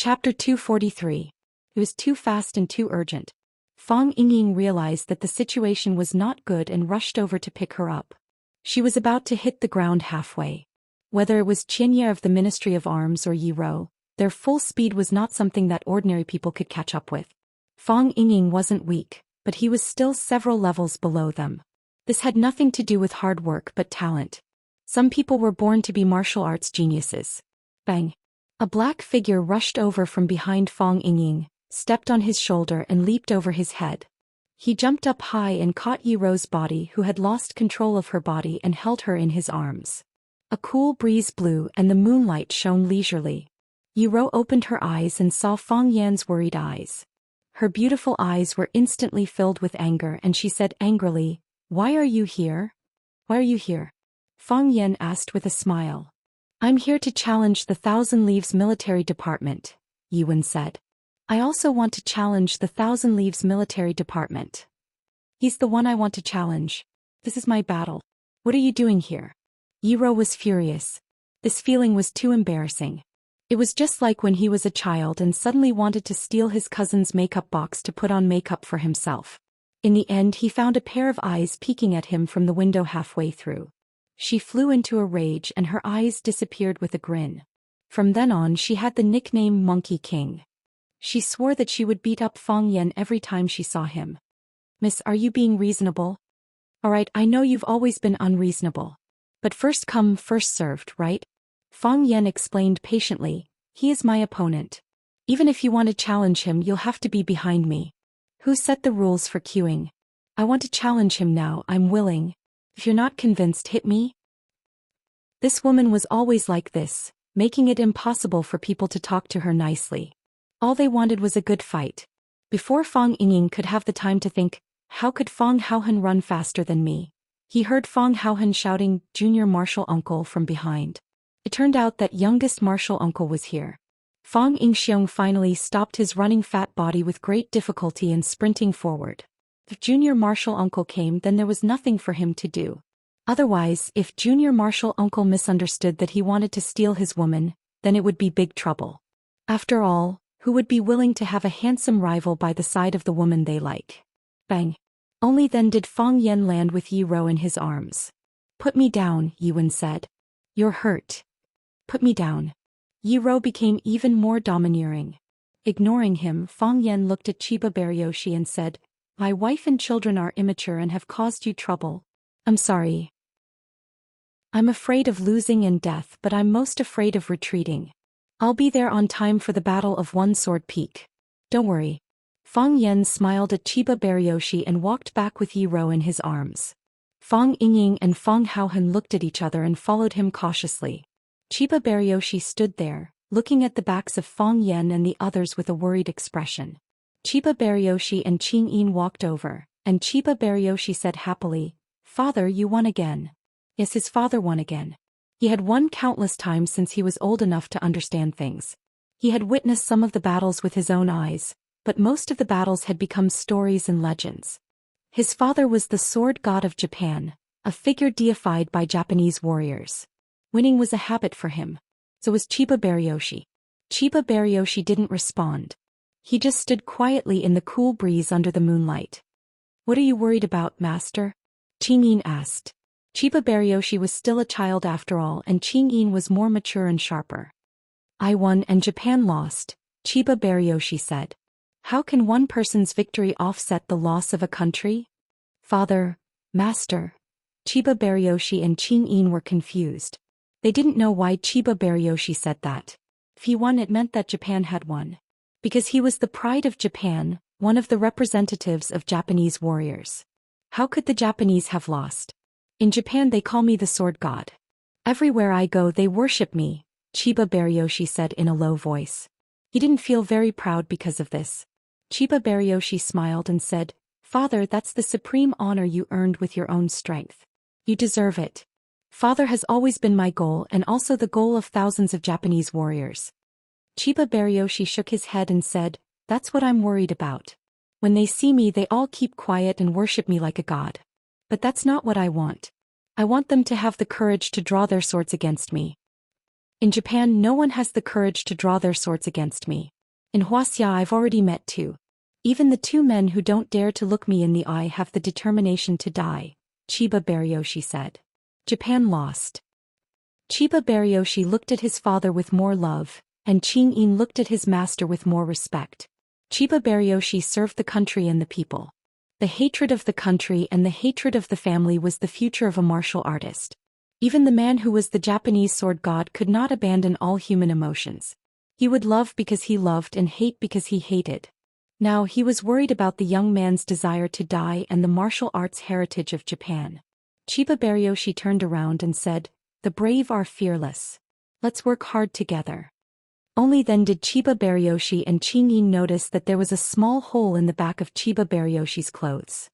Chapter 243. It was too fast and too urgent. Fang Yingying realized that the situation was not good and rushed over to pick her up. She was about to hit the ground halfway. Whether it was Xianxia of the Ministry of Arms or Yi Rou, their full speed was not something that ordinary people could catch up with. Fang Yingying wasn't weak, but he was still several levels below them. This had nothing to do with hard work but talent. Some people were born to be martial arts geniuses. Bang! A black figure rushed over from behind Fang Yingying, stepped on his shoulder and leaped over his head. He jumped up high and caught Yi Rou's body, who had lost control of her body, and held her in his arms. A cool breeze blew and the moonlight shone leisurely. Yi Rou opened her eyes and saw Fang Yan's worried eyes. Her beautiful eyes were instantly filled with anger and she said angrily, "Why are you here? Why are you here?" Fang Yan asked with a smile. "I'm here to challenge the Thousand Leaves Military Department," Yi Wen said. "I also want to challenge the Thousand Leaves Military Department. He's the one I want to challenge. This is my battle. What are you doing here?" Yi Rou was furious. This feeling was too embarrassing. It was just like when he was a child and suddenly wanted to steal his cousin's makeup box to put on makeup for himself. In the end, he found a pair of eyes peeking at him from the window halfway through. She flew into a rage and her eyes disappeared with a grin. From then on, she had the nickname Monkey King. She swore that she would beat up Fang Yan every time she saw him. "Miss, are you being reasonable?" "Alright, I know you've always been unreasonable. But first come, first served, right?" Fang Yan explained patiently, "He is my opponent. Even if you want to challenge him, you'll have to be behind me. Who set the rules for queuing? I want to challenge him now, I'm willing. If you're not convinced, hit me." This woman was always like this, making it impossible for people to talk to her nicely. All they wanted was a good fight. Before Fang Yingying could have the time to think, how could Fang Haohen run faster than me? He heard Fang Haohen shouting, "Junior Martial Uncle," from behind. It turned out that youngest Martial Uncle was here. Fang Yingxiong finally stopped his running fat body with great difficulty and sprinting forward. If Junior Martial Uncle came, then there was nothing for him to do. Otherwise, if Junior Martial Uncle misunderstood that he wanted to steal his woman, then it would be big trouble. After all, who would be willing to have a handsome rival by the side of the woman they like? Bang! Only then did Fang Yan land with Yi Rou in his arms. "Put me down," Yi Wen said. "You're hurt. Put me down." Yi Rou became even more domineering. Ignoring him, Fang Yan looked at Chiba Baryoshi and said, "My wife and children are immature and have caused you trouble. I'm sorry. I'm afraid of losing and death, but I'm most afraid of retreating. I'll be there on time for the Battle of One Sword Peak. Don't worry." Fang Yan smiled at Chiba Baryoshi and walked back with Yi Rou in his arms. Fang Yingying and Fang Haohen looked at each other and followed him cautiously. Chiba Baryoshi stood there, looking at the backs of Fang Yan and the others with a worried expression. Chiba Baryoshi and Qing Yin walked over, and Chiba Baryoshi said happily, "Father, you won again." Yes, his father won again. He had won countless times since he was old enough to understand things. He had witnessed some of the battles with his own eyes, but most of the battles had become stories and legends. His father was the sword god of Japan, a figure deified by Japanese warriors. Winning was a habit for him. So was Chiba Baryoshi. Chiba Baryoshi didn't respond. He just stood quietly in the cool breeze under the moonlight. "What are you worried about, master?" Qing Yin asked. Chiba Baryoshi was still a child after all, and Qing Yin was more mature and sharper. "I won and Japan lost," Chiba Baryoshi said. "How can one person's victory offset the loss of a country?" "Father, master." Chiba Baryoshi and Qing Yin were confused. They didn't know why Chiba Baryoshi said that. If he won, it meant that Japan had won. Because he was the pride of Japan, one of the representatives of Japanese warriors. How could the Japanese have lost? "In Japan they call me the sword god. Everywhere I go they worship me," Chiba Baryoshi said in a low voice. He didn't feel very proud because of this. Chiba Baryoshi smiled and said, "Father, that's the supreme honor you earned with your own strength. You deserve it. Father has always been my goal and also the goal of thousands of Japanese warriors." Chiba Baryoshi shook his head and said, "That's what I'm worried about. When they see me they all keep quiet and worship me like a god. But that's not what I want. I want them to have the courage to draw their swords against me." In Japan, no one has the courage to draw their swords against me. In Wuxia, I've already met two. Even the two men who don't dare to look me in the eye have the determination to die, Chiba Baryoshi said. Japan lost. Chiba Baryoshi looked at his father with more love, and Qing-in looked at his master with more respect. Chiba Baryoshi served the country and the people. The hatred of the country and the hatred of the family was the future of a martial artist. Even the man who was the Japanese sword god could not abandon all human emotions. He would love because he loved and hate because he hated. Now he was worried about the young man's desire to die and the martial arts heritage of Japan. Chiba Baryoshi turned around and said, "The brave are fearless. Let's work hard together." Only then did Chiba Baryoshi and Qing-in notice that there was a small hole in the back of Chiba Baryoshi's clothes.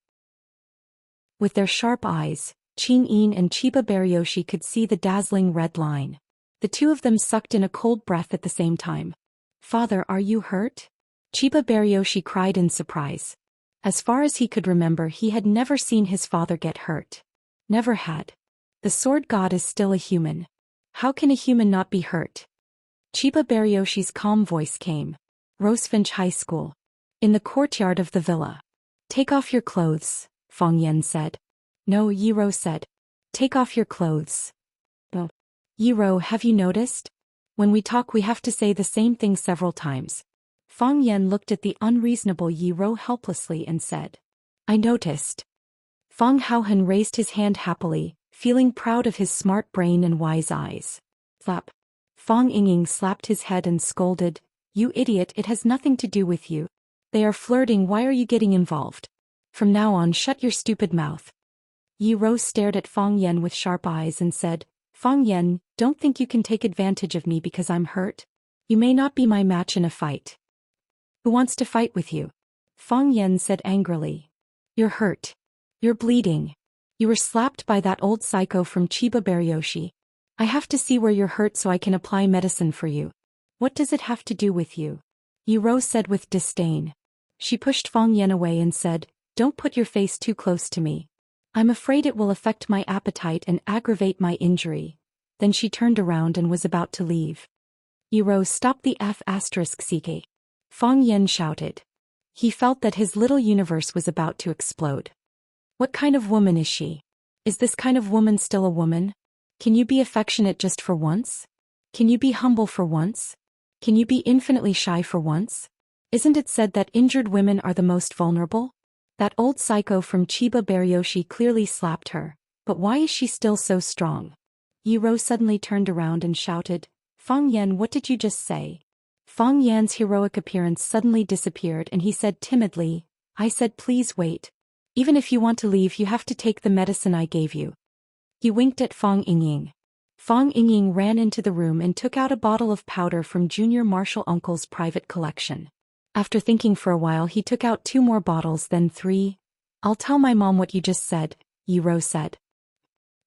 With their sharp eyes, Qing-in and Chiba Baryoshi could see the dazzling red line. The two of them sucked in a cold breath at the same time. "Father, are you hurt?" Chiba Baryoshi cried in surprise. As far as he could remember, he had never seen his father get hurt. Never had. The sword god is still a human. How can a human not be hurt? Chiba Baryoshi's calm voice came. Rosefinch High School. In the courtyard of the villa. "Take off your clothes," Fong Yen said. "No," Yiro said. "Take off your clothes." "No." "Yiro, have you noticed? When we talk we have to say the same thing several times." Fong Yen looked at the unreasonable Yiro helplessly and said, "I noticed." Fong Haohan raised his hand happily, feeling proud of his smart brain and wise eyes. Slap. Fong Yinging slapped his head and scolded, "You idiot, it has nothing to do with you. They are flirting, why are you getting involved? From now on, shut your stupid mouth." Yiro stared at Fong Yen with sharp eyes and said, "Fong Yen, don't think you can take advantage of me because I'm hurt. You may not be my match in a fight." "Who wants to fight with you?" Fong Yen said angrily. "You're hurt. You're bleeding. You were slapped by that old psycho from Chiba Baryoshi. I have to see where you're hurt so I can apply medicine for you." "What does it have to do with you?" Yiro said with disdain. She pushed Fong Yen away and said, "Don't put your face too close to me. I'm afraid it will affect my appetite and aggravate my injury." Then she turned around and was about to leave. "Yiro, stop the F***ck. Fong Yen shouted. He felt that his little universe was about to explode. What kind of woman is she? Is this kind of woman still a woman? Can you be affectionate just for once? Can you be humble for once? Can you be infinitely shy for once? Isn't it said that injured women are the most vulnerable? That old psycho from Chiba Baryoshi clearly slapped her, but why is she still so strong?" Yiro suddenly turned around and shouted, "Fong Yen, what did you just say?" Fong Yan's heroic appearance suddenly disappeared and he said timidly, "I said please wait. Even if you want to leave you have to take the medicine I gave you." He winked at Fong Yingying. Fong Yingying ran into the room and took out a bottle of powder from Junior Marshal Uncle's private collection. After thinking for a while he took out 2 more bottles, then 3. "I'll tell my mom what you just said," Yiro said.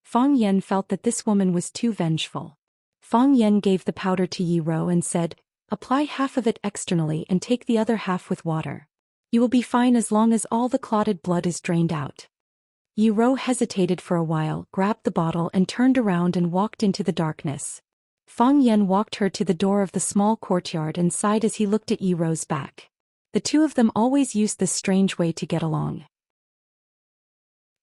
Fong Yen felt that this woman was too vengeful. Fong Yen gave the powder to Yiro and said, "Apply half of it externally and take the other half with water. You will be fine as long as all the clotted blood is drained out." Yiro hesitated for a while, grabbed the bottle and turned around and walked into the darkness. Fong Yen walked her to the door of the small courtyard and sighed as he looked at Yiro's back. The two of them always used this strange way to get along.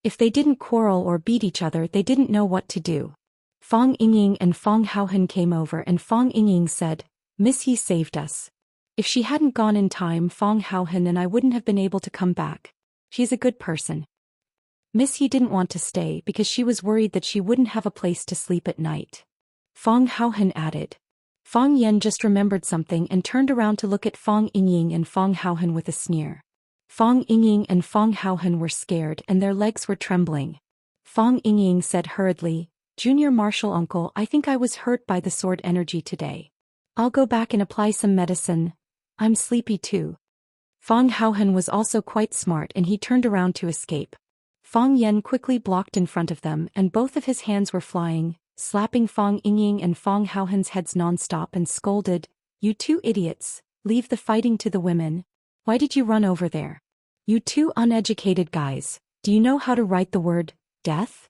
If they didn't quarrel or beat each other, they didn't know what to do. Fong Yingying and Fong Haohan came over and Fong Yingying said, "Miss He saved us. If she hadn't gone in time, Fong Haohan and I wouldn't have been able to come back. She's a good person." Miss He didn't want to stay because she was worried that she wouldn't have a place to sleep at night. Fong Haohan added. Fong Yen just remembered something and turned around to look at Fong Yingying and Fong Haohan with a sneer. Fong Yingying and Fong Haohan were scared and their legs were trembling. Fong Yingying said hurriedly, "Junior Marshal Uncle, I think I was hurt by the sword energy today. I'll go back and apply some medicine. I'm sleepy too." Fong Haohan was also quite smart and he turned around to escape. Fong Yen quickly blocked in front of them and both of his hands were flying, slapping Fong Yingying and Fong Haohan's heads non-stop and scolded, "You two idiots, leave the fighting to the women. Why did you run over there? You two uneducated guys, do you know how to write the word, death?"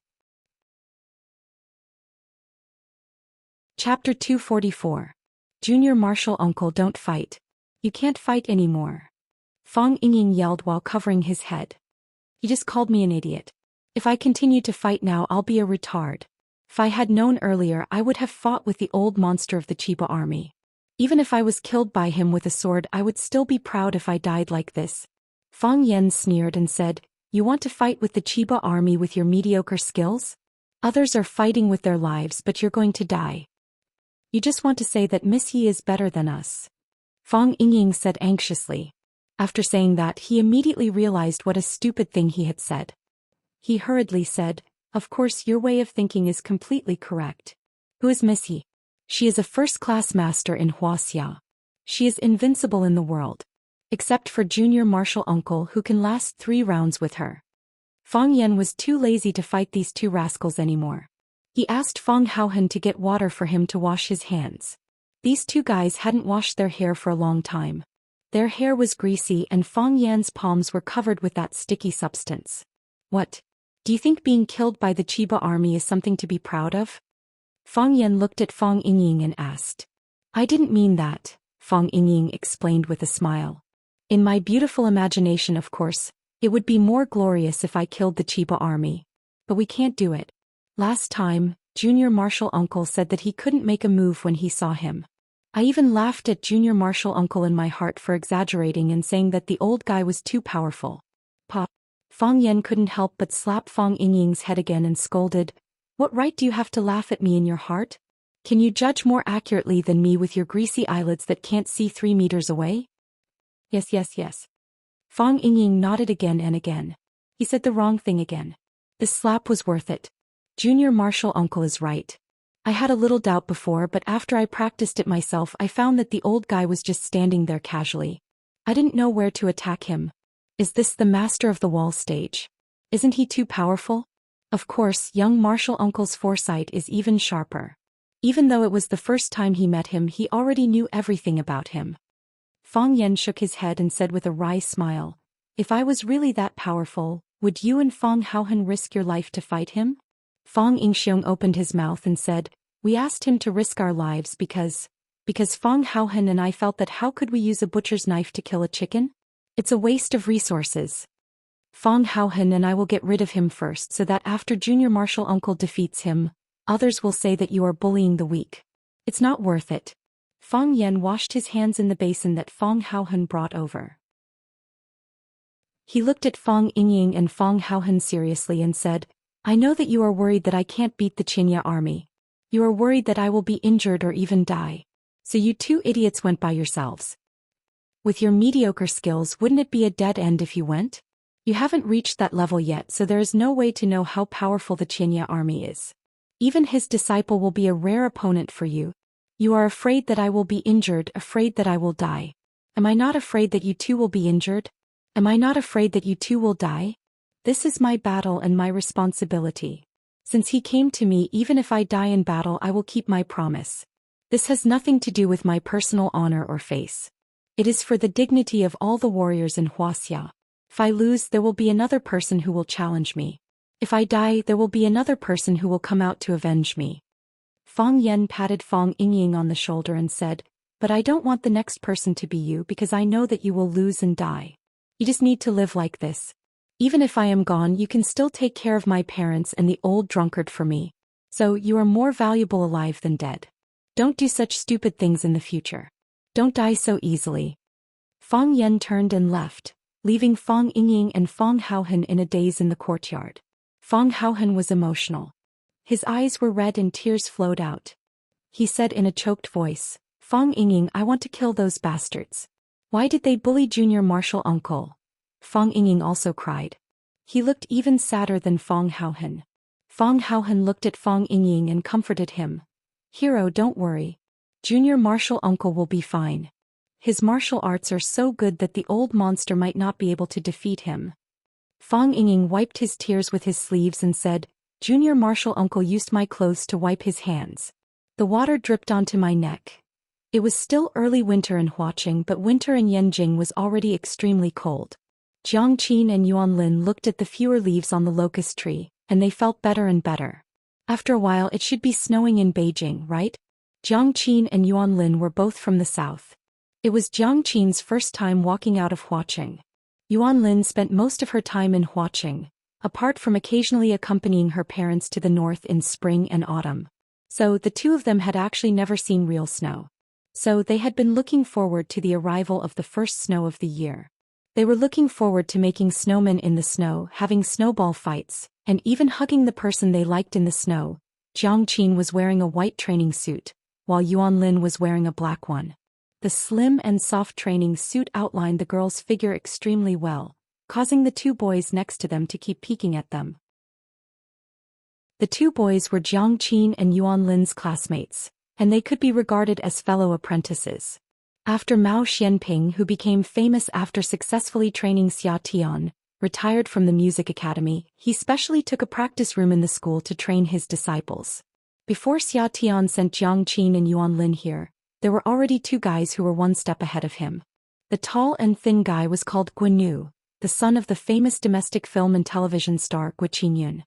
Chapter 244. Junior Martial Uncle, don't fight. You can't fight anymore. Fang Yingying yelled while covering his head. He just called me an idiot. If I continue to fight now, I'll be a retard. If I had known earlier, I would have fought with the old monster of the Chiba army. Even if I was killed by him with a sword, I would still be proud if I died like this. Fang Yan sneered and said, You want to fight with the Chiba army with your mediocre skills? Others are fighting with their lives, but you're going to die. You just want to say that Miss Yi is better than us. Fang Yingying said anxiously. After saying that, he immediately realized what a stupid thing he had said. He hurriedly said, Of course, your way of thinking is completely correct. Who is Miss Yi? She is a first-class master in Wuxia. She is invincible in the world. Except for Junior Martial Uncle, who can last 3 rounds with her. Fang Yan was too lazy to fight these 2 rascals anymore. He asked Fang Haohen to get water for him to wash his hands. These 2 guys hadn't washed their hair for a long time. Their hair was greasy and Fang Yan's palms were covered with that sticky substance. What? Do you think being killed by the Chiba army is something to be proud of? Fang Yan looked at Fang Yingying and asked. I didn't mean that, Fang Yingying explained with a smile. In my beautiful imagination, of course, it would be more glorious if I killed the Chiba army. But we can't do it. Last time, Junior Martial Uncle said that he couldn't make a move when he saw him. I even laughed at Junior Martial Uncle in my heart for exaggerating and saying that the old guy was too powerful. Pa. Fang Yan couldn't help but slap Fang Yingying's head again and scolded, What right do you have to laugh at me in your heart? Can you judge more accurately than me with your greasy eyelids that can't see 3 meters away? Yes. Fang Yingying nodded again and again. He said the wrong thing again. This slap was worth it. Junior Martial Uncle is right. I had a little doubt before, but after I practiced it myself, I found that the old guy was just standing there casually. I didn't know where to attack him. Is this the master of the wall stage? Isn't he too powerful? Of course, young Martial Uncle's foresight is even sharper. Even though it was the first time he met him, he already knew everything about him. Fang Yan shook his head and said with a wry smile, If I was really that powerful, would you and Fang Haohen risk your life to fight him? Fang Yingxiong opened his mouth and said, We asked him to risk our lives because Fang Haohen and I felt that how could we use a butcher's knife to kill a chicken? It's a waste of resources. Fang Haohen and I will get rid of him first so that after Junior Martial Uncle defeats him, others will say that you are bullying the weak. It's not worth it. Fang Yan washed his hands in the basin that Fang Haohen brought over. He looked at Fang Yingying and Fang Haohen seriously and said, I know that you are worried that I can't beat the Xianxia army. You are worried that I will be injured or even die. So you 2 idiots went by yourselves. With your mediocre skills, wouldn't it be a dead end if you went? You haven't reached that level yet, so there is no way to know how powerful the Xianxia army is. Even his disciple will be a rare opponent for you. You are afraid that I will be injured, afraid that I will die. Am I not afraid that you 2 will be injured? Am I not afraid that you 2 will die? This is my battle and my responsibility. Since he came to me, even if I die in battle, I will keep my promise. This has nothing to do with my personal honor or face. It is for the dignity of all the warriors in Wuxia. If I lose, there will be another person who will challenge me. If I die, there will be another person who will come out to avenge me. Fang Yan patted Fang Yingying on the shoulder and said, But I don't want the next person to be you because I know that you will lose and die. You just need to live like this. Even if I am gone, you can still take care of my parents and the old drunkard for me. So you are more valuable alive than dead. Don't do such stupid things in the future. Don't die so easily. Fang Yan turned and left, leaving Fang Yingying and Fang Haohen in a daze in the courtyard. Fang Haohen was emotional. His eyes were red and tears flowed out. He said in a choked voice, Fang Yingying, I want to kill those bastards. Why did they bully Junior Martial Uncle? Fang Yingying also cried. He looked even sadder than Fang Haohen. Fang Haohen looked at Fang Yingying and comforted him. Hero, don't worry. Junior Martial Uncle will be fine. His martial arts are so good that the old monster might not be able to defeat him. Fang Yingying wiped his tears with his sleeves and said, Junior Martial Uncle used my clothes to wipe his hands. The water dripped onto my neck. It was still early winter in Huaqing, but winter in Yanjing was already extremely cold. Jiang Qin and Yuan Lin looked at the fewer leaves on the locust tree, and they felt better and better. After a while, it should be snowing in Beijing, right? Jiang Qin and Yuan Lin were both from the south. It was Jiang Qin's first time walking out of Huaqing. Yuan Lin spent most of her time in Huaqing, apart from occasionally accompanying her parents to the north in spring and autumn. So the two of them had actually never seen real snow. So they had been looking forward to the arrival of the first snow of the year. They were looking forward to making snowmen in the snow, having snowball fights, and even hugging the person they liked in the snow. Jiang Qin was wearing a white training suit, while Yuan Lin was wearing a black one. The slim and soft training suit outlined the girl's figure extremely well, causing the two boys next to them to keep peeking at them. The two boys were Jiang Qin and Yuan Lin's classmates, and they could be regarded as fellow apprentices. After Mao Xianping, who became famous after successfully training Xia Tian, retired from the music academy, he specially took a practice room in the school to train his disciples. Before Xia Tian sent Jiang Qin and Yuan Lin here, there were already two guys who were one step ahead of him. The tall and thin guy was called Guanyu, the son of the famous domestic film and television star Gu Qinyun.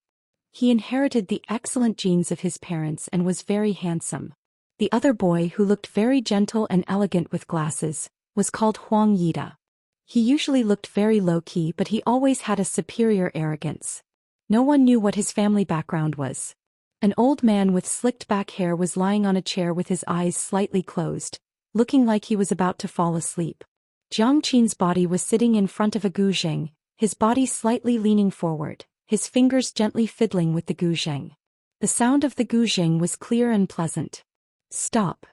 He inherited the excellent genes of his parents and was very handsome. The other boy, who looked very gentle and elegant with glasses, was called Huang Yida. He usually looked very low-key, but he always had a superior arrogance. No one knew what his family background was. An old man with slicked back hair was lying on a chair with his eyes slightly closed, looking like he was about to fall asleep. Jiang Qin's body was sitting in front of a guzheng, his body slightly leaning forward, his fingers gently fiddling with the guzheng. The sound of the guzheng was clear and pleasant. "Stop."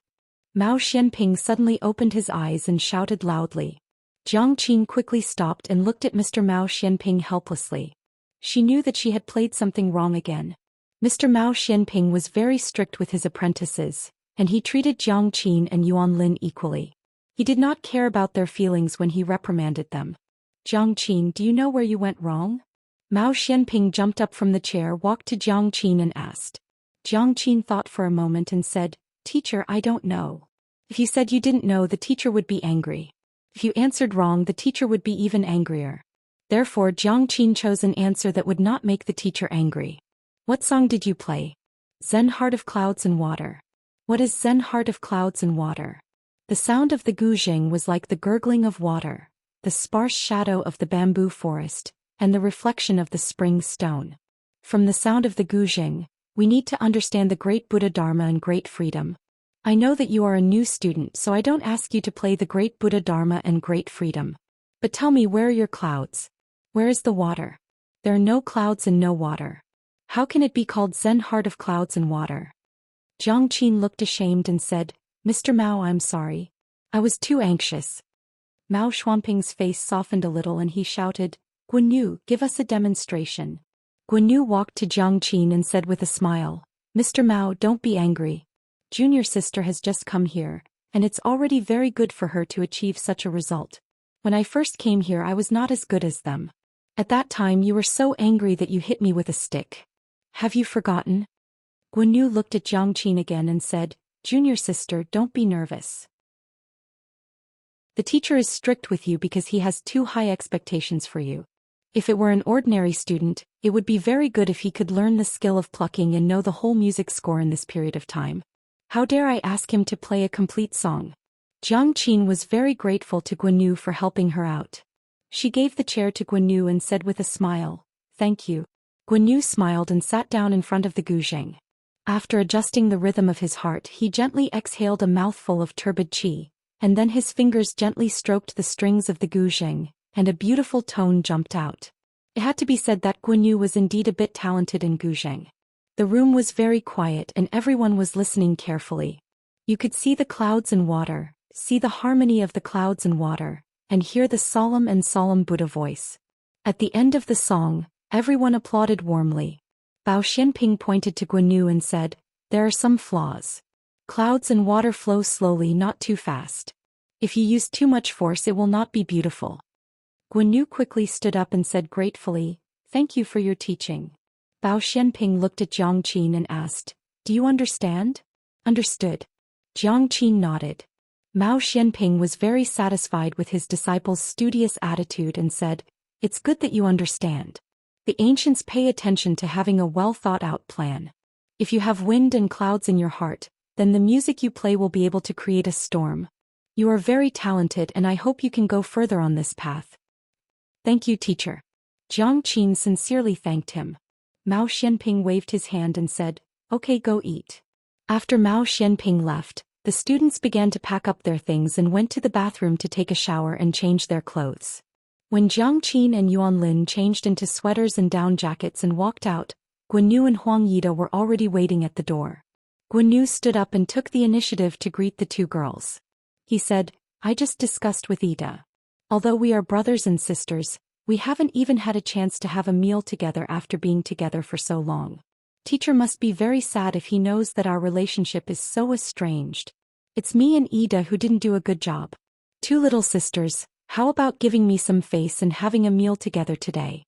Mao Xianping suddenly opened his eyes and shouted loudly. Jiang Qin quickly stopped and looked at Mr. Mao Xianping helplessly. She knew that she had played something wrong again. Mr. Mao Xianping was very strict with his apprentices, and he treated Jiang Qin and Yuan Lin equally. He did not care about their feelings when he reprimanded them. "Jiang Qin, do you know where you went wrong?" Mao Xianping jumped up from the chair, walked to Jiang Qin and asked. Jiang Qin thought for a moment and said, "Teacher, I don't know." If you said you didn't know, the teacher would be angry. If you answered wrong, the teacher would be even angrier. Therefore, Jiang Qin chose an answer that would not make the teacher angry. "What song did you play?" "Zen Heart of Clouds and Water." "What is Zen Heart of Clouds and Water?" The sound of the guzheng was like the gurgling of water, the sparse shadow of the bamboo forest, and the reflection of the spring stone. From the sound of the guzheng, we need to understand the great Buddha Dharma and great freedom. I know that you are a new student, so I don't ask you to play the great Buddha Dharma and great freedom. But tell me, where are your clouds? Where is the water? There are no clouds and no water. How can it be called Zen Heart of Clouds and Water? Jiang Qin looked ashamed and said, "Mr. Mao, I'm sorry. I was too anxious." Mao Xuanping's face softened a little and he shouted, "Guanyu, give us a demonstration." Guanyu walked to Jiang Qin and said with a smile, "Mr. Mao, don't be angry. Junior sister has just come here, and it's already very good for her to achieve such a result. When I first came here, I was not as good as them. At that time you were so angry that you hit me with a stick. Have you forgotten?" Guanyu looked at Jiang Qin again and said, "Junior sister, don't be nervous. The teacher is strict with you because he has too high expectations for you. If it were an ordinary student, it would be very good if he could learn the skill of plucking and know the whole music score in this period of time. How dare I ask him to play a complete song?" Jiang Qin was very grateful to Guanyu for helping her out. She gave the chair to Guanyu and said with a smile, "Thank you." Guanyu smiled and sat down in front of the guzheng. After adjusting the rhythm of his heart, he gently exhaled a mouthful of turbid qi, and then his fingers gently stroked the strings of the guzheng, and a beautiful tone jumped out. It had to be said that Guanyu was indeed a bit talented in guzheng. The room was very quiet and everyone was listening carefully. You could see the clouds and water, see the harmony of the clouds and water, and hear the solemn Buddha voice. At the end of the song, everyone applauded warmly. Bao Xianping pointed to Guanyu and said, "There are some flaws. Clouds and water flow slowly, not too fast. If you use too much force, it will not be beautiful." Guanyu quickly stood up and said gratefully, "Thank you for your teaching." Bao Xianping looked at Jiang Qin and asked, "Do you understand?" "Understood." Jiang Qin nodded. Mao Xianping was very satisfied with his disciple's studious attitude and said, "It's good that you understand. The ancients pay attention to having a well-thought-out plan. If you have wind and clouds in your heart, Then the music you play will be able to create a storm. You are very talented and I hope you can go further on this path. Thank you, teacher. Jiang Qin sincerely thanked him. Mao Xianping waved his hand and said, okay, go eat. After Mao Xianping left, the students began to pack up their things and went to the bathroom to take a shower and change their clothes. When Jiang Qin and Yuan Lin changed into sweaters and down jackets and walked out, Guanyu and Huang Yida were already waiting at the door. Guanyu stood up and took the initiative to greet the two girls. He said, I just discussed with Ida. Although we are brothers and sisters, we haven't even had a chance to have a meal together after being together for so long. Teacher must be very sad if he knows that our relationship is so estranged. It's me and Ida who didn't do a good job. Two little sisters, how about giving me some face and having a meal together today?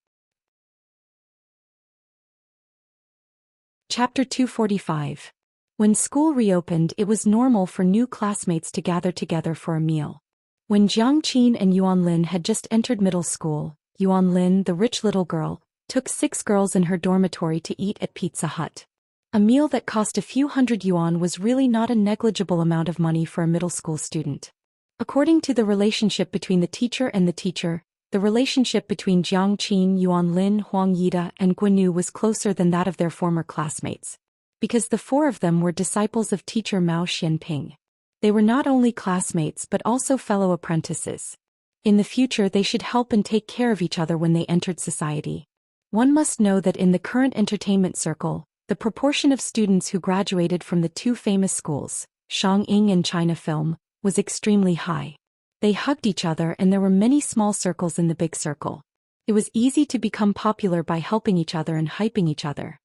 Chapter 245. When school reopened, it was normal for new classmates to gather together for a meal. When Jiang Qin and Yuan Lin had just entered middle school, Yuan Lin, the rich little girl, took 6 girls in her dormitory to eat at Pizza Hut. A meal that cost a few hundred yuan was really not a negligible amount of money for a middle school student. According to the relationship between the teacher and the teacher, the relationship between Jiang Qin, Yuan Lin, Huang Yida, and Guanyu was closer than that of their former classmates. Because the 4 of them were disciples of teacher Mao Xianping. They were not only classmates but also fellow apprentices. In the future they should help and take care of each other when they entered society. One must know that in the current entertainment circle, the proportion of students who graduated from the 2 famous schools, Shangying and China Film, was extremely high. They hugged each other and there were many small circles in the big circle. It was easy to become popular by helping each other and hyping each other.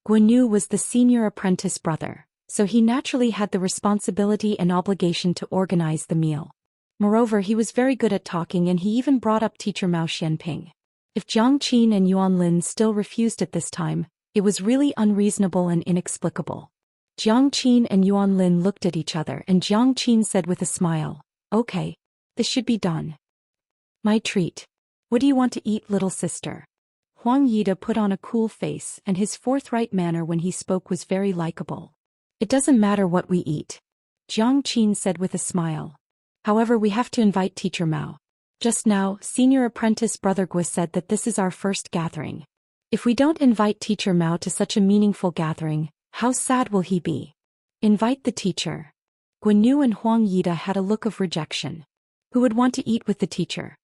Guanyu was the senior apprentice brother, so he naturally had the responsibility and obligation to organize the meal. Moreover, he was very good at talking and he even brought up teacher Mao Xianping. If Jiang Qin and Yuan Lin still refused at this time, it was really unreasonable and inexplicable. Jiang Qin and Yuan Lin looked at each other and Jiang Qin said with a smile, okay, this should be done. My treat. What do you want to eat, little sister? Huang Yida put on a cool face and his forthright manner when he spoke was very likable. It doesn't matter what we eat. Jiang Qin said with a smile. However, we have to invite teacher Mao. Just now, senior apprentice brother Gui said that this is our first gathering. If we don't invite teacher Mao to such a meaningful gathering, how sad will he be? Invite the teacher. Guanyu and Huang Yida had a look of rejection. Who would want to eat with the teacher?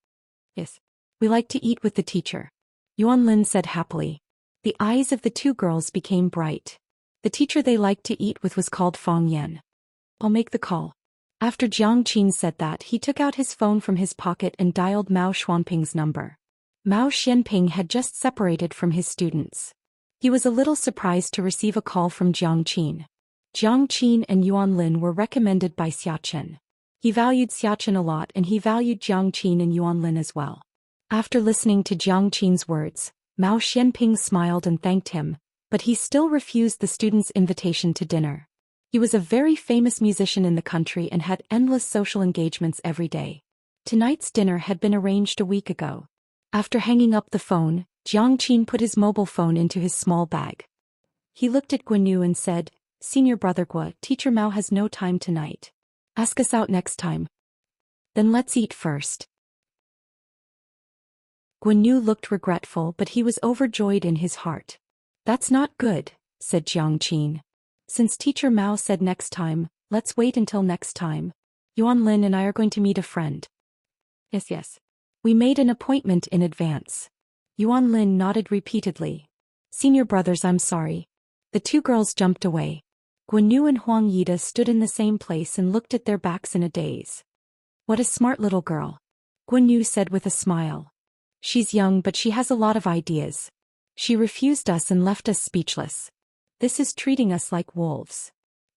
Yes, we like to eat with the teacher. Yuan Lin said happily. The eyes of the 2 girls became bright. The teacher they liked to eat with was called Fang Yan. I'll make the call. After Jiang Qin said that, he took out his phone from his pocket and dialed Mao Xianping's number. Mao Xianping had just separated from his students. He was a little surprised to receive a call from Jiang Qin. Jiang Qin and Yuan Lin were recommended by Xiachen. He valued Xiachen a lot and he valued Jiang Qin and Yuan Lin as well. After listening to Jiang Qin's words, Mao Xianping smiled and thanked him, but he still refused the students' invitation to dinner. He was a very famous musician in the country and had endless social engagements every day. Tonight's dinner had been arranged a week ago. After hanging up the phone, Jiang Qin put his mobile phone into his small bag. He looked at Guanyu and said, Senior brother Gua, teacher Mao has no time tonight. Ask us out next time. Then let's eat first. Guanyu looked regretful but he was overjoyed in his heart. That's not good, said Jiang Qin. Since teacher Mao said next time, let's wait until next time. Yuan Lin and I are going to meet a friend. Yes. We made an appointment in advance. Yuan Lin nodded repeatedly. Senior brothers, I'm sorry. The 2 girls jumped away. Guanyu and Huang Yida stood in the same place and looked at their backs in a daze. What a smart little girl. Guanyu said with a smile. She's young but she has a lot of ideas. She refused us and left us speechless. This is treating us like wolves.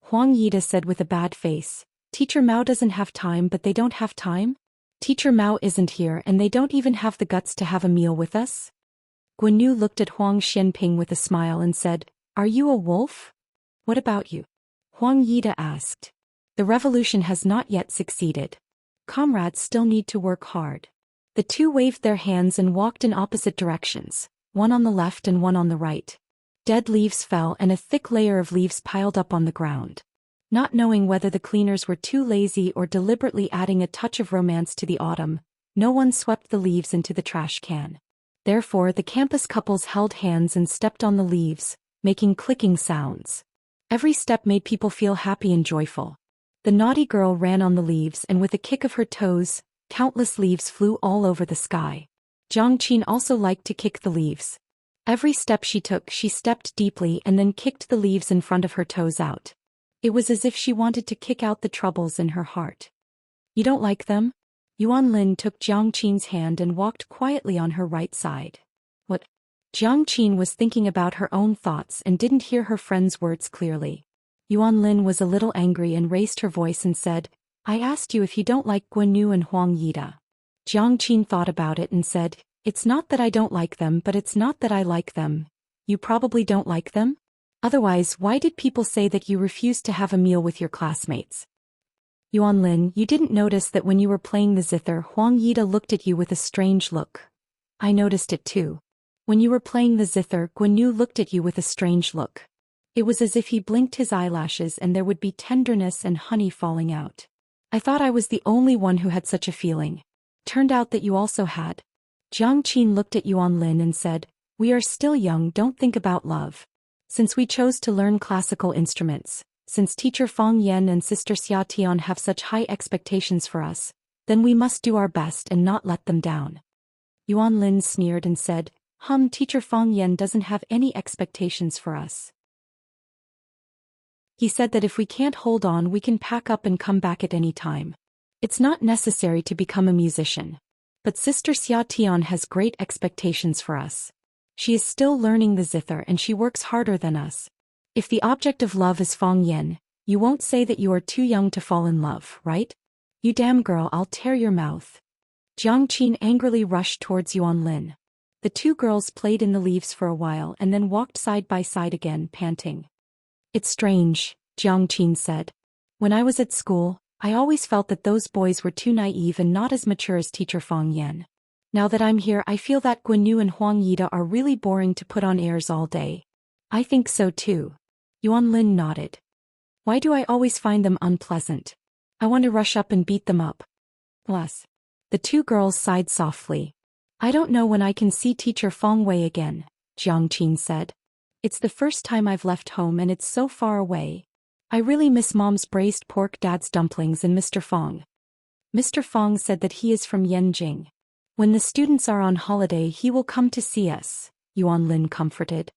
Huang Yida said with a bad face. Teacher Mao doesn't have time but they don't have time? Teacher Mao isn't here and they don't even have the guts to have a meal with us? Guanyu looked at Huang Xianping with a smile and said, Are you a wolf? What about you? Huang Yida asked. The revolution has not yet succeeded. Comrades still need to work hard. The 2 waved their hands and walked in opposite directions, one on the left and one on the right. Dead leaves fell and a thick layer of leaves piled up on the ground. Not knowing whether the cleaners were too lazy or deliberately adding a touch of romance to the autumn, no one swept the leaves into the trash can. Therefore, the campus couples held hands and stepped on the leaves, making clicking sounds. Every step made people feel happy and joyful. The naughty girl ran on the leaves, and with a kick of her toes, countless leaves flew all over the sky. Xianxia also liked to kick the leaves. Every step she took, she stepped deeply and then kicked the leaves in front of her toes out. It was as if she wanted to kick out the troubles in her heart. You don't like them? Yuanlin took Xianxia's hand and walked quietly on her right side. What? Xianxia was thinking about her own thoughts and didn't hear her friend's words clearly. Yuanlin was a little angry and raised her voice and said, I asked you if you don't like Guanyu and Huang Yida. Xianxia thought about it and said, It's not that I don't like them, but it's not that I like them. You probably don't like them? Otherwise, why did people say that you refused to have a meal with your classmates? Yuanlin, you didn't notice that when you were playing the zither, Huang Yida looked at you with a strange look. I noticed it too. When you were playing the zither, Guanyu looked at you with a strange look. It was as if he blinked his eyelashes and there would be tenderness and honey falling out. I thought I was the only one who had such a feeling. Turned out that you also had. Xianxia looked at Yuanlin and said, We are still young, don't think about love. Since we chose to learn classical instruments, since teacher Fang Yan and sister Xia Tian have such high expectations for us, then we must do our best and not let them down. Yuanlin sneered and said, Teacher Fang Yan doesn't have any expectations for us. He said that if we can't hold on, we can pack up and come back at any time. It's not necessary to become a musician. But sister Xia Tian has great expectations for us. She is still learning the zither and she works harder than us. If the object of love is Fang Yan, you won't say that you are too young to fall in love, right? You damn girl, I'll tear your mouth. Xianxia angrily rushed towards Yuanlin. The two girls played in the leaves for a while and then walked side by side again, panting. It's strange, Xianxia said. When I was at school, I always felt that those boys were too naive and not as mature as teacher Fang Yan. Now that I'm here, I feel that Guanyu and Huang Yida are really boring to put on airs all day. I think so too. Yuanlin nodded. Why do I always find them unpleasant? I want to rush up and beat them up. Bless. The two girls sighed softly. I don't know when I can see teacher Fang Wei again, Xianxia said. It's the first time I've left home and it's so far away. I really miss Mom's braised pork, Dad's dumplings, and Mr. Fang. Mr. Fang said that he is from Yanjing. When the students are on holiday, he will come to see us, Yuanlin comforted.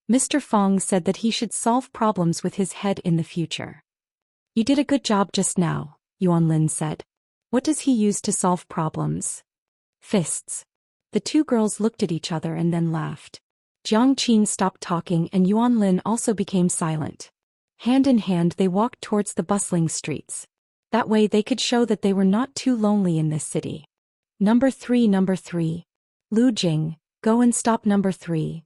Mr. Fang said that he should solve problems with his head in the future. You did a good job just now, Yuanlin said. What does he use to solve problems? Fists. The two girls looked at each other and then laughed. Xianxia stopped talking and Yuanlin also became silent. Hand in hand they walked towards the bustling streets. That way they could show that they were not too lonely in this city. Number 3. Lu Jing, go and stop number 3.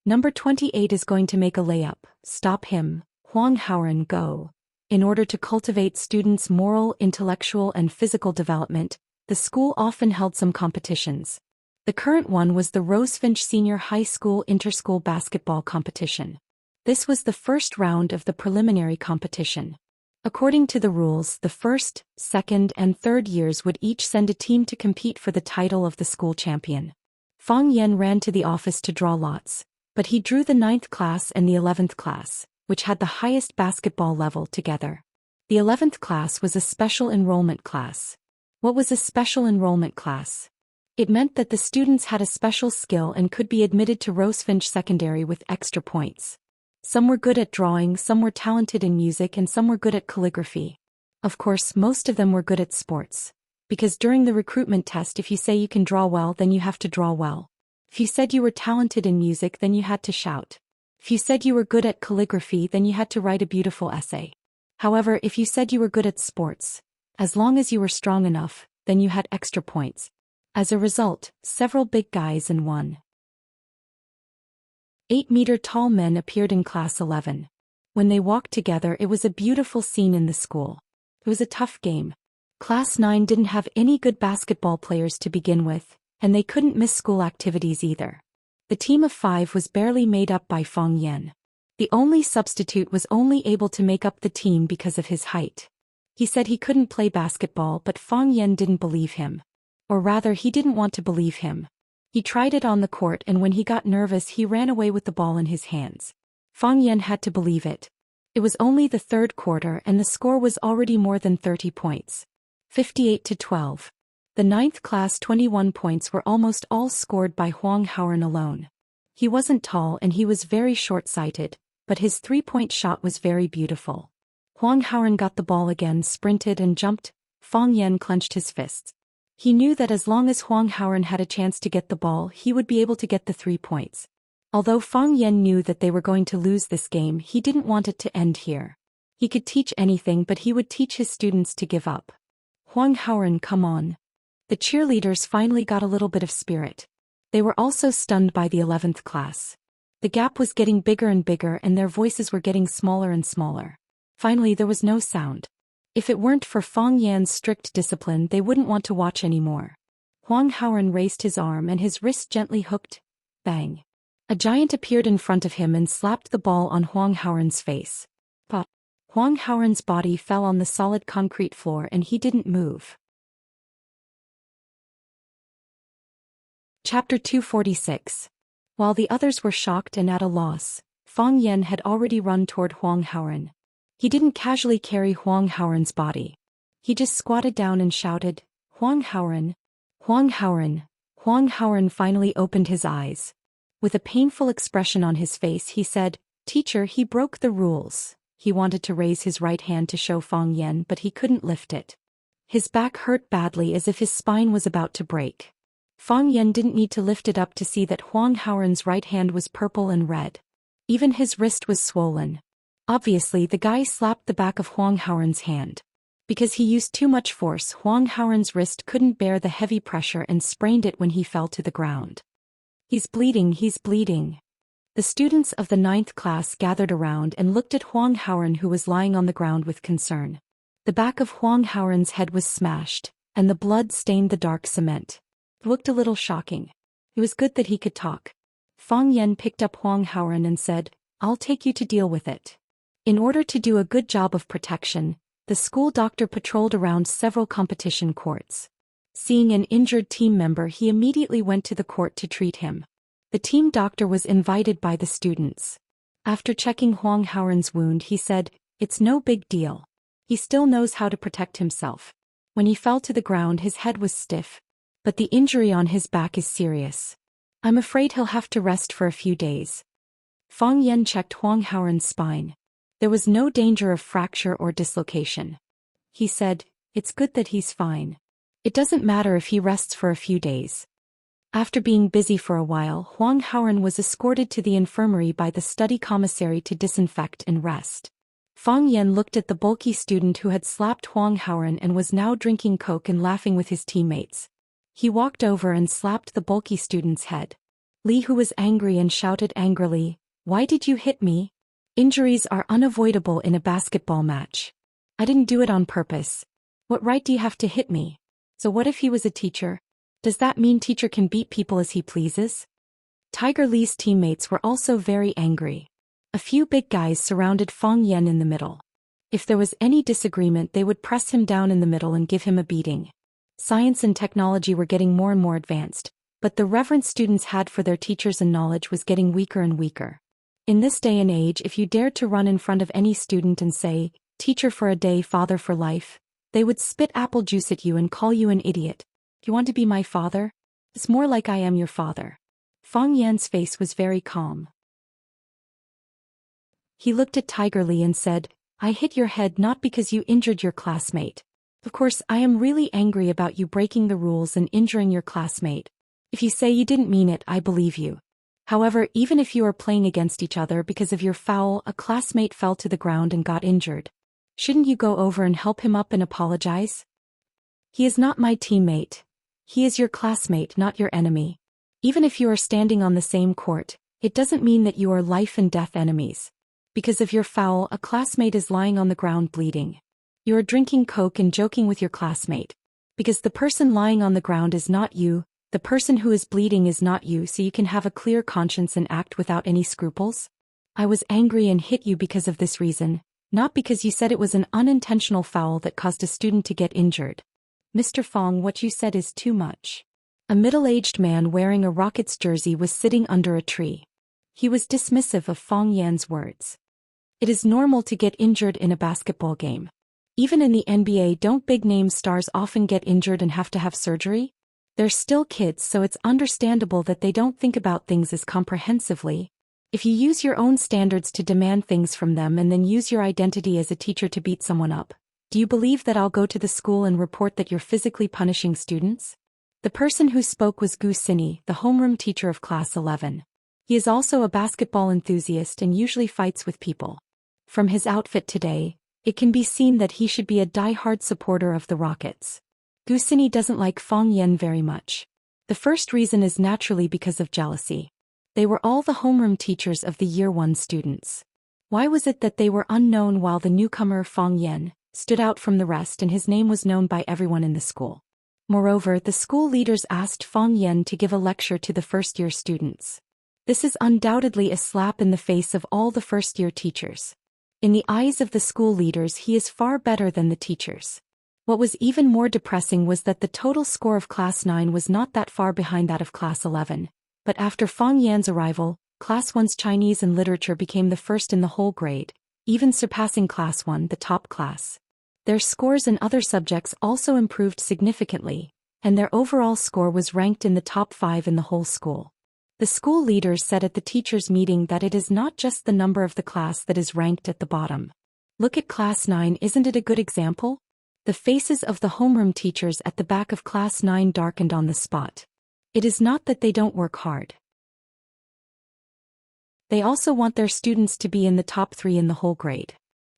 Number 28 is going to make a layup, stop him. Huang Haoren, go. In order to cultivate students' moral, intellectual and physical development, the school often held some competitions. The current one was the Rosefinch Senior High School Interschool Basketball Competition. This was the first round of the preliminary competition. According to the rules, the first, second, and third years would each send a team to compete for the title of the school champion. Fang Yan ran to the office to draw lots, but he drew the 9th class and the 11th class, which had the highest basketball level together. The 11th class was a special enrollment class. What was a special enrollment class? It meant that the students had a special skill and could be admitted to Rosefinch Secondary with extra points. Some were good at drawing, some were talented in music, and some were good at calligraphy. Of course, most of them were good at sports. Because during the recruitment test, if you say you can draw well, then you have to draw well. If you said you were talented in music, then you had to shout. If you said you were good at calligraphy, then you had to write a beautiful essay. However, if you said you were good at sports, as long as you were strong enough, then you had extra points. As a result, several big guys and 1.8-meter-tall men appeared in class 11. When they walked together, it was a beautiful scene in the school. It was a tough game. Class 9 didn't have any good basketball players to begin with, and they couldn't miss school activities either. The team of 5 was barely made up by Fang Yan. The only substitute was only able to make up the team because of his height. He said he couldn't play basketball, but Fang Yan didn't believe him. Or rather, he didn't want to believe him. He tried it on the court, and when he got nervous he ran away with the ball in his hands. Fang Yan had to believe it. It was only the third quarter and the score was already more than 30 points. 58-12. The ninth class 21 points were almost all scored by Huang Haoren alone. He wasn't tall and he was very short-sighted, but his three-point shot was very beautiful. Huang Haoren got the ball again, sprinted and jumped. Fang Yan clenched his fists. He knew that as long as Huang Haoren had a chance to get the ball, he would be able to get the 3 points. Although Fang Yan knew that they were going to lose this game, he didn't want it to end here. He could teach anything, but he would teach his students to give up. Huang Haoren, come on. The cheerleaders finally got a little bit of spirit. They were also stunned by the 11th class. The gap was getting bigger and bigger and their voices were getting smaller and smaller. Finally there was no sound. If it weren't for Fang Yan's strict discipline, they wouldn't want to watch anymore. Huang Haoren raised his arm and his wrist gently hooked. Bang. A giant appeared in front of him and slapped the ball on Huang Haoren's face. Pop. Huang Haoren's body fell on the solid concrete floor and he didn't move. Chapter 246. While the others were shocked and at a loss, Fang Yan had already run toward Huang Haoren. He didn't casually carry Huang Haoren's body. He just squatted down and shouted, Huang Haoren. Huang Haoren. Huang Haoren finally opened his eyes. With a painful expression on his face he said, Teacher, he broke the rules. He wanted to raise his right hand to show Fang Yan, but he couldn't lift it. His back hurt badly as if his spine was about to break. Fang Yan didn't need to lift it up to see that Huang Haoren's right hand was purple and red. Even his wrist was swollen. Obviously the guy slapped the back of Huang Haoren's hand. Because he used too much force, Huang Haoren's wrist couldn't bear the heavy pressure and sprained it when he fell to the ground. He's bleeding, he's bleeding. The students of the 9th class gathered around and looked at Huang Haoren, who was lying on the ground with concern. The back of Huang Haoren's head was smashed, and the blood stained the dark cement. It looked a little shocking. It was good that he could talk. Fang Yan picked up Huang Haoren and said, I'll take you to deal with it. In order to do a good job of protection, the school doctor patrolled around several competition courts. Seeing an injured team member, he immediately went to the court to treat him. The team doctor was invited by the students. After checking Huang Haoren's wound, he said, It's no big deal. He still knows how to protect himself. When he fell to the ground, his head was stiff. But the injury on his back is serious. I'm afraid he'll have to rest for a few days. Fang Yan checked Huang Haoren's spine. There was no danger of fracture or dislocation. He said, It's good that he's fine. It doesn't matter if he rests for a few days. After being busy for a while, Huang Haoren was escorted to the infirmary by the study commissary to disinfect and rest. Fang Yan looked at the bulky student who had slapped Huang Haoren and was now drinking Coke and laughing with his teammates. He walked over and slapped the bulky student's head. Li, who was angry and shouted angrily, Why did you hit me? Injuries are unavoidable in a basketball match. I didn't do it on purpose. What right do you have to hit me? So what if he was a teacher? Does that mean teacher can beat people as he pleases? Tiger Li's teammates were also very angry. A few big guys surrounded Fang Yan in the middle. If there was any disagreement, they would press him down in the middle and give him a beating. Science and technology were getting more and more advanced, but the reverence students had for their teachers and knowledge was getting weaker and weaker. In this day and age, if you dared to run in front of any student and say, Teacher for a day, father for life, they would spit apple juice at you and call you an idiot. You want to be my father? It's more like I am your father. Fang Yan's face was very calm. He looked at Tiger Li and said, I hit your head not because you injured your classmate. Of course, I am really angry about you breaking the rules and injuring your classmate. If you say you didn't mean it, I believe you. However, even if you are playing against each other because of your foul, a classmate fell to the ground and got injured. Shouldn't you go over and help him up and apologize? He is not my teammate. He is your classmate, not your enemy. Even if you are standing on the same court, it doesn't mean that you are life and death enemies. Because of your foul, a classmate is lying on the ground bleeding. You are drinking Coke and joking with your classmate. Because the person lying on the ground is not you, the person who is bleeding is not you, so you can have a clear conscience and act without any scruples? I was angry and hit you because of this reason, not because you said it was an unintentional foul that caused a student to get injured. Mr. Fong, what you said is too much. A middle-aged man wearing a Rockets jersey was sitting under a tree. He was dismissive of Fong Yan's words. It is normal to get injured in a basketball game. Even in the NBA, don't big-name stars often get injured and have to have surgery? They're still kids, so it's understandable that they don't think about things as comprehensively. If you use your own standards to demand things from them and then use your identity as a teacher to beat someone up, do you believe that I'll go to the school and report that you're physically punishing students? The person who spoke was Gu Xini, the homeroom teacher of class 11. He is also a basketball enthusiast and usually fights with people. From his outfit today, it can be seen that he should be a die-hard supporter of the Rockets. Gu Xini doesn't like Fong Yan very much. The first reason is naturally because of jealousy. They were all the homeroom teachers of the Year 1 students. Why was it that they were unknown while the newcomer Fong Yan stood out from the rest and his name was known by everyone in the school? Moreover, the school leaders asked Fong Yan to give a lecture to the first-year students. This is undoubtedly a slap in the face of all the first-year teachers. In the eyes of the school leaders, he is far better than the teachers. What was even more depressing was that the total score of Class 9 was not that far behind that of Class 11. But after Fong Yan's arrival, Class 1's Chinese and Literature became the first in the whole grade, even surpassing Class 1, the top class. Their scores in other subjects also improved significantly, and their overall score was ranked in the top 5 in the whole school. The school leaders said at the teachers' meeting that it is not just the number of the class that is ranked at the bottom. Look at Class 9, isn't it a good example? The faces of the homeroom teachers at the back of Class 9 darkened on the spot. It is not that they don't work hard. They also want their students to be in the top 3 in the whole grade.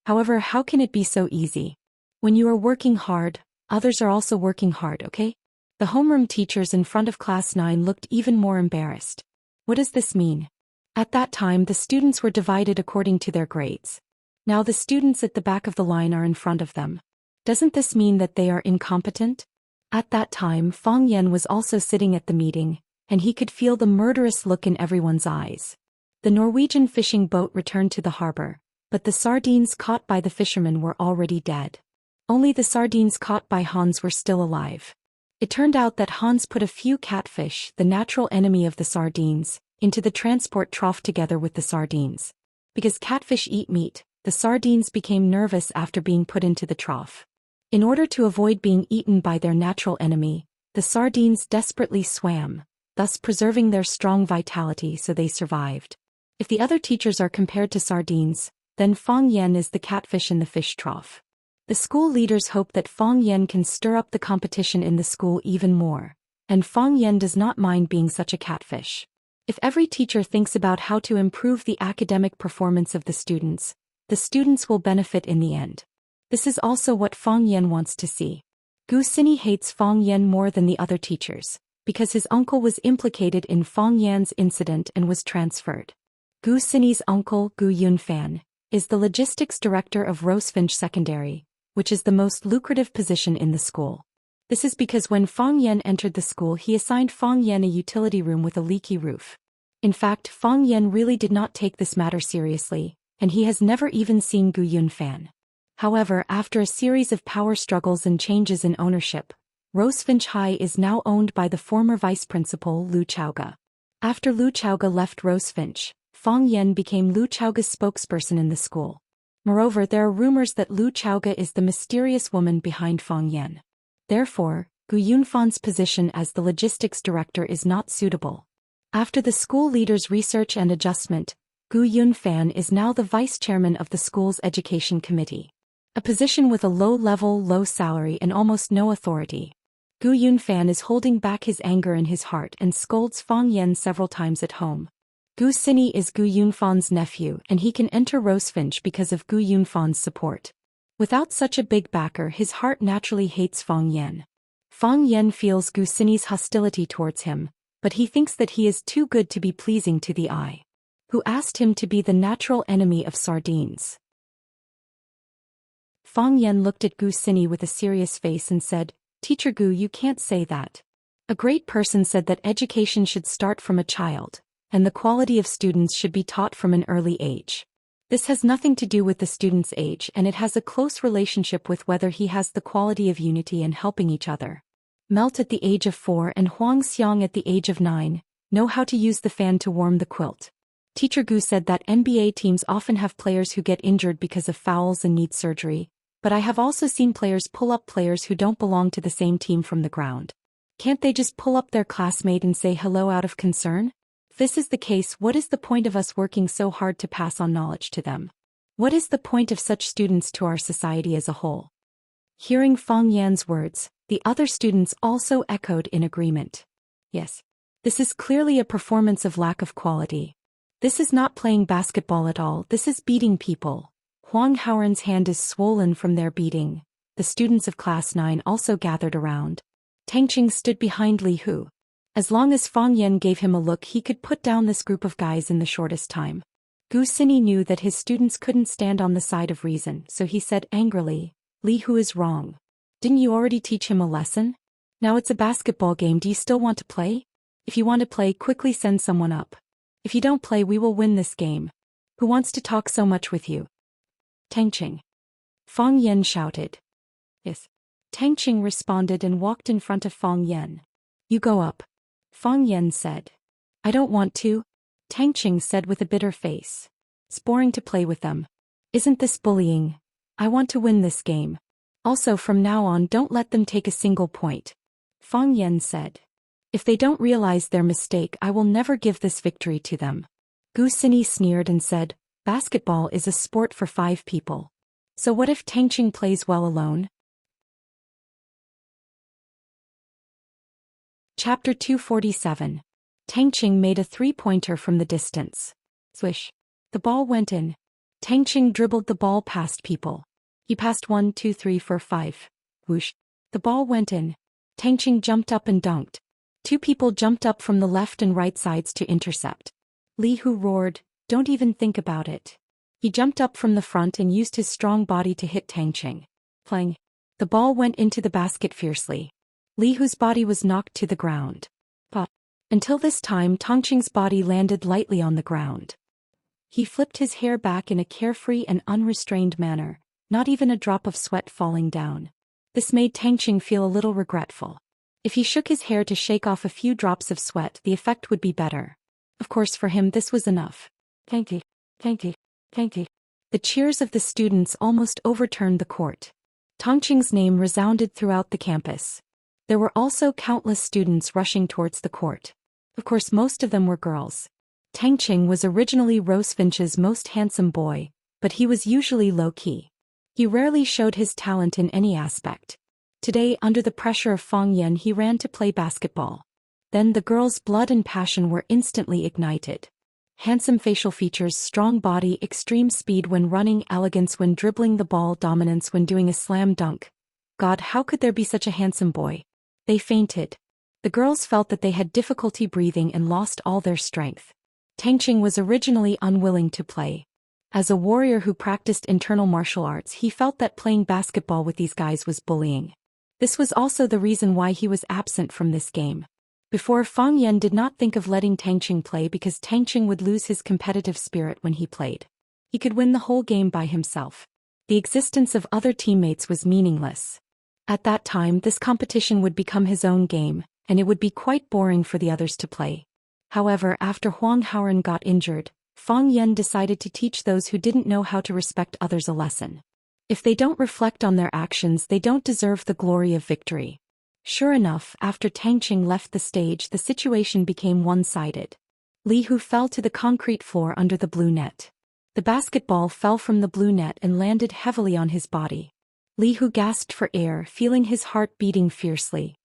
However, how can it be so easy? When you are working hard, others are also working hard, okay? The homeroom teachers in front of Class 9 looked even more embarrassed. What does this mean? At that time, the students were divided according to their grades. Now the students at the back of the line are in front of them. Doesn't this mean that they are incompetent? At that time, Fong Yan was also sitting at the meeting, and he could feel the murderous look in everyone's eyes. The Norwegian fishing boat returned to the harbor, but the sardines caught by the fishermen were already dead. Only the sardines caught by Hans were still alive. It turned out that Hans put a few catfish, the natural enemy of the sardines, into the transport trough together with the sardines. Because catfish eat meat, the sardines became nervous after being put into the trough. In order to avoid being eaten by their natural enemy, the sardines desperately swam, thus preserving their strong vitality so they survived. If the other teachers are compared to sardines, then Fong Yan is the catfish in the fish trough. The school leaders hope that Fong Yan can stir up the competition in the school even more, and Fong Yan does not mind being such a catfish. If every teacher thinks about how to improve the academic performance of the students will benefit in the end. This is also what Fong Yan wants to see. Gu Xini hates Fong Yan more than the other teachers, because his uncle was implicated in Fong Yan's incident and was transferred. Gu Xini's uncle, Gu Yunfan, is the logistics director of Rosefinch Secondary, which is the most lucrative position in the school. This is because when Fong Yan entered the school, he assigned Fong Yan a utility room with a leaky roof. In fact, Fong Yan really did not take this matter seriously, and he has never even seen Gu Yunfan. However, after a series of power struggles and changes in ownership, Rosefinch High is now owned by the former vice principal Lu Chaoga. After Lu Chaoga left Rosefinch, Fong Yan became Lu Chaoga's spokesperson in the school. Moreover, there are rumors that Lu Chaoga is the mysterious woman behind Fong Yan. Therefore, Gu Yunfan's position as the logistics director is not suitable. After the school leaders' research and adjustment, Gu Yunfan is now the vice chairman of the school's education committee. A position with a low level, low salary and almost no authority. Gu Yunfan is holding back his anger in his heart and scolds Fong Yan several times at home. Gu Xini is Gu Yunfan's nephew and he can enter Rosefinch because of Gu Yunfan's support. Without such a big backer, his heart naturally hates Fong Yan. Fong Yan feels Gu Xini's hostility towards him, but he thinks that he is too good to be pleasing to the eye. Who asked him to be the natural enemy of sardines? Fong Yan looked at Gu Xini with a serious face and said, "Teacher Gu, you can't say that. A great person said that education should start from a child, and the quality of students should be taught from an early age. This has nothing to do with the student's age, and it has a close relationship with whether he has the quality of unity and helping each other. Melt at the age of 4 and Huang Xiang at the age of 9 know how to use the fan to warm the quilt. Teacher Gu said that NBA teams often have players who get injured because of fouls and need surgery, but I have also seen players pull up players who don't belong to the same team from the ground. Can't they just pull up their classmate and say hello out of concern? If this is the case, what is the point of us working so hard to pass on knowledge to them? What is the point of such students to our society as a whole? Hearing Fang Yan's words, the other students also echoed in agreement. Yes. This is clearly a performance of lack of quality. This is not playing basketball at all, this is beating people. Huang Haoren's hand is swollen from their beating. The students of Class 9 also gathered around. Tangqing stood behind Li Hu. As long as Fang Yan gave him a look, he could put down this group of guys in the shortest time. Gu Xini knew that his students couldn't stand on the side of reason, so he said angrily, Li Hu is wrong. Didn't you already teach him a lesson? Now it's a basketball game, do you still want to play? If you want to play, quickly send someone up. If you don't play, we will win this game. Who wants to talk so much with you? Tangqing. Fang Yan shouted. Yes. Tangqing responded and walked in front of Fang Yan. You go up. Fang Yan said. I don't want to. Tangqing said with a bitter face. It's boring to play with them. Isn't this bullying? I want to win this game. Also from now on, don't let them take a single point. Fang Yan said. If they don't realize their mistake, I will never give this victory to them. Gu Xini sneered and said, basketball is a sport for 5 people. So what if Tangqing plays well alone? Chapter 247. Tangqing made a 3-pointer from the distance. Swish. The ball went in. Tangqing dribbled the ball past people. He passed 1, 2, 3, 4, 5. Whoosh. The ball went in. Tangqing jumped up and dunked. 2 people jumped up from the left and right sides to intercept. Li Hu roared, don't even think about it. He jumped up from the front and used his strong body to hit Tangqing. Plang. The ball went into the basket fiercely. Li Hu's body was knocked to the ground. But until this time, Tangqing's body landed lightly on the ground. He flipped his hair back in a carefree and unrestrained manner, not even a drop of sweat falling down. This made Tangqing feel a little regretful. If he shook his hair to shake off a few drops of sweat, the effect would be better. Of course, for him this was enough. Thank you. Thank you. Thank you. The cheers of the students almost overturned the court. Tangqing's name resounded throughout the campus. There were also countless students rushing towards the court. Of course, most of them were girls. Tangqing was originally Rosefinch's most handsome boy, but he was usually low-key. He rarely showed his talent in any aspect. Today, under the pressure of Fang Yan, he ran to play basketball. Then the girl's blood and passion were instantly ignited. Handsome facial features, strong body, extreme speed when running, elegance when dribbling the ball, dominance when doing a slam dunk. God, how could there be such a handsome boy? They fainted. The girls felt that they had difficulty breathing and lost all their strength. Tangqing was originally unwilling to play. As a warrior who practiced internal martial arts, he felt that playing basketball with these guys was bullying. This was also the reason why he was absent from this game. Before, Fang Yan did not think of letting Tangqing play because Tangqing would lose his competitive spirit when he played. He could win the whole game by himself. The existence of other teammates was meaningless. At that time, this competition would become his own game, and it would be quite boring for the others to play. However, after Huang Haoren got injured, Fang Yan decided to teach those who didn't know how to respect others a lesson. If they don't reflect on their actions, they don't deserve the glory of victory. Sure enough, after Tangqing left the stage, the situation became one-sided. Li Hu fell to the concrete floor under the blue net. The basketball fell from the blue net and landed heavily on his body. Li Hu gasped for air, feeling his heart beating fiercely.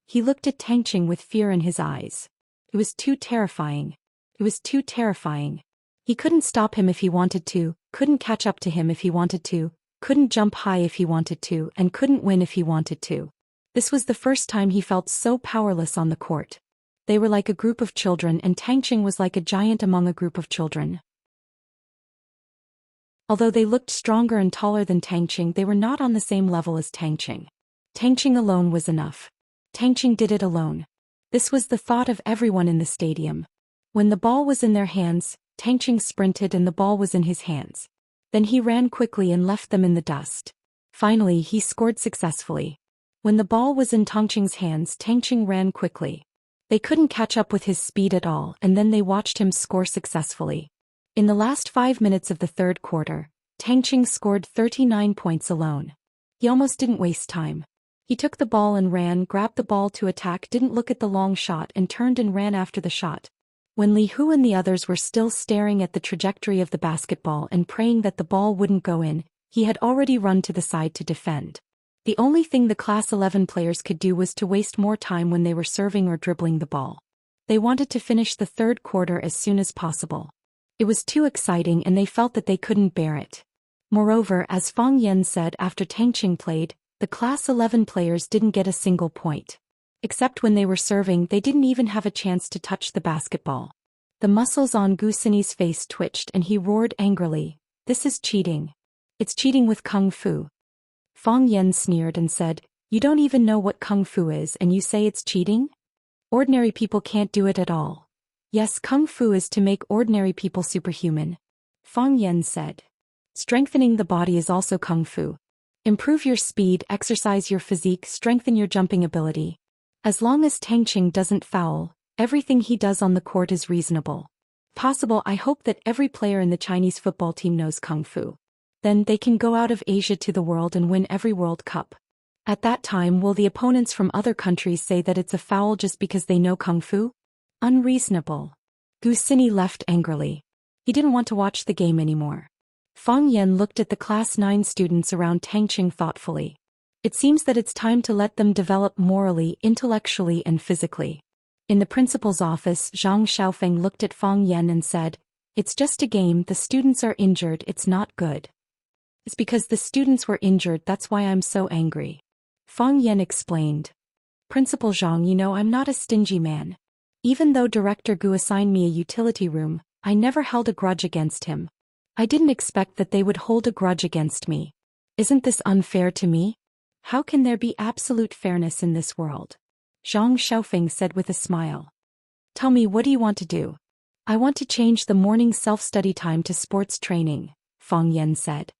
He looked at Tangqing with fear in his eyes. It was too terrifying. It was too terrifying. He couldn't stop him if he wanted to, couldn't catch up to him if he wanted to, couldn't jump high if he wanted to, and couldn't win if he wanted to. This was the first time he felt so powerless on the court. They were like a group of children, and Tangqing was like a giant among a group of children. Although they looked stronger and taller than Tangqing, they were not on the same level as Tangqing. Tangqing alone was enough. Tangqing did it alone. This was the thought of everyone in the stadium. When the ball was in their hands, Tangqing sprinted and the ball was in his hands. Then he ran quickly and left them in the dust. Finally, he scored successfully. When the ball was in Tangqing's hands, Tangqing ran quickly. They couldn't catch up with his speed at all, and then they watched him score successfully. In the last 5 minutes of the third quarter, Tangqing scored 39 points alone. He almost didn't waste time. He took the ball and ran, grabbed the ball to attack, didn't look at the long shot and turned and ran after the shot. When Li Hu and the others were still staring at the trajectory of the basketball and praying that the ball wouldn't go in, he had already run to the side to defend. The only thing the Class 11 players could do was to waste more time when they were serving or dribbling the ball. They wanted to finish the third quarter as soon as possible. It was too exciting and they felt that they couldn't bear it. Moreover, as Fang Yan said after Tangqing played, the Class 11 players didn't get a single point. Except when they were serving, they didn't even have a chance to touch the basketball. The muscles on Gu Xini's face twitched and he roared angrily, "This is cheating. It's cheating with Kung Fu." Fang Yan sneered and said, "You don't even know what Kung Fu is and you say it's cheating? Ordinary people can't do it at all." "Yes, Kung Fu is to make ordinary people superhuman," Fang Yan said. "Strengthening the body is also Kung Fu. Improve your speed, exercise your physique, strengthen your jumping ability. As long as Tangqing doesn't foul, everything he does on the court is reasonable. Possible. I hope that every player in the Chinese football team knows Kung Fu. Then they can go out of Asia to the world and win every World Cup. At that time, will the opponents from other countries say that it's a foul just because they know Kung Fu? Unreasonable." Gu Xini left angrily. He didn't want to watch the game anymore. Fang Yan looked at the Class 9 students around Tangqing thoughtfully. It seems that it's time to let them develop morally, intellectually and physically. In the principal's office, Zhang Xiaofeng looked at Fang Yan and said, "It's just a game, the students are injured, it's not good." "It's because the students were injured, that's why I'm so angry," Fang Yan explained. "Principal Zhang, you know I'm not a stingy man. Even though Director Gu assigned me a utility room, I never held a grudge against him. I didn't expect that they would hold a grudge against me. Isn't this unfair to me? How can there be absolute fairness in this world?" Zhang Xiaofeng said with a smile. "Tell me, what do you want to do?" "I want to change the morning self-study time to sports training," Fang Yan said.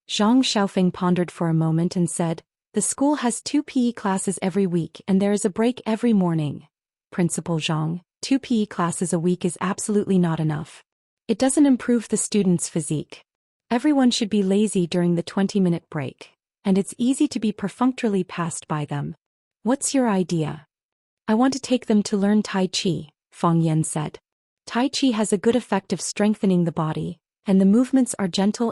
Zhang Xiaofeng pondered for a moment and said, "The school has 2 PE classes every week and there is a break every morning. Principal Zhang, 2 PE classes a week is absolutely not enough. It doesn't improve the students' physique. Everyone should be lazy during the 20-minute break, and it's easy to be perfunctorily passed by them. What's your idea?" "I want to take them to learn Tai Chi," Fang Yan said. "Tai Chi has a good effect of strengthening the body, and the movements are gentle,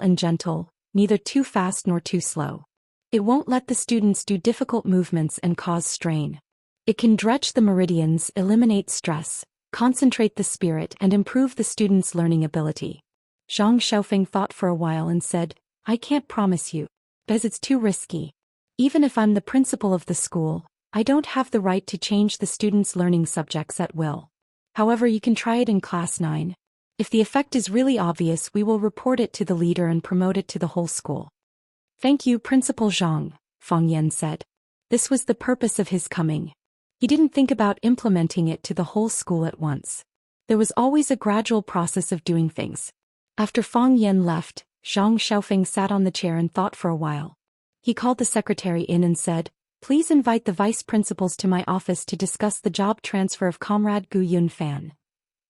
neither too fast nor too slow. It won't let the students do difficult movements and cause strain. It can dredge the meridians, eliminate stress, concentrate the spirit and improve the students' learning ability." Zhang Xiaofeng thought for a while and said, "I can't promise you, because it's too risky. Even if I'm the principal of the school, I don't have the right to change the students' learning subjects at will. However, you can try it in Class 9. If the effect is really obvious, we will report it to the leader and promote it to the whole school." "Thank you, Principal Zhang," Fang Yan said. This was the purpose of his coming. He didn't think about implementing it to the whole school at once. There was always a gradual process of doing things. After Fang Yan left, Zhang Xiaofeng sat on the chair and thought for a while. He called the secretary in and said, "Please invite the vice principals to my office to discuss the job transfer of Comrade Gu Yunfan."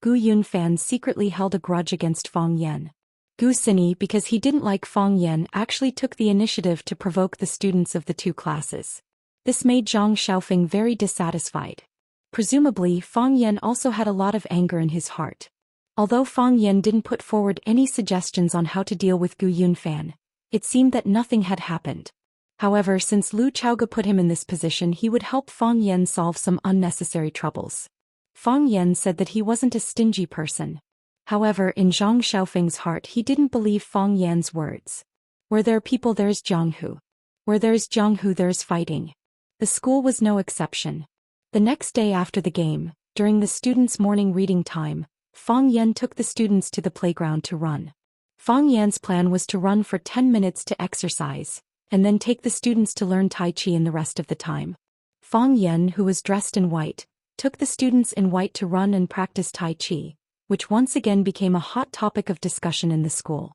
Gu Yunfan secretly held a grudge against Fang Yan. Gu Xini, because he didn't like Fang Yan, actually took the initiative to provoke the students of the 2 classes. This made Zhang Xiaofeng very dissatisfied. Presumably, Fang Yan also had a lot of anger in his heart. Although Fang Yan didn't put forward any suggestions on how to deal with Gu Yunfan, it seemed that nothing had happened. However, since Lu Chaoge put him in this position, he would help Fang Yan solve some unnecessary troubles. Fang Yan said that he wasn't a stingy person. However, in Zhang Xiaofeng's heart he didn't believe Fang Yan's words. Where there are people there's Jianghu. Where there's Jianghu there's fighting. The school was no exception. The next day after the game, during the students' morning reading time, Fang Yan took the students to the playground to run. Fang Yan's plan was to run for 10 minutes to exercise, and then take the students to learn Tai Chi in the rest of the time. Fang Yan, who was dressed in white, took the students in white to run and practice Tai Chi, which once again became a hot topic of discussion in the school.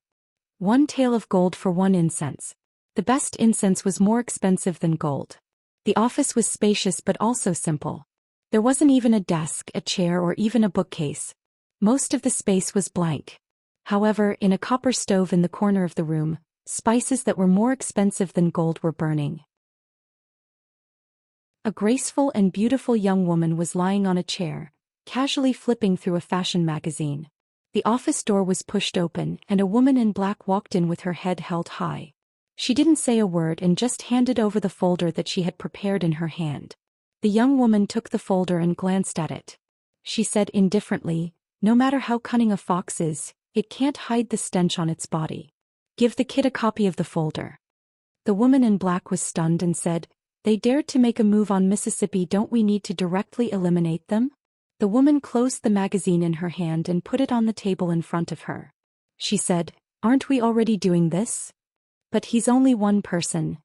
1 tael of gold for 1 incense. The best incense was more expensive than gold. The office was spacious but also simple. There wasn't even a desk, a chair, or even a bookcase. Most of the space was blank. However, in a copper stove in the corner of the room, spices that were more expensive than gold were burning. A graceful and beautiful young woman was lying on a chair, casually flipping through a fashion magazine. The office door was pushed open and a woman in black walked in with her head held high. She didn't say a word and just handed over the folder that she had prepared in her hand. The young woman took the folder and glanced at it. She said indifferently, "No matter how cunning a fox is, it can't hide the stench on its body. Give the kid a copy of the folder." The woman in black was stunned and said, "They dared to make a move on Mississippi. Don't we need to directly eliminate them?" The woman closed the magazine in her hand and put it on the table in front of her. She said, "Aren't we already doing this? But he's only one person.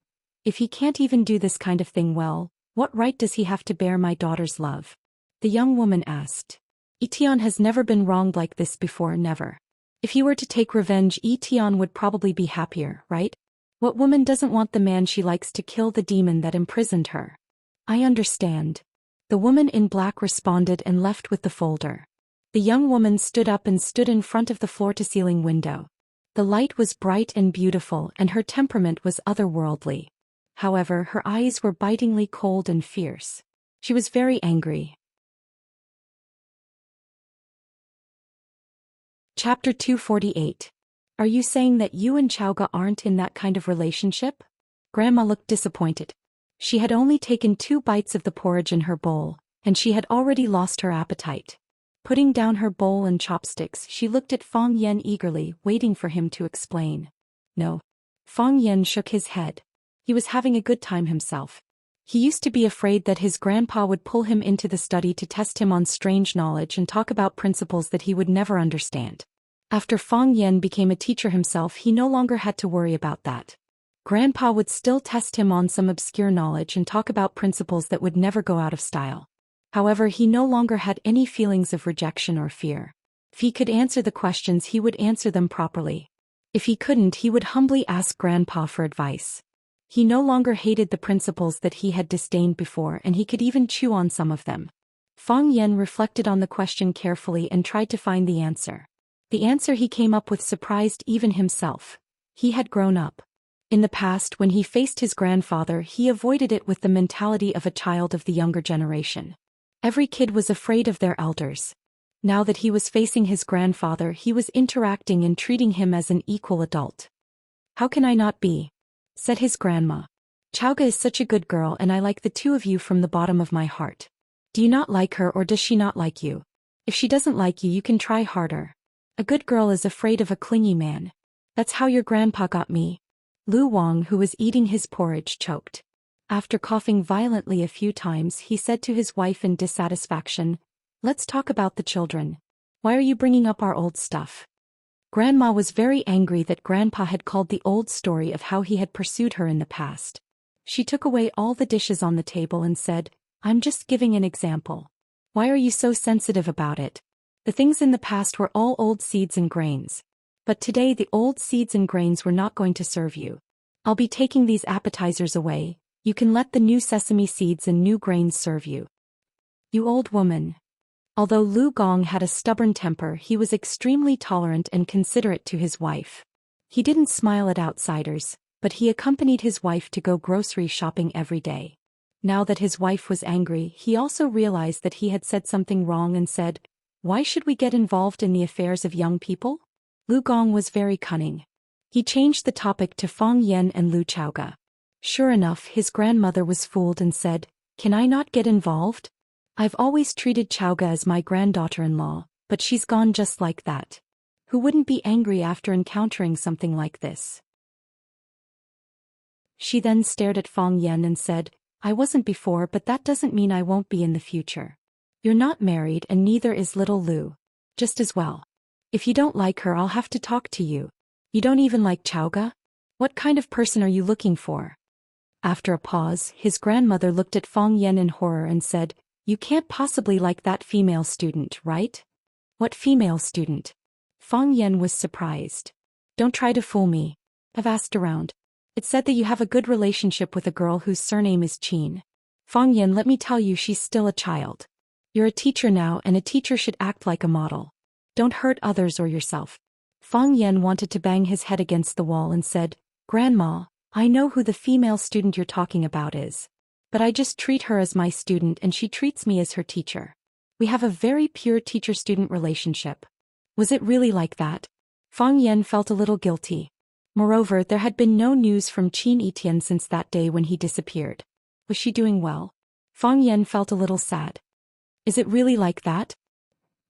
If he can't even do this kind of thing well, what right does he have to bear my daughter's love?" The young woman asked. "Etienne has never been wronged like this before, never. If he were to take revenge, Etienne would probably be happier, right? What woman doesn't want the man she likes to kill the demon that imprisoned her?" "I understand." The woman in black responded and left with the folder. The young woman stood up and stood in front of the floor-to-ceiling window. The light was bright and beautiful and her temperament was otherworldly. However, her eyes were bitingly cold and fierce. She was very angry. Chapter 248. Are you saying that you and Xiaoga aren't in that kind of relationship? Grandma looked disappointed. She had only taken 2 bites of the porridge in her bowl, and she had already lost her appetite. Putting down her bowl and chopsticks, she looked at Fang Yan eagerly, waiting for him to explain. No. Fang Yan shook his head. He was having a good time himself. He used to be afraid that his grandpa would pull him into the study to test him on strange knowledge and talk about principles that he would never understand. After Fang Yan became a teacher himself, he no longer had to worry about that. Grandpa would still test him on some obscure knowledge and talk about principles that would never go out of style. However, he no longer had any feelings of rejection or fear. If he could answer the questions, he would answer them properly. If he couldn't, he would humbly ask Grandpa for advice. He no longer hated the principles that he had disdained before, and he could even chew on some of them. Fang Yan reflected on the question carefully and tried to find the answer. The answer he came up with surprised even himself. He had grown up. In the past, when he faced his grandfather, he avoided it with the mentality of a child of the younger generation. Every kid was afraid of their elders. Now that he was facing his grandfather, he was interacting and treating him as an equal adult. "How can I not be?" said his grandma. "Xiaoga is such a good girl and I like the 2 of you from the bottom of my heart. Do you not like her or does she not like you? If she doesn't like you, you can try harder. A good girl is afraid of a clingy man. That's how your grandpa got me." Lu Wang, who was eating his porridge, choked. After coughing violently a few times, he said to his wife in dissatisfaction, "Let's talk about the children. Why are you bringing up our old stuff?" Grandma was very angry that Grandpa had called the old story of how he had pursued her in the past. She took away all the dishes on the table and said, "I'm just giving an example. Why are you so sensitive about it? The things in the past were all old seeds and grains. But today the old seeds and grains were not going to serve you. I'll be taking these appetizers away. You can let the new sesame seeds and new grains serve you." "You old woman." Although Lu Gong had a stubborn temper, he was extremely tolerant and considerate to his wife. He didn't smile at outsiders, but he accompanied his wife to go grocery shopping every day. Now that his wife was angry, he also realized that he had said something wrong and said, "Why should we get involved in the affairs of young people?" Lu Gong was very cunning. He changed the topic to Fang Yan and Lu Xiaoga. Sure enough, his grandmother was fooled and said, "Can I not get involved? I've always treated Xiaoga as my granddaughter-in-law, but she's gone just like that. Who wouldn't be angry after encountering something like this?" She then stared at Fang Yan and said, "I wasn't before, but that doesn't mean I won't be in the future. You're not married and neither is little Lu. Just as well. If you don't like her, I'll have to talk to you. You don't even like Xiaoga? What kind of person are you looking for?" After a pause, his grandmother looked at Fang Yan in horror and said, You can't possibly like that female student, right? What female student? Fang Yan was surprised. Don't try to fool me. I've asked around. It said that you have a good relationship with a girl whose surname is Qin. Fang Yan, let me tell you, she's still a child. You're a teacher now, and a teacher should act like a model. Don't hurt others or yourself. Fang Yan wanted to bang his head against the wall and said, Grandma, I know who the female student you're talking about is. But I just treat her as my student and she treats me as her teacher. We have a very pure teacher-student relationship. Was it really like that? Fang Yan felt a little guilty. Moreover, there had been no news from Qin Etienne since that day when he disappeared. Was she doing well? Fang Yan felt a little sad. Is it really like that?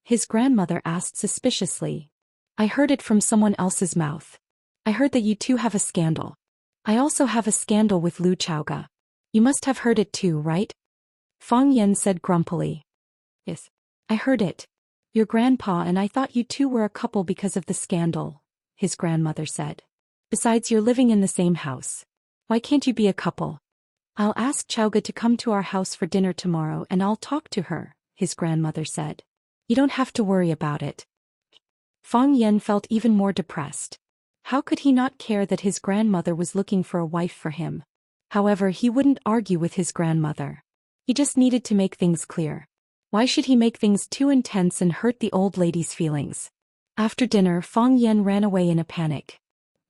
His grandmother asked suspiciously. I heard it from someone else's mouth. I heard that you two have a scandal. I also have a scandal with Lu Chaoga. You must have heard it too, right? Fang Yan said grumpily. Yes, I heard it. Your grandpa and I thought you two were a couple because of the scandal, his grandmother said. Besides, you're living in the same house. Why can't you be a couple? I'll ask Chaoga to come to our house for dinner tomorrow and I'll talk to her, his grandmother said. You don't have to worry about it. Fang Yan felt even more depressed. How could he not care that his grandmother was looking for a wife for him? However, he wouldn't argue with his grandmother. He just needed to make things clear. Why should he make things too intense and hurt the old lady's feelings? After dinner, Fang Yan ran away in a panic.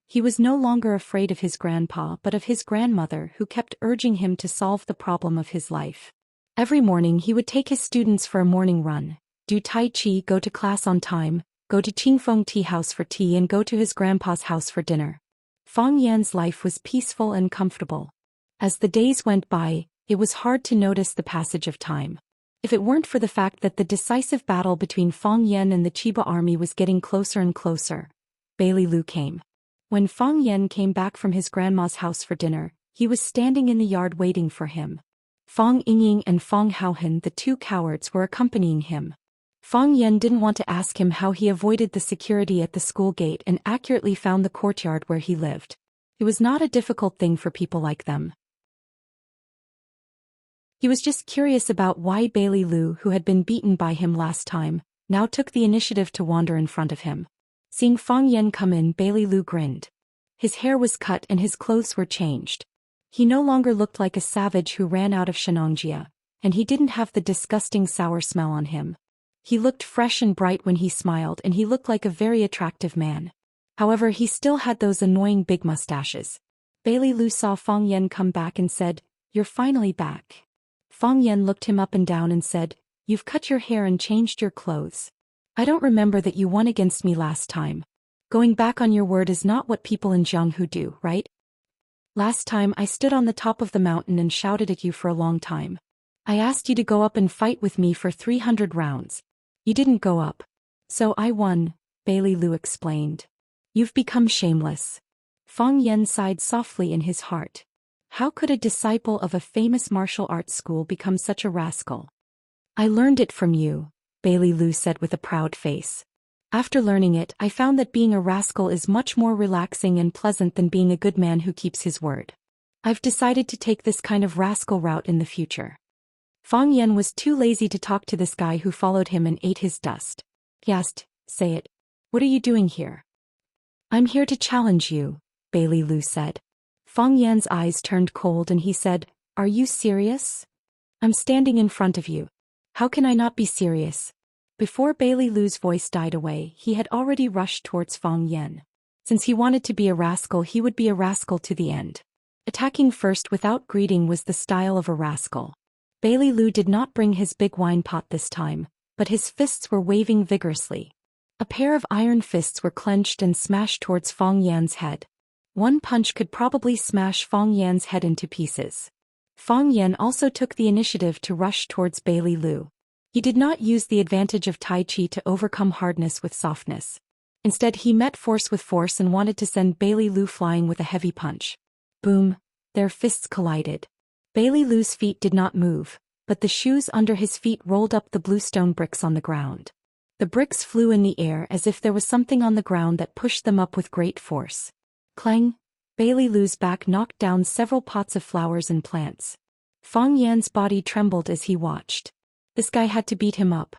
He was no longer afraid of his grandpa but of his grandmother, who kept urging him to solve the problem of his life. Every morning he would take his students for a morning run, do tai chi, go to class on time, go to Qingfeng tea house for tea and go to his grandpa's house for dinner. Fang Yan's life was peaceful and comfortable. As the days went by, it was hard to notice the passage of time. If it weren't for the fact that the decisive battle between Fang Yan and the Chiba army was getting closer and closer, Bailey Lu came. When Fang Yan came back from his grandma's house for dinner, he was standing in the yard waiting for him. Fang Yingying and Fang Haohen, the two cowards, were accompanying him. Fang Yan didn't want to ask him how he avoided the security at the school gate and accurately found the courtyard where he lived. It was not a difficult thing for people like them. He was just curious about why Bailey Lu, who had been beaten by him last time, now took the initiative to wander in front of him. Seeing Fang Yan come in, Bailey Lu grinned. His hair was cut and his clothes were changed. He no longer looked like a savage who ran out of Xianxia, and he didn't have the disgusting sour smell on him. He looked fresh and bright when he smiled and he looked like a very attractive man. However, he still had those annoying big mustaches. Bailey Lu saw Fang Yan come back and said, "You're finally back." Fang Yan looked him up and down and said, "You've cut your hair and changed your clothes. I don't remember that you won against me last time. Going back on your word is not what people in Jianghu do, right? Last time I stood on the top of the mountain and shouted at you for a long time. I asked you to go up and fight with me for 300 rounds. You didn't go up. So I won," Bailey Lu explained. "You've become shameless." Fang Yan sighed softly in his heart. How could a disciple of a famous martial arts school become such a rascal? "I learned it from you," Bailey Lu said with a proud face. "After learning it, I found that being a rascal is much more relaxing and pleasant than being a good man who keeps his word. I've decided to take this kind of rascal route in the future." Fang Yan was too lazy to talk to this guy who followed him and ate his dust. He asked, "Say it. What are you doing here?" "I'm here to challenge you," Bailey Lu said. Fang Yan's eyes turned cold and he said, "Are you serious? I'm standing in front of you. How can I not be serious?" Before Bailey Lu's voice died away, he had already rushed towards Fang Yan. Since he wanted to be a rascal, he would be a rascal to the end. Attacking first without greeting was the style of a rascal. Bailey Lu did not bring his big wine pot this time, but his fists were waving vigorously. A pair of iron fists were clenched and smashed towards Fang Yan's head. One punch could probably smash Fang Yan's head into pieces. Fang Yan also took the initiative to rush towards Bailey Lu. He did not use the advantage of Tai Chi to overcome hardness with softness. Instead, he met force with force and wanted to send Bailey Lu flying with a heavy punch. Boom! Their fists collided. Bailey Lu's feet did not move, but the shoes under his feet rolled up the bluestone bricks on the ground. The bricks flew in the air as if there was something on the ground that pushed them up with great force. Clang! Bailey Lu's back knocked down several pots of flowers and plants. Fang Yan's body trembled as he watched. This guy had to beat him up.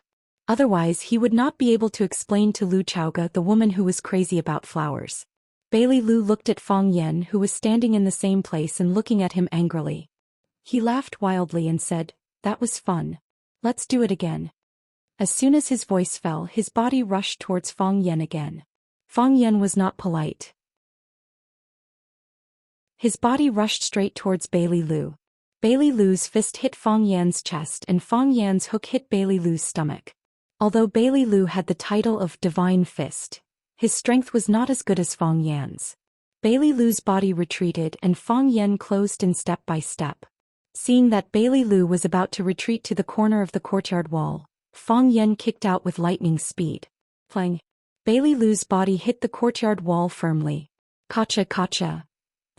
Otherwise he would not be able to explain to Lu Chaoga the woman who was crazy about flowers. Bailey Lu looked at Fang Yan who was standing in the same place and looking at him angrily. He laughed wildly and said, "That was fun. Let's do it again." As soon as his voice fell, his body rushed towards Fang Yan again. Fang Yan was not polite. His body rushed straight towards Bailey Lu. Bailey Lu's fist hit Fang Yan's chest and Fang Yan's hook hit Bailey Lu's stomach. Although Bailey Lu had the title of Divine Fist, his strength was not as good as Fang Yan's. Bailey Lu's body retreated and Fang Yan closed in step by step. Seeing that Bailey Lu was about to retreat to the corner of the courtyard wall, Fang Yan kicked out with lightning speed. Clang! Bailey Lu's body hit the courtyard wall firmly. Kacha kacha!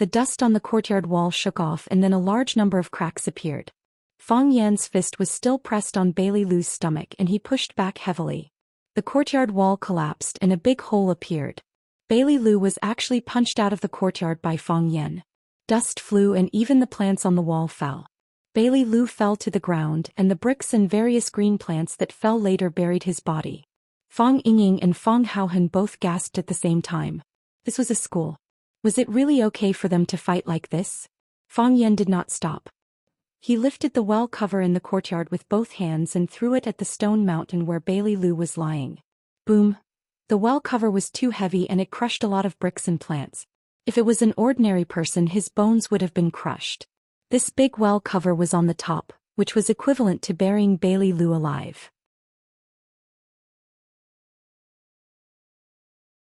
The dust on the courtyard wall shook off and then a large number of cracks appeared. Fang Yan's fist was still pressed on Bailey Lu's stomach and he pushed back heavily. The courtyard wall collapsed and a big hole appeared. Bailey Lu was actually punched out of the courtyard by Fang Yan. Dust flew and even the plants on the wall fell. Bailey Lu fell to the ground and the bricks and various green plants that fell later buried his body. Fang Yingying and Fang Haohan both gasped at the same time. This was a school. Was it really okay for them to fight like this? Fang Yan did not stop. He lifted the well cover in the courtyard with both hands and threw it at the stone mountain where Bailey Lu was lying. Boom! The well cover was too heavy and it crushed a lot of bricks and plants. If it was an ordinary person, his bones would have been crushed. This big well cover was on the top, which was equivalent to burying Bailey Lu alive.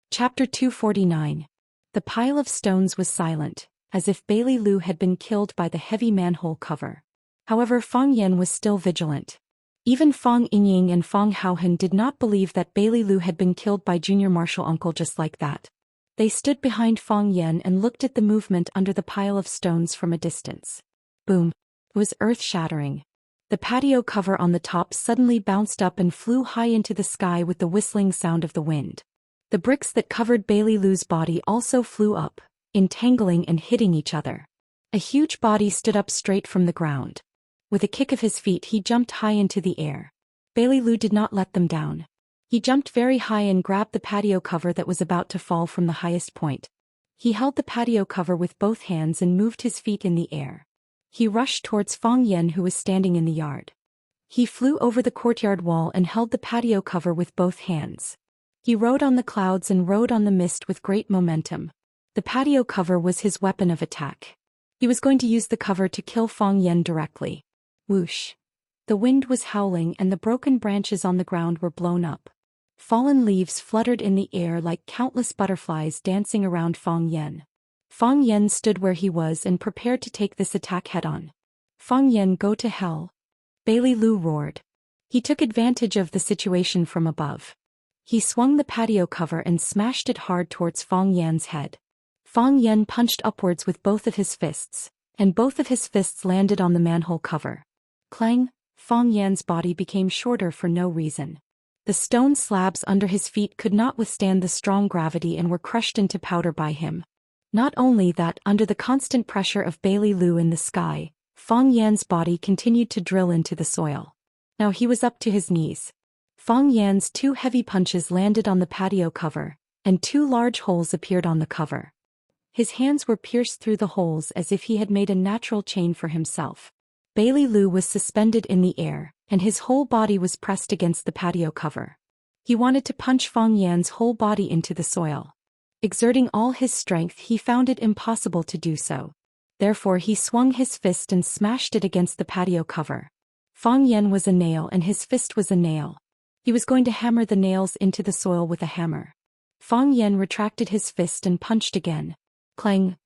Chapter 249. The pile of stones was silent, as if Bailey Lu had been killed by the heavy manhole cover. However, Fang Yan was still vigilant. Even Fang Yingying and Fang Haohan did not believe that Bailey Lu had been killed by Junior Martial Uncle just like that. They stood behind Fang Yan and looked at the movement under the pile of stones from a distance. Boom! It was earth-shattering. The patio cover on the top suddenly bounced up and flew high into the sky with the whistling sound of the wind. The bricks that covered Bailey Lu's body also flew up, entangling and hitting each other. A huge body stood up straight from the ground. With a kick of his feet he jumped high into the air. Bailey Lu did not let them down. He jumped very high and grabbed the patio cover that was about to fall from the highest point. He held the patio cover with both hands and moved his feet in the air. He rushed towards Fang Yan who was standing in the yard. He flew over the courtyard wall and held the patio cover with both hands. He rode on the clouds and rode on the mist with great momentum. The patio cover was his weapon of attack. He was going to use the cover to kill Fang Yan directly. Whoosh! The wind was howling and the broken branches on the ground were blown up. Fallen leaves fluttered in the air like countless butterflies dancing around Fang Yan. Fang Yan stood where he was and prepared to take this attack head-on. Fang Yan, go to hell! Bailey Lu roared. He took advantage of the situation from above. He swung the patio cover and smashed it hard towards Fang Yan's head. Fang Yan punched upwards with both of his fists, and both of his fists landed on the manhole cover. Clang! Fang Yan's body became shorter for no reason. The stone slabs under his feet could not withstand the strong gravity and were crushed into powder by him. Not only that, under the constant pressure of Bailey Lu in the sky, Fang Yan's body continued to drill into the soil. Now he was up to his knees. Fang Yan's two heavy punches landed on the patio cover, and two large holes appeared on the cover. His hands were pierced through the holes as if he had made a natural chain for himself. Bailey Lu was suspended in the air, and his whole body was pressed against the patio cover. He wanted to punch Fang Yan's whole body into the soil. Exerting all his strength, he found it impossible to do so. Therefore he swung his fist and smashed it against the patio cover. Fang Yan was a nail and his fist was a nail. He was going to hammer the nails into the soil with a hammer. Fang Yan retracted his fist and punched again. Clang!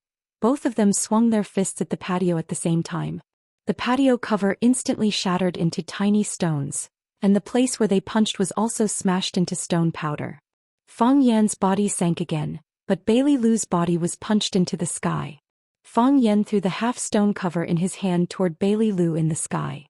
Both of them swung their fists at the patio at the same time. The patio cover instantly shattered into tiny stones, and the place where they punched was also smashed into stone powder. Fang Yan's body sank again, but Bailey Lu's body was punched into the sky. Fang Yan threw the half-stone cover in his hand toward Bailey Lu in the sky.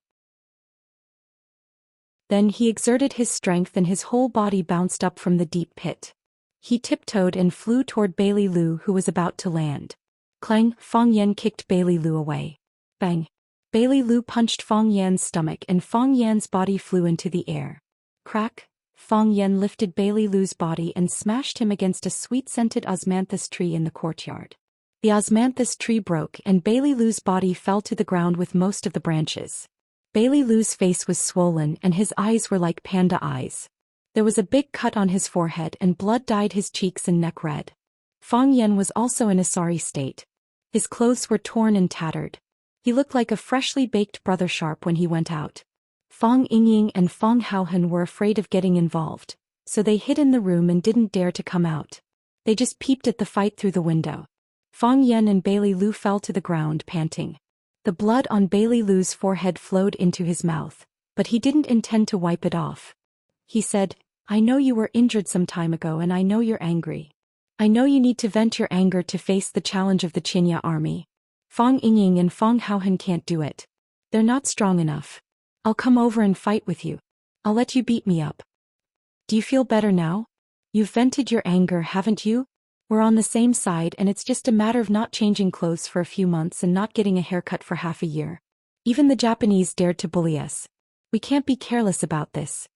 Then he exerted his strength and his whole body bounced up from the deep pit. He tiptoed and flew toward Bailey Lu who was about to land. Clang! Fang Yan kicked Bailey Lu away. Bang! Bailey Lu punched Fong Yan's stomach and Fong Yan's body flew into the air. Crack! Fong Yan lifted Bailey Lu's body and smashed him against a sweet-scented osmanthus tree in the courtyard. The osmanthus tree broke and Bailey Lu's body fell to the ground with most of the branches. Bailey Lu's face was swollen and his eyes were like panda eyes. There was a big cut on his forehead and blood dyed his cheeks and neck red. Fong Yan was also in a sorry state. His clothes were torn and tattered. He looked like a freshly baked brother sharp when he went out. Fong Yingying and Fong Haohan were afraid of getting involved, so they hid in the room and didn't dare to come out. They just peeped at the fight through the window. Fong Yan and Bailey Lu fell to the ground panting. The blood on Bailey Lu's forehead flowed into his mouth, but he didn't intend to wipe it off. He said, "I know you were injured some time ago and I know you're angry. I know you need to vent your anger to face the challenge of the Xianxia army. Fong Yingying and Fong Haohan can't do it. They're not strong enough. I'll come over and fight with you. I'll let you beat me up. Do you feel better now? You've vented your anger, haven't you? We're on the same side and it's just a matter of not changing clothes for a few months and not getting a haircut for half a year. Even the Japanese dared to bully us. We can't be careless about this.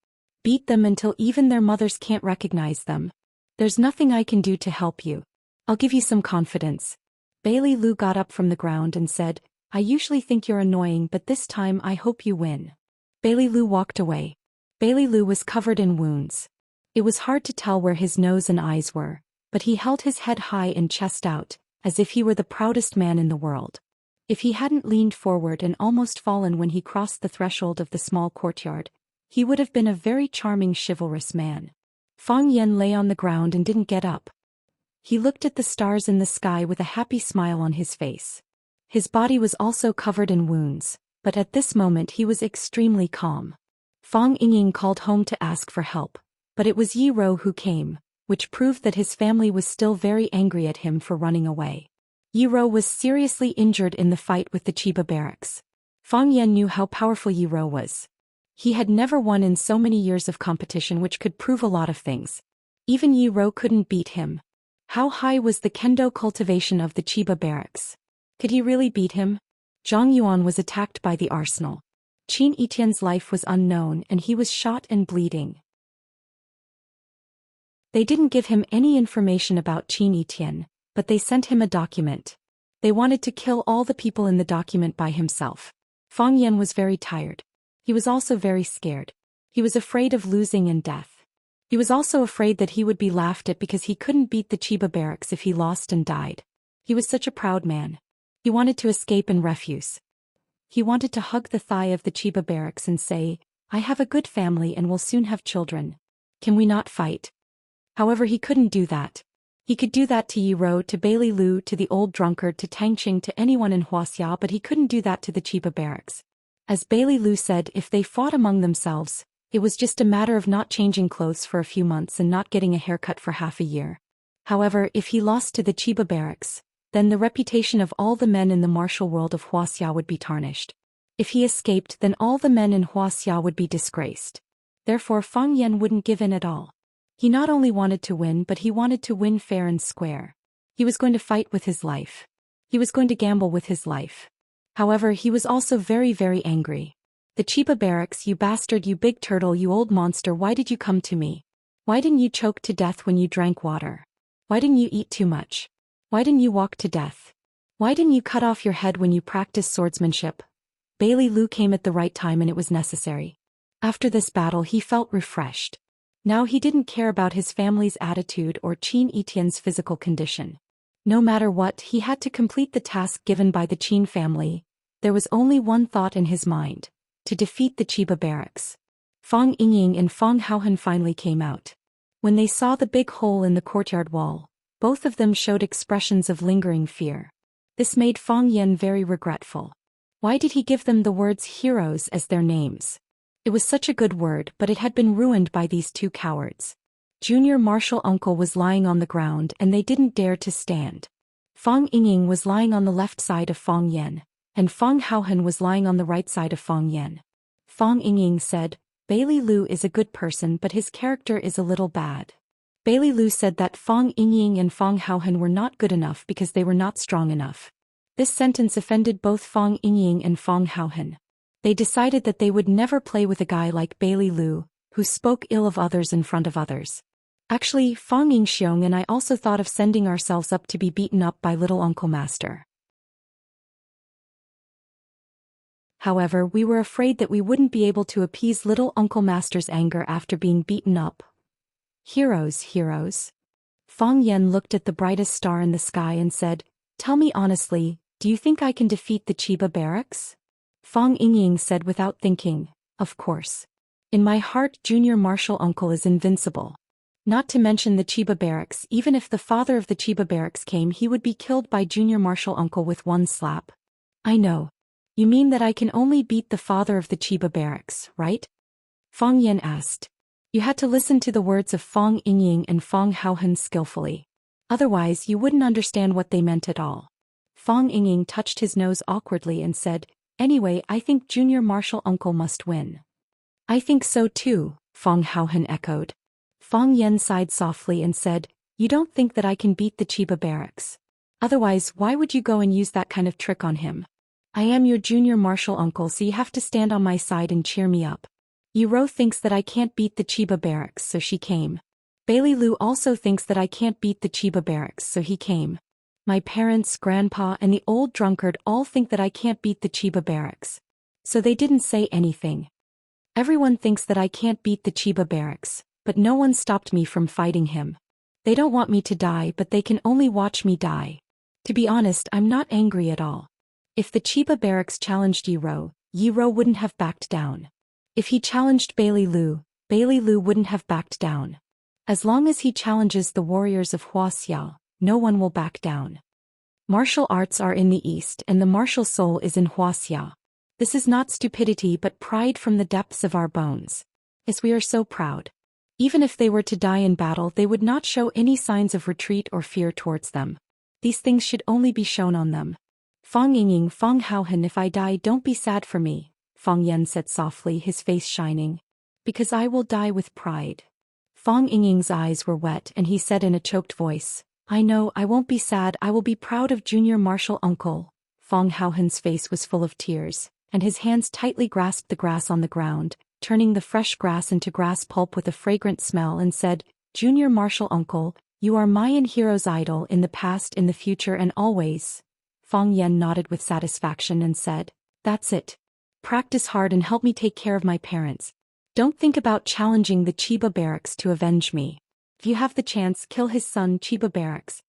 Beat them until even their mothers can't recognize them. There's nothing I can do to help you. I'll give you some confidence." Bailey Lu got up from the ground and said, "I usually think you're annoying but this time I hope you win." Bailey Lu walked away. Bailey Lu was covered in wounds. It was hard to tell where his nose and eyes were, but he held his head high and chest out, as if he were the proudest man in the world. If he hadn't leaned forward and almost fallen when he crossed the threshold of the small courtyard, he would have been a very charming chivalrous man. Fong Yan lay on the ground and didn't get up. He looked at the stars in the sky with a happy smile on his face. His body was also covered in wounds, but at this moment he was extremely calm. Fong Yingying called home to ask for help, but it was Yi Ro who came, which proved that his family was still very angry at him for running away. Yi Ro was seriously injured in the fight with the Chiba barracks. Fong Yan knew how powerful Yi Ro was. He had never won in so many years of competition, which could prove a lot of things. Even Yi Ro couldn't beat him. How high was the kendo cultivation of the Chiba barracks? Could he really beat him? Zhang Yuan was attacked by the arsenal. Qin Etienne's life was unknown and he was shot and bleeding. They didn't give him any information about Qin Etienne, but they sent him a document. They wanted to kill all the people in the document by himself. Fong Yan was very tired. He was also very scared. He was afraid of losing and death. He was also afraid that he would be laughed at because he couldn't beat the Chiba barracks if he lost and died. He was such a proud man. He wanted to escape and refuse. He wanted to hug the thigh of the Chiba barracks and say, "I have a good family and will soon have children. Can we not fight?" However, he couldn't do that. He could do that to Yi Ro, to Bailey Lu, to the old drunkard, to Tangqing, to anyone in Wuxia, but he couldn't do that to the Chiba barracks. As Bailey Lu said, if they fought among themselves, it was just a matter of not changing clothes for a few months and not getting a haircut for half a year. However, if he lost to the Chiba barracks, then the reputation of all the men in the martial world of Wuxia would be tarnished. If he escaped, then all the men in Wuxia would be disgraced. Therefore Fong Yan wouldn't give in at all. He not only wanted to win, but he wanted to win fair and square. He was going to fight with his life. He was going to gamble with his life. However, he was also very, very angry. "The Chiba barracks, you bastard, you big turtle, you old monster, why did you come to me? Why didn't you choke to death when you drank water? Why didn't you eat too much? Why didn't you walk to death? Why didn't you cut off your head when you practiced swordsmanship?" Bailey Lu came at the right time and it was necessary. After this battle he felt refreshed. Now he didn't care about his family's attitude or Qin Etienne's physical condition. No matter what, he had to complete the task given by the Qin family. There was only one thought in his mind: to defeat the Chiba barracks. Fong Yingying and Fong Haohan finally came out. When they saw the big hole in the courtyard wall, both of them showed expressions of lingering fear. This made Fong Yan very regretful. Why did he give them the words heroes as their names? It was such a good word, but it had been ruined by these two cowards. Junior Marshal Uncle was lying on the ground and they didn't dare to stand. Fong Yingying was lying on the left side of Fong Yan, and Fong Haohan was lying on the right side of Fong Yan. Fong Yingying said, "Bailey Lu is a good person but his character is a little bad." Bailey Lu said that Fong Yingying and Fong Haohan were not good enough because they were not strong enough. This sentence offended both Fang Yingying and Fang Haohen. They decided that they would never play with a guy like Bailey Lu, who spoke ill of others in front of others. Actually, Fang Yingxiong and I also thought of sending ourselves up to be beaten up by little Uncle Master. However, we were afraid that we wouldn't be able to appease little Uncle Master's anger after being beaten up. Heroes, heroes. Fang Yan looked at the brightest star in the sky and said, "Tell me honestly, do you think I can defeat the Chiba barracks?" Fang Yingying said without thinking, "Of course. In my heart, Junior Martial Uncle is invincible. Not to mention the Chiba barracks, even if the father of the Chiba barracks came, he would be killed by Junior Martial Uncle with one slap." "I know. You mean that I can only beat the father of the Chiba barracks, right?" Fang Yan asked. You had to listen to the words of Fang Yingying and Fang Haohen skillfully. Otherwise, you wouldn't understand what they meant at all. Fang Yingying touched his nose awkwardly and said, "Anyway, I think Junior Martial Uncle must win." "I think so too," Fang Haohen echoed. Fang Yan sighed softly and said, "You don't think that I can beat the Chiba barracks? Otherwise, why would you go and use that kind of trick on him? I am your Junior Martial Uncle, so you have to stand on my side and cheer me up. Yiro thinks that I can't beat the Chiba barracks, so she came. Bailey Lu also thinks that I can't beat the Chiba barracks, so he came. My parents, grandpa, and the old drunkard all think that I can't beat the Chiba barracks. So they didn't say anything. Everyone thinks that I can't beat the Chiba barracks, but no one stopped me from fighting him. They don't want me to die, but they can only watch me die. To be honest, I'm not angry at all. If the Chiba barracks challenged Yiro wouldn't have backed down. If he challenged Bailey Lu wouldn't have backed down. As long as he challenges the warriors of Wuxia, no one will back down. Martial arts are in the East and the martial soul is in Wuxia. This is not stupidity but pride from the depths of our bones. As we are so proud. Even if they were to die in battle, they would not show any signs of retreat or fear towards them. These things should only be shown on them. Fang Yingying, Fang Haohen, if I die, don't be sad for me, Fang Yan said softly, his face shining. Because I will die with pride. Fang Yingying's eyes were wet and he said in a choked voice, I know, I won't be sad, I will be proud of Junior Martial Uncle. Fang Haohen's face was full of tears, and his hands tightly grasped the grass on the ground, turning the fresh grass into grass pulp with a fragrant smell and said, Junior Martial Uncle, you are Mayan hero's idol in the past, in the future and always. Fang Yan nodded with satisfaction and said, That's it. Practice hard and help me take care of my parents. Don't think about challenging the Chiba barracks to avenge me. If you have the chance, kill his son Chiba barracks.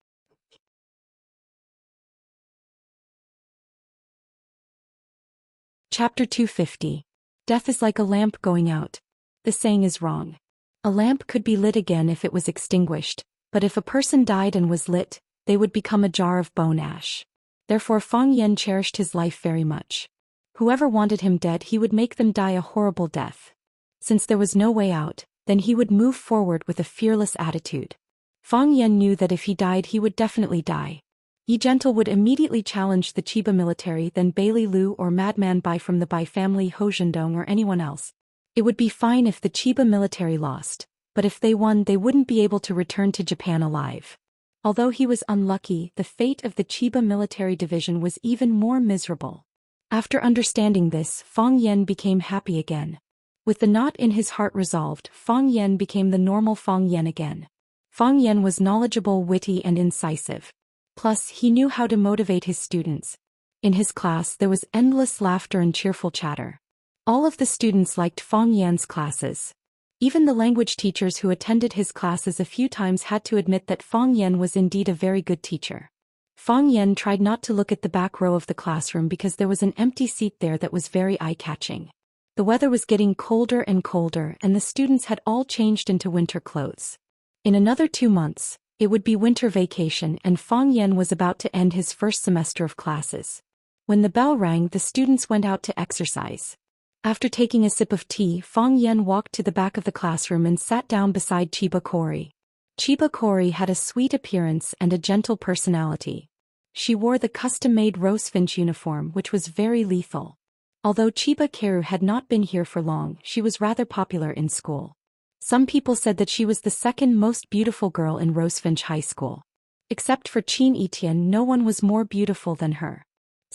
Chapter 250. Death is like a lamp going out. The saying is wrong. A lamp could be lit again if it was extinguished, but if a person died and was lit, they would become a jar of bone ash. Therefore Fang Yan cherished his life very much. Whoever wanted him dead, he would make them die a horrible death. Since there was no way out, then he would move forward with a fearless attitude. Fang Yan knew that if he died he would definitely die. Yi Gentle would immediately challenge the Chiba military, then Bailey Lu or Madman Bai from the Bai family, Ho Zhendong or anyone else. It would be fine if the Chiba military lost, but if they won they wouldn't be able to return to Japan alive. Although he was unlucky, the fate of the Chiba military division was even more miserable. After understanding this, Fang Yan became happy again. With the knot in his heart resolved, Fang Yan became the normal Fang Yan again. Fang Yan was knowledgeable, witty and incisive. Plus, he knew how to motivate his students. In his class there was endless laughter and cheerful chatter. All of the students liked Fang Yan's classes. Even the language teachers who attended his classes a few times had to admit that Fang Yan was indeed a very good teacher. Fang Yan tried not to look at the back row of the classroom because there was an empty seat there that was very eye-catching. The weather was getting colder and colder and the students had all changed into winter clothes. In another 2 months, it would be winter vacation and Fang Yan was about to end his first semester of classes. When the bell rang, the students went out to exercise. After taking a sip of tea, Fang Yan walked to the back of the classroom and sat down beside Chiba Kori. Chiba Kori had a sweet appearance and a gentle personality. She wore the custom-made rosefinch uniform, which was very lethal. Although Chiba Keru had not been here for long, she was rather popular in school. Some people said that she was the second most beautiful girl in Rosefinch High School. Except for Qin Etienne, no one was more beautiful than her.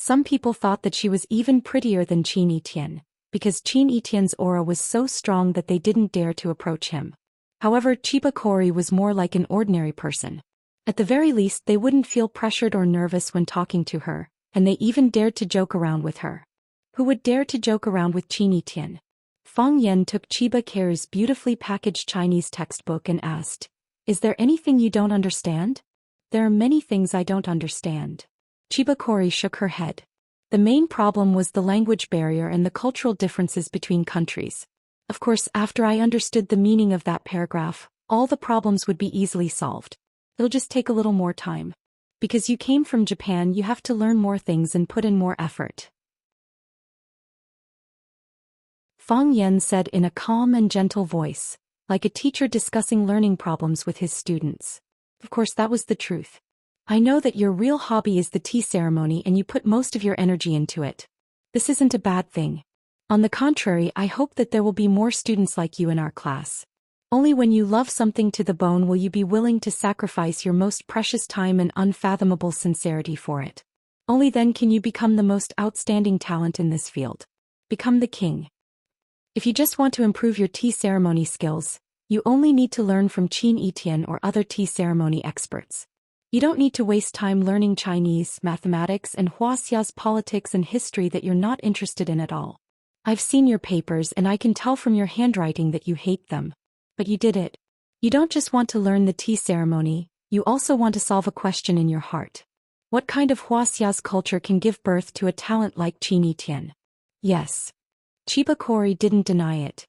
Some people thought that she was even prettier than Qin Yitian, because Qin Yitian's aura was so strong that they didn't dare to approach him. However, Chiba Kori was more like an ordinary person. At the very least, they wouldn't feel pressured or nervous when talking to her, and they even dared to joke around with her. Who would dare to joke around with Qin Yitian? Fang Yan took Chiba Kori's beautifully packaged Chinese textbook and asked, "Is there anything you don't understand?" "There are many things I don't understand." Chiba Kori shook her head. The main problem was the language barrier and the cultural differences between countries. Of course, after I understood the meaning of that paragraph, all the problems would be easily solved. It'll just take a little more time. Because you came from Japan, you have to learn more things and put in more effort. Fang Yan said in a calm and gentle voice, like a teacher discussing learning problems with his students. Of course, that was the truth. I know that your real hobby is the tea ceremony and you put most of your energy into it. This isn't a bad thing. On the contrary, I hope that there will be more students like you in our class. Only when you love something to the bone will you be willing to sacrifice your most precious time and unfathomable sincerity for it. Only then can you become the most outstanding talent in this field. Become the king. If you just want to improve your tea ceremony skills, you only need to learn from Qin Yitian or other tea ceremony experts. You don't need to waste time learning Chinese, mathematics, and Wuxia's politics and history that you're not interested in at all. I've seen your papers and I can tell from your handwriting that you hate them. But you did it. You don't just want to learn the tea ceremony, you also want to solve a question in your heart. What kind of Wuxia's culture can give birth to a talent like Qin Yitian? Yes. Chiba Kori didn't deny it.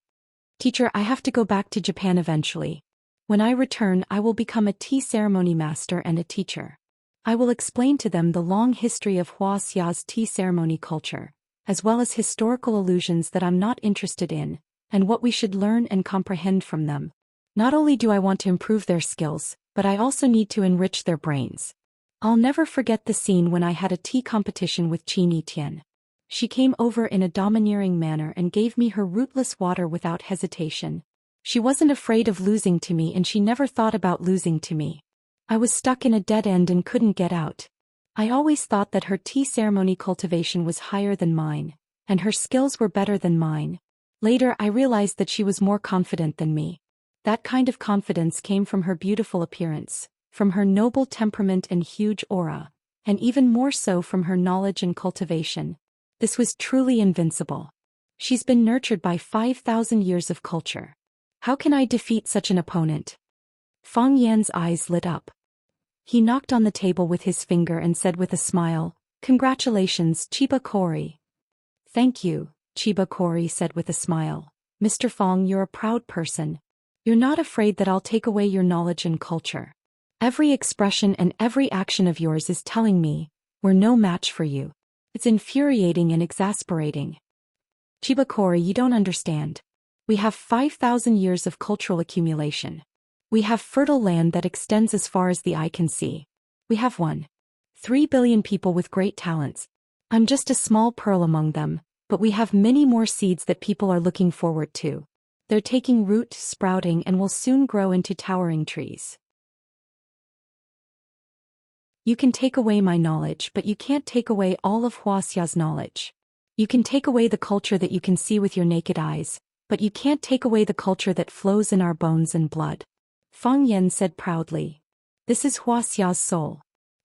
Teacher, I have to go back to Japan eventually. When I return, I will become a tea ceremony master and a teacher. I will explain to them the long history of Wuxia's tea ceremony culture, as well as historical allusions that I'm not interested in, and what we should learn and comprehend from them. Not only do I want to improve their skills, but I also need to enrich their brains. I'll never forget the scene when I had a tea competition with Qin Yitian. She came over in a domineering manner and gave me her rootless water without hesitation. She wasn't afraid of losing to me and she never thought about losing to me. I was stuck in a dead end and couldn't get out. I always thought that her tea ceremony cultivation was higher than mine, and her skills were better than mine. Later I realized that she was more confident than me. That kind of confidence came from her beautiful appearance, from her noble temperament and huge aura, and even more so from her knowledge and cultivation. This was truly invincible. She's been nurtured by 5,000 years of culture. How can I defeat such an opponent? Fang Yan's eyes lit up. He knocked on the table with his finger and said with a smile, "Congratulations, Chiba Kori." "Thank you," Chiba Kori said with a smile. "Mr. Fang, you're a proud person. You're not afraid that I'll take away your knowledge and culture. Every expression and every action of yours is telling me, we're no match for you. It's infuriating and exasperating." "Chiba Kori, you don't understand. We have 5,000 years of cultural accumulation. We have fertile land that extends as far as the eye can see. We have 1.3 billion people with great talents. I'm just a small pearl among them, but we have many more seeds that people are looking forward to. They're taking root, sprouting, and will soon grow into towering trees. You can take away my knowledge, but you can't take away all of Wuxia's knowledge. You can take away the culture that you can see with your naked eyes, but you can't take away the culture that flows in our bones and blood." Fang Yan said proudly. "This is Wuxia's soul.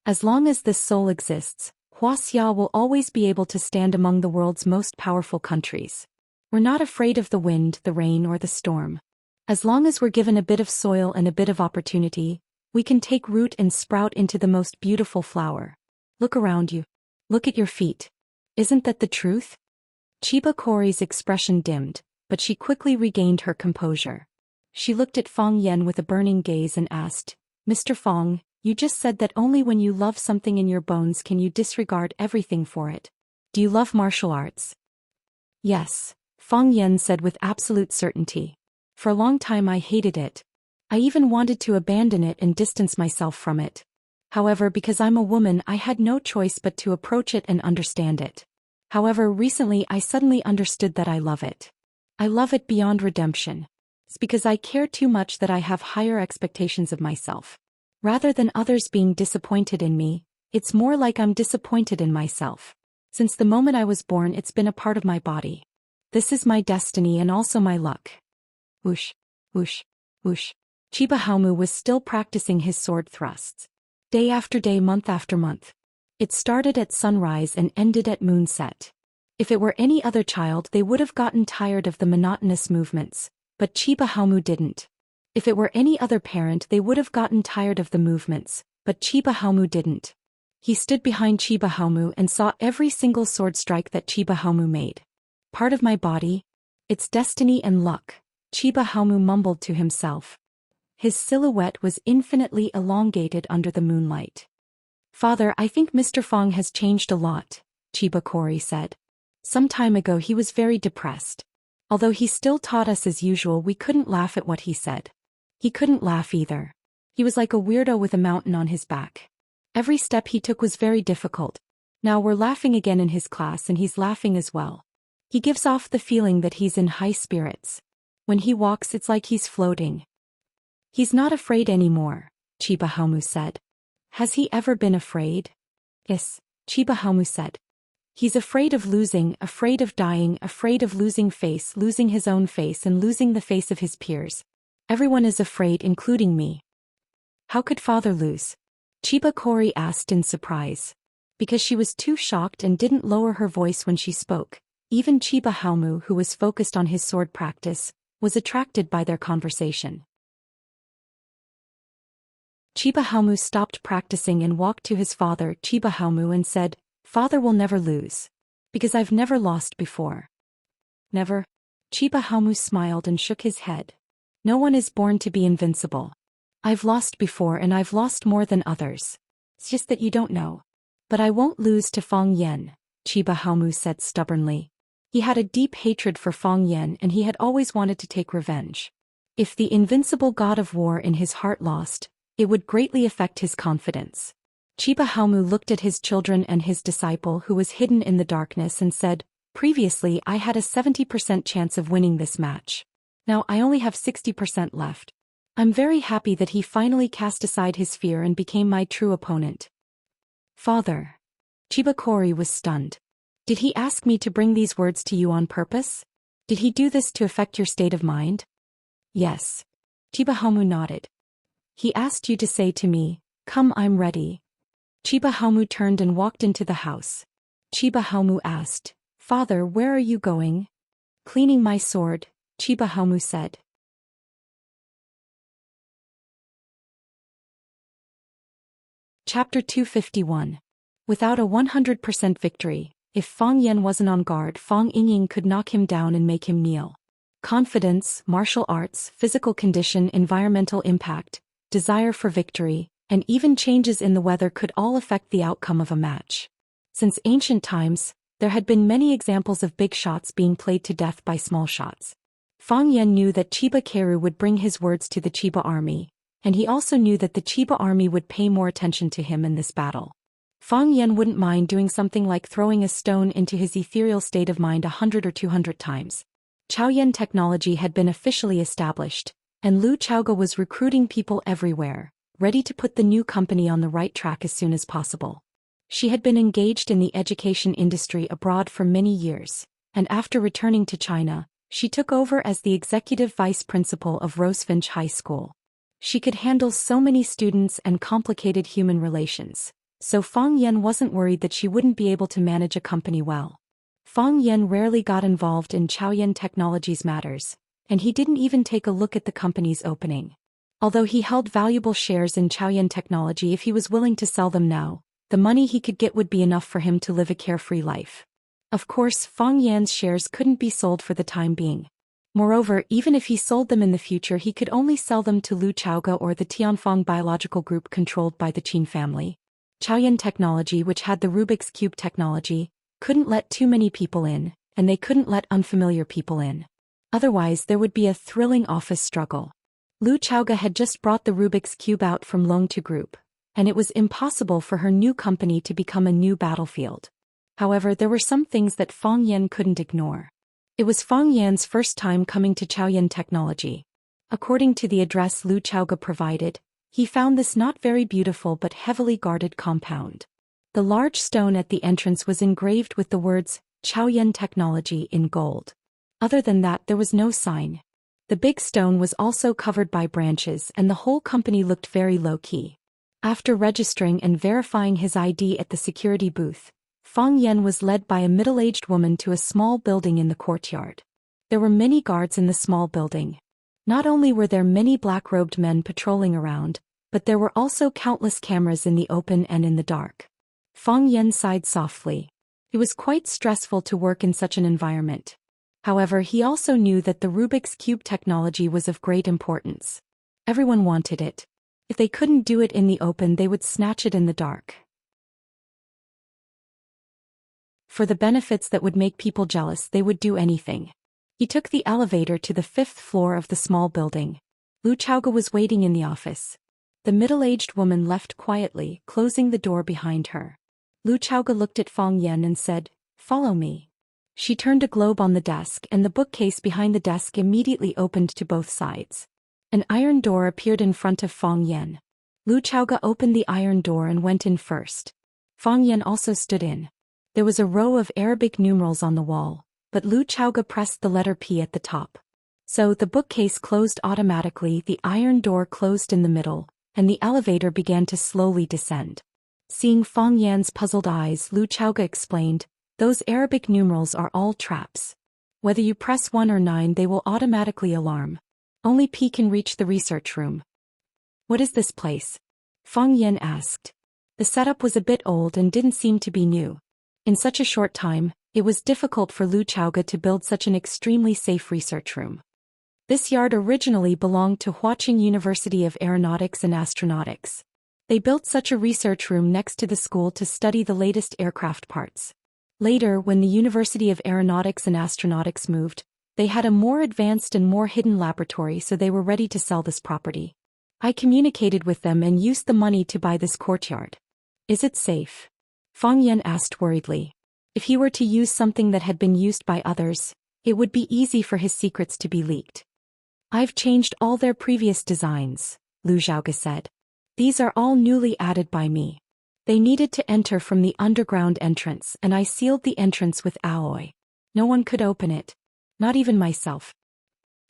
As long as this soul exists, Wuxia will always be able to stand among the world's most powerful countries. We're not afraid of the wind, the rain, or the storm. As long as we're given a bit of soil and a bit of opportunity, we can take root and sprout into the most beautiful flower. Look around you. Look at your feet. Isn't that the truth?" Chiba Kori's expression dimmed, but she quickly regained her composure. She looked at Fang Yan with a burning gaze and asked, "Mr. Fang, you just said that only when you love something in your bones can you disregard everything for it. Do you love martial arts?" "Yes," Fang Yan said with absolute certainty. "For a long time I hated it. I even wanted to abandon it and distance myself from it. However, because I'm a woman, I had no choice but to approach it and understand it. However, recently I suddenly understood that I love it. I love it beyond redemption. It's because I care too much that I have higher expectations of myself. Rather than others being disappointed in me, it's more like I'm disappointed in myself. Since the moment I was born, it's been a part of my body. This is my destiny and also my luck. Whoosh, whoosh, whoosh. Chiba Haomu was still practicing his sword thrusts. Day after day, month after month. It started at sunrise and ended at moonset. If it were any other child, they would have gotten tired of the monotonous movements, but Chiba Haomu didn't. If it were any other parent, they would have gotten tired of the movements, but Chiba Haomu didn't. He stood behind Chiba Haomu and saw every single sword strike that Chiba Haomu made. Part of my body? It's destiny and luck, Chiba Haomu mumbled to himself. His silhouette was infinitely elongated under the moonlight. Father, I think Mr. Fong has changed a lot, Chiba Kori said. Some time ago he was very depressed. Although he still taught us as usual, we couldn't laugh at what he said. He couldn't laugh either. He was like a weirdo with a mountain on his back. Every step he took was very difficult. Now we're laughing again in his class and he's laughing as well. He gives off the feeling that he's in high spirits. When he walks, it's like he's floating. He's not afraid anymore, Chiba Haomu said. Has he ever been afraid? Yes, Chiba Haomu said. He's afraid of losing, afraid of dying, afraid of losing face, losing his own face and losing the face of his peers. Everyone is afraid, including me. How could father lose? Chiba Kori asked in surprise. Because she was too shocked and didn't lower her voice when she spoke. Even Chiba Haomu, who was focused on his sword practice, was attracted by their conversation. Chiba Haomu stopped practicing and walked to his father, Chiba Haomu, and said, Father will never lose. Because I've never lost before. Never? Chiba Haomu smiled and shook his head. No one is born to be invincible. I've lost before and I've lost more than others. It's just that you don't know. But I won't lose to Fong Yan, Chiba Haomu said stubbornly. He had a deep hatred for Fong Yan and he had always wanted to take revenge. If the invincible god of war in his heart lost, it would greatly affect his confidence. Chiba Haomu looked at his children and his disciple who was hidden in the darkness and said, Previously I had a 70% chance of winning this match. Now I only have 60% left. I'm very happy that he finally cast aside his fear and became my true opponent. Father. Chiba Kori was stunned. Did he ask me to bring these words to you on purpose? Did he do this to affect your state of mind? Yes. Chiba Haomu nodded. He asked you to say to me, Come, I'm ready. Chiba Haomu turned and walked into the house. Chiba Haomu asked, Father, where are you going? Cleaning my sword, Chiba Haomu said. Chapter 251. Without a 100% victory, if Fong Yan wasn't on guard, Fong Yingying could knock him down and make him kneel. Confidence, martial arts, physical condition, environmental impact, desire for victory, and even changes in the weather could all affect the outcome of a match. Since ancient times, there had been many examples of big shots being played to death by small shots. Fong Yan knew that Chiba Keru would bring his words to the Chiba army, and he also knew that the Chiba army would pay more attention to him in this battle. Fong Yan wouldn't mind doing something like throwing a stone into his ethereal state of mind 100 or 200 times. Chaoyan technology had been officially established, and Lu Chaoga was recruiting people everywhere, ready to put the new company on the right track as soon as possible. She had been engaged in the education industry abroad for many years, and after returning to China, she took over as the executive vice principal of Rosefinch High School. She could handle so many students and complicated human relations, so Fong Yan wasn't worried that she wouldn't be able to manage a company well. Fong Yan rarely got involved in Chaoyan Technologies matters, and he didn't even take a look at the company's opening. Although he held valuable shares in Chaoyan Technology, if he was willing to sell them now, the money he could get would be enough for him to live a carefree life. Of course, Fong Yan's shares couldn't be sold for the time being. Moreover, even if he sold them in the future, he could only sell them to Lu Chaoga or the Tianfeng biological group controlled by the Qin family. Chaoyan Technology, which had the Rubik's Cube technology, couldn't let too many people in, and they couldn't let unfamiliar people in. Otherwise, there would be a thrilling office struggle. Lu Chaoga had just brought the Rubik's Cube out from Longtu Group, and it was impossible for her new company to become a new battlefield. However, there were some things that Fong Yan couldn't ignore. It was Fong Yan's first time coming to Chaoyan Technology. According to the address Lu Chaoga provided, he found this not very beautiful but heavily guarded compound. The large stone at the entrance was engraved with the words, Chaoyan Technology in gold. Other than that there was no sign. The big stone was also covered by branches and the whole company looked very low-key. After registering and verifying his ID at the security booth, Fang Yan was led by a middle-aged woman to a small building in the courtyard. There were many guards in the small building. Not only were there many black-robed men patrolling around, but there were also countless cameras in the open and in the dark. Fang Yan sighed softly. It was quite stressful to work in such an environment. However, he also knew that the Rubik's Cube technology was of great importance. Everyone wanted it. If they couldn't do it in the open, they would snatch it in the dark. For the benefits that would make people jealous, they would do anything. He took the elevator to the 5th floor of the small building. Lu Chaoge was waiting in the office. The middle-aged woman left quietly, closing the door behind her. Lu Chaoge looked at Fang Yan and said, "Follow me." She turned a globe on the desk and the bookcase behind the desk immediately opened to both sides. An iron door appeared in front of Fang Yan. Lu Chaoge opened the iron door and went in first. Fang Yan also stood in. There was a row of Arabic numerals on the wall, but Lu Chaoge pressed the letter P at the top. So the bookcase closed automatically, the iron door closed in the middle, and the elevator began to slowly descend. Seeing Fang Yan's puzzled eyes, Lu Chaoge explained, "Those Arabic numerals are all traps. Whether you press 1 or 9 they will automatically alarm. Only P can reach the research room." "What is this place?" Fang Yan asked. The setup was a bit old and didn't seem to be new. In such a short time, it was difficult for Lu Chaoge to build such an extremely safe research room. This yard originally belonged to Huaqing University of Aeronautics and Astronautics. They built such a research room next to the school to study the latest aircraft parts. Later, when the University of Aeronautics and Astronautics moved, they had a more advanced and more hidden laboratory, so they were ready to sell this property. I communicated with them and used the money to buy this courtyard. "Is it safe?" Fang Yan asked worriedly. If he were to use something that had been used by others, it would be easy for his secrets to be leaked. "I've changed all their previous designs," Lu Xiaoge said. "These are all newly added by me. They needed to enter from the underground entrance and I sealed the entrance with alloy. No one could open it. Not even myself."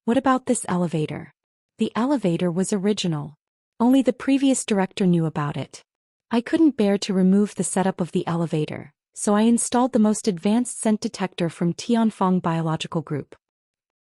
"What about this elevator?" "The elevator was original. Only the previous director knew about it. I couldn't bear to remove the setup of the elevator, so I installed the most advanced scent detector from Tianfeng Biological Group."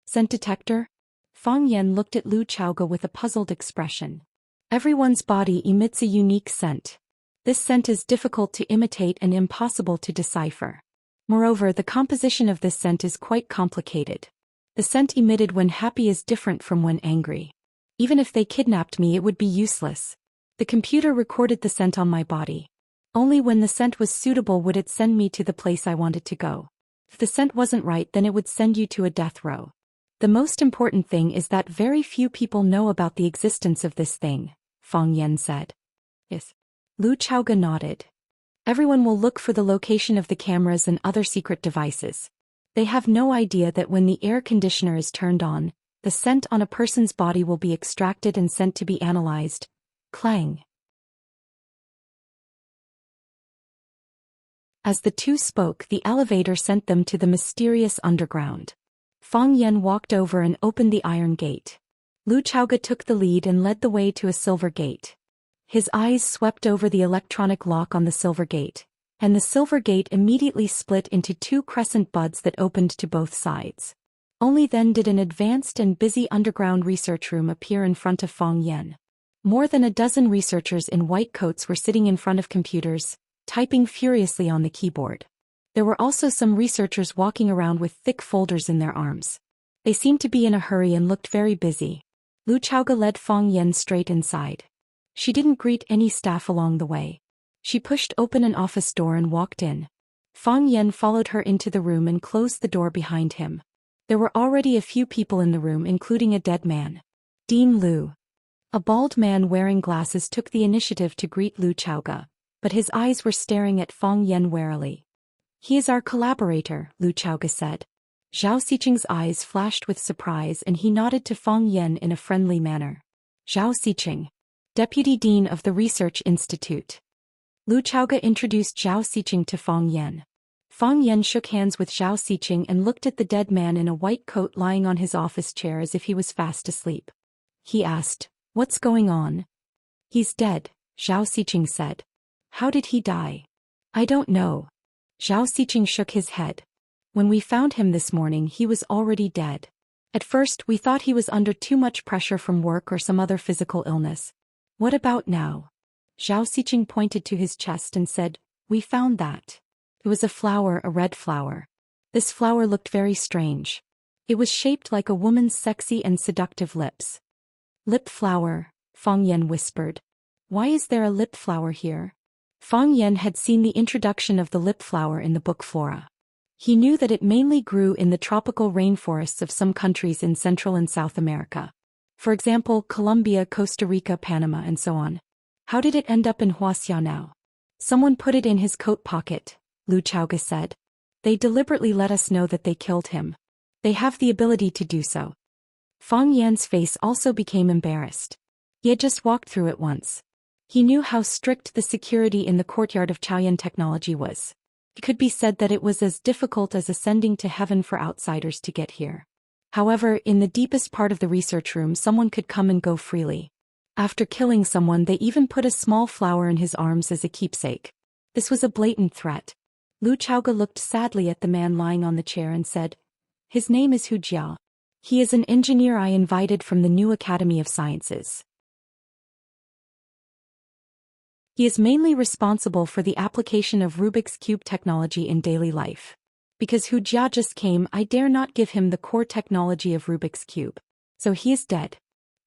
"Scent detector?" Fang Yan looked at Lu Chaoge with a puzzled expression. "Everyone's body emits a unique scent. This scent is difficult to imitate and impossible to decipher. Moreover, the composition of this scent is quite complicated. The scent emitted when happy is different from when angry. Even if they kidnapped me, it would be useless. The computer recorded the scent on my body. Only when the scent was suitable would it send me to the place I wanted to go. If the scent wasn't right, then it would send you to a death row. The most important thing is that very few people know about the existence of this thing," Fang Yan said. "Yes." Lu Chaoge nodded. "Everyone will look for the location of the cameras and other secret devices. They have no idea that when the air conditioner is turned on, the scent on a person's body will be extracted and sent to be analyzed." Clang. As the two spoke, the elevator sent them to the mysterious underground. Fang Yan walked over and opened the iron gate. Lu Chaoge took the lead and led the way to a silver gate. His eyes swept over the electronic lock on the silver gate, and the silver gate immediately split into 2 crescent buds that opened to both sides. Only then did an advanced and busy underground research room appear in front of Fang Yan. More than a dozen researchers in white coats were sitting in front of computers, typing furiously on the keyboard. There were also some researchers walking around with thick folders in their arms. They seemed to be in a hurry and looked very busy. Lu Chaoge led Fang Yan straight inside. She didn't greet any staff along the way. She pushed open an office door and walked in. Fang Yan followed her into the room and closed the door behind him. There were already a few people in the room, including a dead man. Dean Lu. A bald man wearing glasses took the initiative to greet Lu Chaoge, but his eyes were staring at Fang Yan warily. "He is our collaborator," Lu Chaoge said. Zhou Xicheng's eyes flashed with surprise and he nodded to Fang Yan in a friendly manner. "Zhou Xicheng, Deputy Dean of the Research Institute." Lu Chaoge introduced Zhao Xiqing to Fang Yan. Fang Yan shook hands with Zhao Xiqing and looked at the dead man in a white coat lying on his office chair as if he was fast asleep. He asked, "What's going on?" "He's dead," Zhao Xiqing said. "How did he die?" "I don't know." Zhao Xiqing shook his head. "When we found him this morning he was already dead. At first we thought he was under too much pressure from work or some other physical illness." "What about now?" Zhao Xiqing pointed to his chest and said, "We found that. It was a flower, a red flower. This flower looked very strange. It was shaped like a woman's sexy and seductive lips." "Lip flower," Fang Yan whispered. "Why is there a lip flower here?" Fang Yan had seen the introduction of the lip flower in the book Flora. He knew that it mainly grew in the tropical rainforests of some countries in Central and South America. For example, Colombia, Costa Rica, Panama, and so on. How did it end up in Wuxia now? "Someone put it in his coat pocket," Lu Chaoge said. "They deliberately let us know that they killed him. They have the ability to do so." Fang Yan's face also became embarrassed. He had just walked through it once. He knew how strict the security in the courtyard of Chaoyan Technology was. It could be said that it was as difficult as ascending to heaven for outsiders to get here. However, in the deepest part of the research room someone could come and go freely. After killing someone they even put a small flower in his arms as a keepsake. This was a blatant threat. Lu Chaoge looked sadly at the man lying on the chair and said, "His name is Hu Jia. He is an engineer I invited from the new Academy of Sciences. He is mainly responsible for the application of Rubik's Cube technology in daily life. Because Hu Jia just came, I dare not give him the core technology of Rubik's Cube. So he is dead."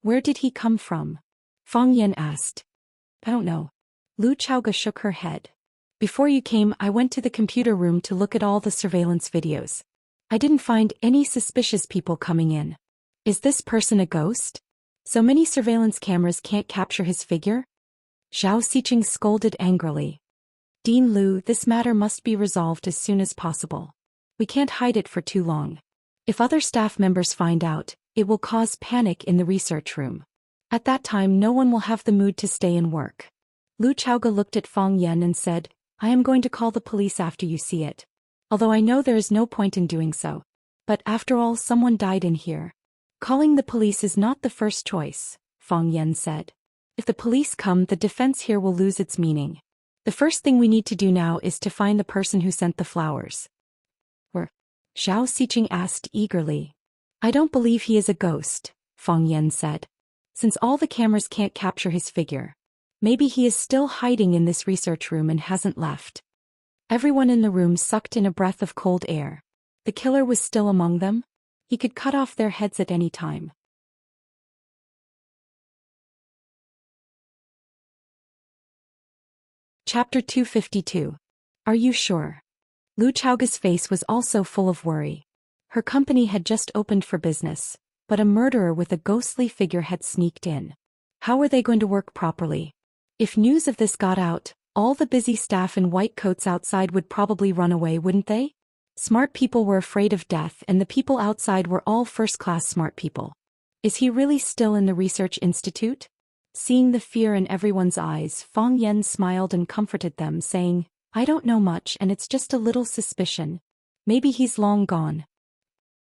"Where did he come from?" Fang Yan asked. "I don't know." Lu Chaoge shook her head. "Before you came, I went to the computer room to look at all the surveillance videos. I didn't find any suspicious people coming in. Is this person a ghost? So many surveillance cameras can't capture his figure?" Zhao Xiqing scolded angrily. "Dean Lu, this matter must be resolved as soon as possible. We can't hide it for too long. If other staff members find out, it will cause panic in the research room. At that time no one will have the mood to stay and work." Lu Chaoge looked at Fang Yan and said, "I am going to call the police after you see it. Although I know there is no point in doing so. But after all, someone died in here." "Calling the police is not the first choice," Fang Yan said. "If the police come, the defense here will lose its meaning. The first thing we need to do now is to find the person who sent the flowers." "Where?" Zhao Xiqing asked eagerly. "I don't believe he is a ghost," Fang Yan said. "Since all the cameras can't capture his figure. Maybe he is still hiding in this research room and hasn't left." Everyone in the room sucked in a breath of cold air. The killer was still among them? He could cut off their heads at any time. Chapter 252. Are you sure? Lu Chaoge's face was also full of worry. Her company had just opened for business, but a murderer with a ghostly figure had sneaked in. How were they going to work properly? If news of this got out, all the busy staff in white coats outside would probably run away, wouldn't they? Smart people were afraid of death, and the people outside were all first-class smart people. Is he really still in the research institute? Seeing the fear in everyone's eyes, Fang Yan smiled and comforted them, saying, "I don't know much and it's just a little suspicion. Maybe he's long gone.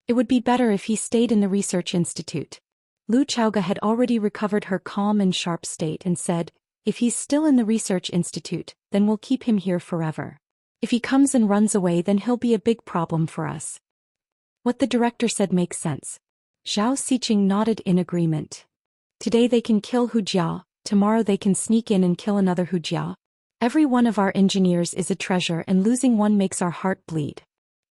It would be better if he stayed in the research institute." Lu Chaoge had already recovered her calm and sharp state and said, "If he's still in the research institute, then we'll keep him here forever. If he comes and runs away, then he'll be a big problem for us." "What the director said makes sense." Zhao Xiqing nodded in agreement. "Today they can kill Hu Jia, tomorrow they can sneak in and kill another Hu Jia. Every one of our engineers is a treasure, and losing one makes our heart bleed.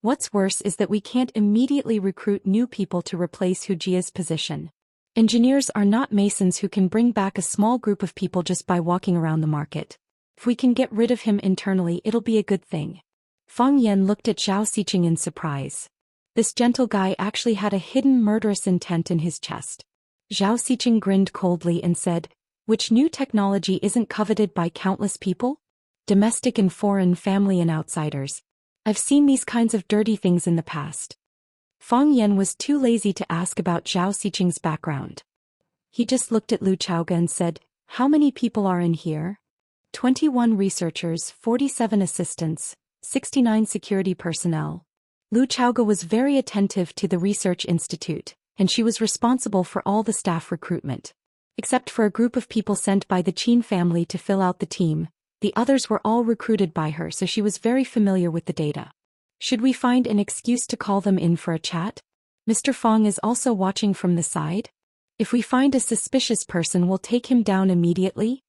What's worse is that we can't immediately recruit new people to replace Hu Jia's position. Engineers are not masons who can bring back a small group of people just by walking around the market. If we can get rid of him internally, it'll be a good thing." Fang Yan looked at Zhao Xiqing in surprise. This gentle guy actually had a hidden murderous intent in his chest. Zhao Xiqing grinned coldly and said, "Which new technology isn't coveted by countless people? Domestic and foreign, family and outsiders. I've seen these kinds of dirty things in the past." Fang Yan was too lazy to ask about Zhao Xiqing's background. He just looked at Lu Chaoge and said, "How many people are in here?" 21 researchers, 47 assistants, 69 security personnel. Lu Chaoge was very attentive to the research institute, and she was responsible for all the staff recruitment. Except for a group of people sent by the Qin family to fill out the team, the others were all recruited by her, so she was very familiar with the data. Should we find an excuse to call them in for a chat? Mr. Fong is also watching from the side. If we find a suspicious person, we'll take him down immediately?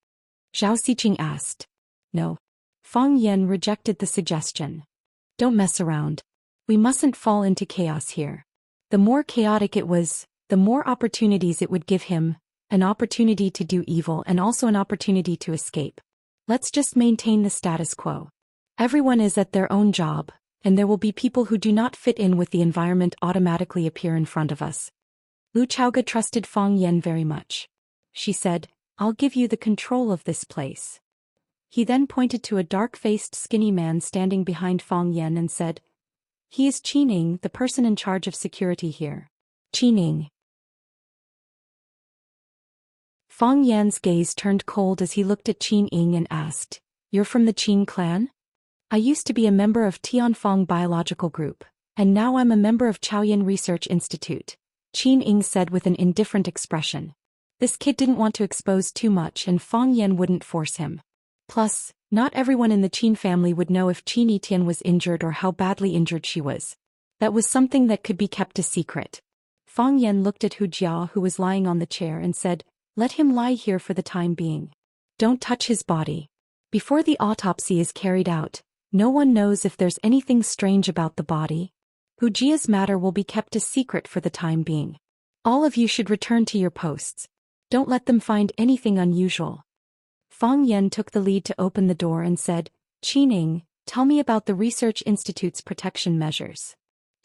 Zhou Xian asked. No. Fong Yan rejected the suggestion. Don't mess around. We mustn't fall into chaos here. The more chaotic it was, the more opportunities it would give him, an opportunity to do evil and also an opportunity to escape. Let's just maintain the status quo. Everyone is at their own job, and there will be people who do not fit in with the environment automatically appear in front of us. Lu Chaoge trusted Fong Yan very much. She said, I'll give you the control of this place. He then pointed to a dark-faced skinny man standing behind Fong Yan and said, He is Qining, the person in charge of security here. Qining. Fong Yan's gaze turned cold as he looked at Qining and asked, You're from the Qin clan? I used to be a member of Tianfeng Biological Group, and now I'm a member of Chaoyan Research Institute, Qining said with an indifferent expression. This kid didn't want to expose too much and Fong Yan wouldn't force him. Plus, not everyone in the Qin family would know if Qin Tian was injured or how badly injured she was. That was something that could be kept a secret. Fong Yan looked at Hu Jia, who was lying on the chair, and said, Let him lie here for the time being. Don't touch his body. Before the autopsy is carried out, no one knows if there's anything strange about the body. Hu Jia's matter will be kept a secret for the time being. All of you should return to your posts. Don't let them find anything unusual. Fong Yan took the lead to open the door and said, Qining, tell me about the Research Institute's protection measures.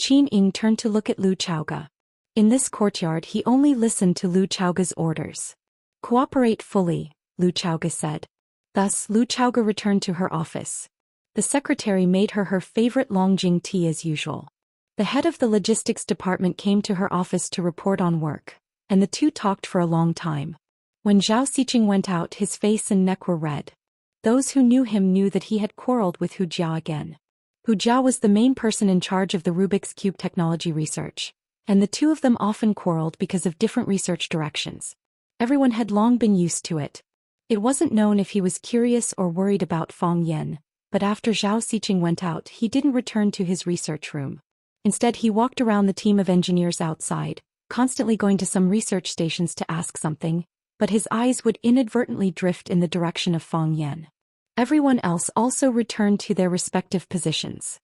Qining turned to look at Lu Chaoge. In this courtyard he only listened to Lu Chaoge's orders. Cooperate fully, Lu Chaoge said. Thus Lu Chaoge returned to her office. The secretary made her favorite Longjing tea as usual. The head of the logistics department came to her office to report on work, and the two talked for a long time. When Zhou Xian went out, his face and neck were red. Those who knew him knew that he had quarreled with Hu Jia again. Hu Jia was the main person in charge of the Rubik's Cube technology research, and the two of them often quarreled because of different research directions. Everyone had long been used to it. It wasn't known if he was curious or worried about Fong Yan, but after Zhou Xian went out, he didn't return to his research room. Instead, he walked around the team of engineers outside, constantly going to some research stations to ask something, but his eyes would inadvertently drift in the direction of Fong Yan. Everyone else also returned to their respective positions.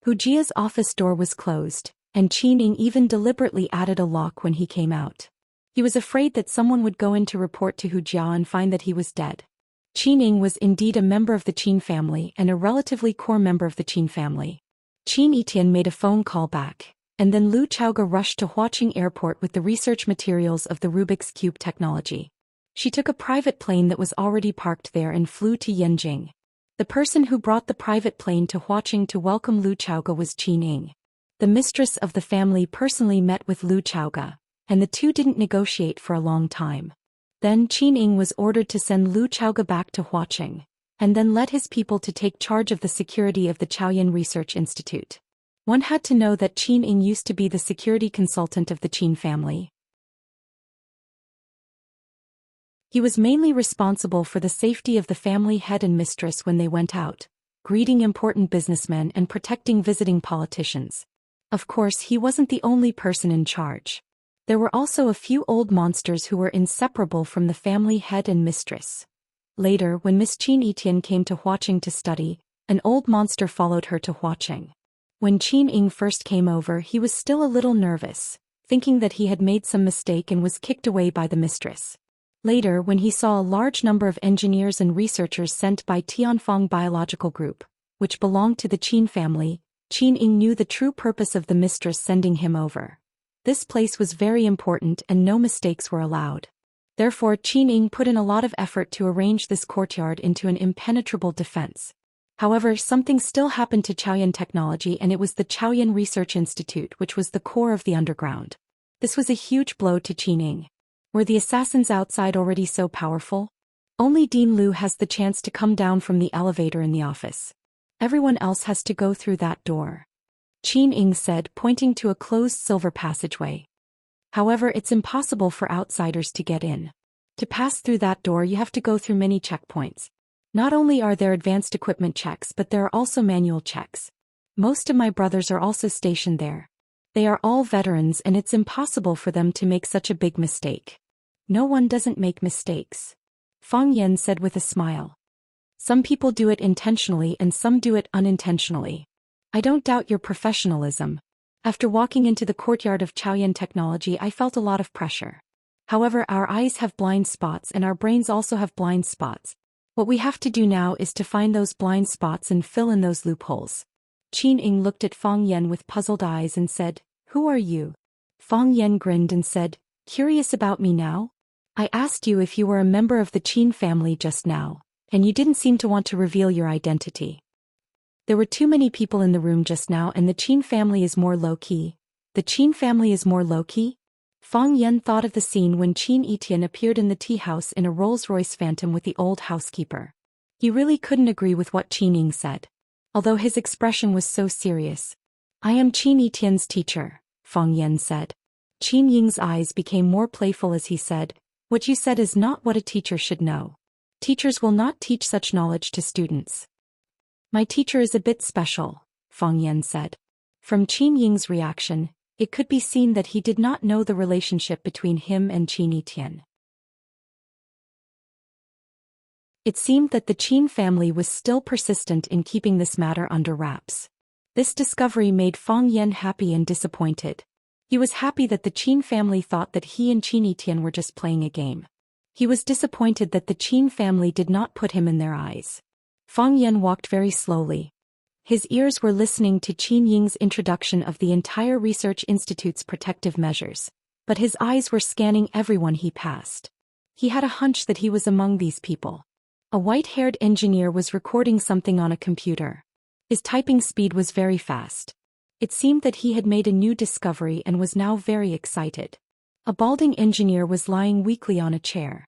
Hu Jia's office door was closed, and Qining even deliberately added a lock when he came out. He was afraid that someone would go in to report to Hu Jia and find that he was dead. Qining was indeed a member of the Qin family and a relatively core member of the Qin family. Qin Etian made a phone call back, and then Lu Chaoge rushed to Huaqing Airport with the research materials of the Rubik's Cube technology. She took a private plane that was already parked there and flew to Yanjing. The person who brought the private plane to Huaqing to welcome Lu Chaoge was Qining. The mistress of the family personally met with Lu Chaoge, and the two didn't negotiate for a long time. Then Qining was ordered to send Lu Chaoge back to Huaqing, and then led his people to take charge of the security of the Chaoyan Research Institute. One had to know that Qining used to be the security consultant of the Qin family. He was mainly responsible for the safety of the family head and mistress when they went out, greeting important businessmen and protecting visiting politicians. Of course, he wasn't the only person in charge. There were also a few old monsters who were inseparable from the family head and mistress. Later, when Miss Qin Etian came to Huaqing to study, an old monster followed her to Huaqing. When Qining first came over, he was still a little nervous, thinking that he had made some mistake and was kicked away by the mistress. Later, when he saw a large number of engineers and researchers sent by Tianfeng Biological Group, which belonged to the Qin family, Qining knew the true purpose of the mistress sending him over. This place was very important and no mistakes were allowed. Therefore, Qining put in a lot of effort to arrange this courtyard into an impenetrable defense. However, something still happened to Chaoyan technology, and it was the Chaoyan Research Institute, which was the core of the underground. This was a huge blow to Qining. Were the assassins outside already so powerful? Only Dean Liu has the chance to come down from the elevator in the office. Everyone else has to go through that door. Qin Ying said, pointing to a closed silver passageway. However, it's impossible for outsiders to get in. To pass through that door you have to go through many checkpoints. Not only are there advanced equipment checks but there are also manual checks. Most of my brothers are also stationed there. They are all veterans and it's impossible for them to make such a big mistake. No one doesn't make mistakes. Fang Yan said with a smile. Some people do it intentionally and some do it unintentionally. I don't doubt your professionalism. After walking into the courtyard of Chaoyan Technology I felt a lot of pressure. However, our eyes have blind spots and our brains also have blind spots. What we have to do now is to find those blind spots and fill in those loopholes. Qin Ying looked at Fang Yan with puzzled eyes and said, "Who are you?" Fang Yan grinned and said, "Curious about me now? I asked you if you were a member of the Qin family just now, and you didn't seem to want to reveal your identity. There were too many people in the room just now and the Qin family is more low-key." The Qin family is more low-key? Fang Yan thought of the scene when Qin Yitian appeared in the tea house in a Rolls-Royce Phantom with the old housekeeper. He really couldn't agree with what Qin Ying said. Although his expression was so serious. "I am Qin Yitian's teacher," Fang Yan said. Qin Ying's eyes became more playful as he said, "What you said is not what a teacher should know. Teachers will not teach such knowledge to students." "My teacher is a bit special," Fang Yan said. From Qin Ying's reaction, it could be seen that he did not know the relationship between him and Qin Yitian. It seemed that the Qin family was still persistent in keeping this matter under wraps. This discovery made Fang Yan happy and disappointed. He was happy that the Qin family thought that he and Qin Yitian were just playing a game. He was disappointed that the Qin family did not put him in their eyes. Fang Yan walked very slowly. His ears were listening to Qin Ying's introduction of the entire research institute's protective measures, but his eyes were scanning everyone he passed. He had a hunch that he was among these people. A white-haired engineer was recording something on a computer. His typing speed was very fast. It seemed that he had made a new discovery and was now very excited. A balding engineer was lying weakly on a chair.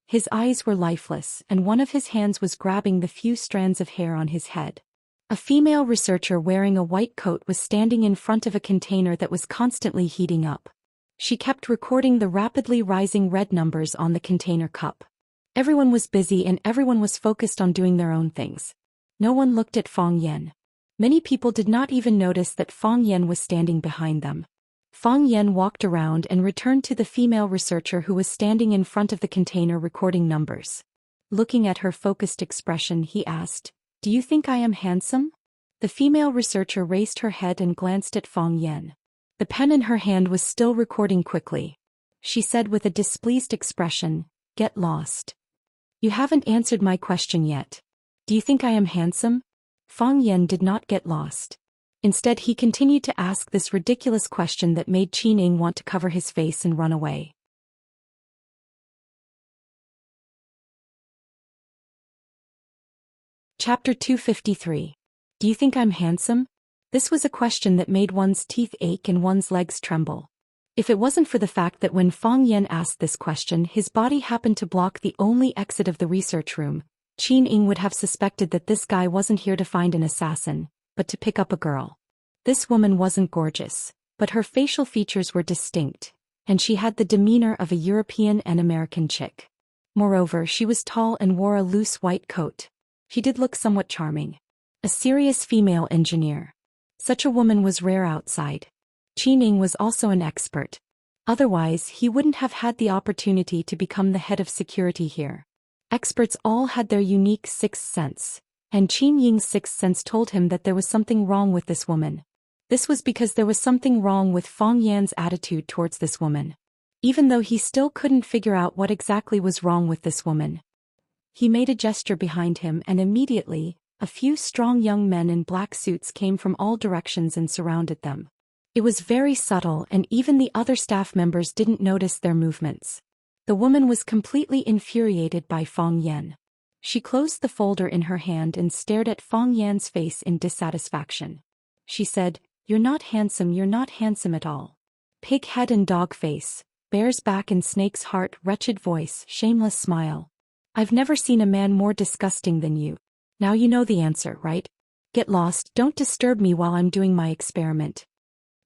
His eyes were lifeless and one of his hands was grabbing the few strands of hair on his head. A female researcher wearing a white coat was standing in front of a container that was constantly heating up. She kept recording the rapidly rising red numbers on the container cup. Everyone was busy and everyone was focused on doing their own things. No one looked at Fang Yan. Many people did not even notice that Fang Yan was standing behind them. Fang Yan walked around and returned to the female researcher who was standing in front of the container recording numbers. Looking at her focused expression, he asked, "Do you think I am handsome?" The female researcher raised her head and glanced at Fang Yan. The pen in her hand was still recording quickly. She said with a displeased expression, "Get lost. You haven't answered my question yet. Do you think I am handsome?" Fang Yan did not get lost. Instead he continued to ask this ridiculous question that made Qin Ying want to cover his face and run away. Chapter 253. Do you think I'm handsome? This was a question that made one's teeth ache and one's legs tremble. If it wasn't for the fact that when Fang Yan asked this question his body happened to block the only exit of the research room, Qin Ying would have suspected that this guy wasn't here to find an assassin, but to pick up a girl. This woman wasn't gorgeous, but her facial features were distinct, and she had the demeanor of a European and American chick. Moreover, she was tall and wore a loose white coat. She did look somewhat charming. A serious female engineer. Such a woman was rare outside. Qin Ying was also an expert. Otherwise, he wouldn't have had the opportunity to become the head of security here. Experts all had their unique sixth sense, and Qin Ying's sixth sense told him that there was something wrong with this woman. This was because there was something wrong with Fang Yan's attitude towards this woman. Even though he still couldn't figure out what exactly was wrong with this woman. He made a gesture behind him and immediately, a few strong young men in black suits came from all directions and surrounded them. It was very subtle and even the other staff members didn't notice their movements. The woman was completely infuriated by Fang Yan. She closed the folder in her hand and stared at Fang Yan's face in dissatisfaction. She said, you're not handsome at all. Pig head and dog face, bear's back and snake's heart, wretched voice, shameless smile. I've never seen a man more disgusting than you. Now you know the answer, right? Get lost, don't disturb me while I'm doing my experiment.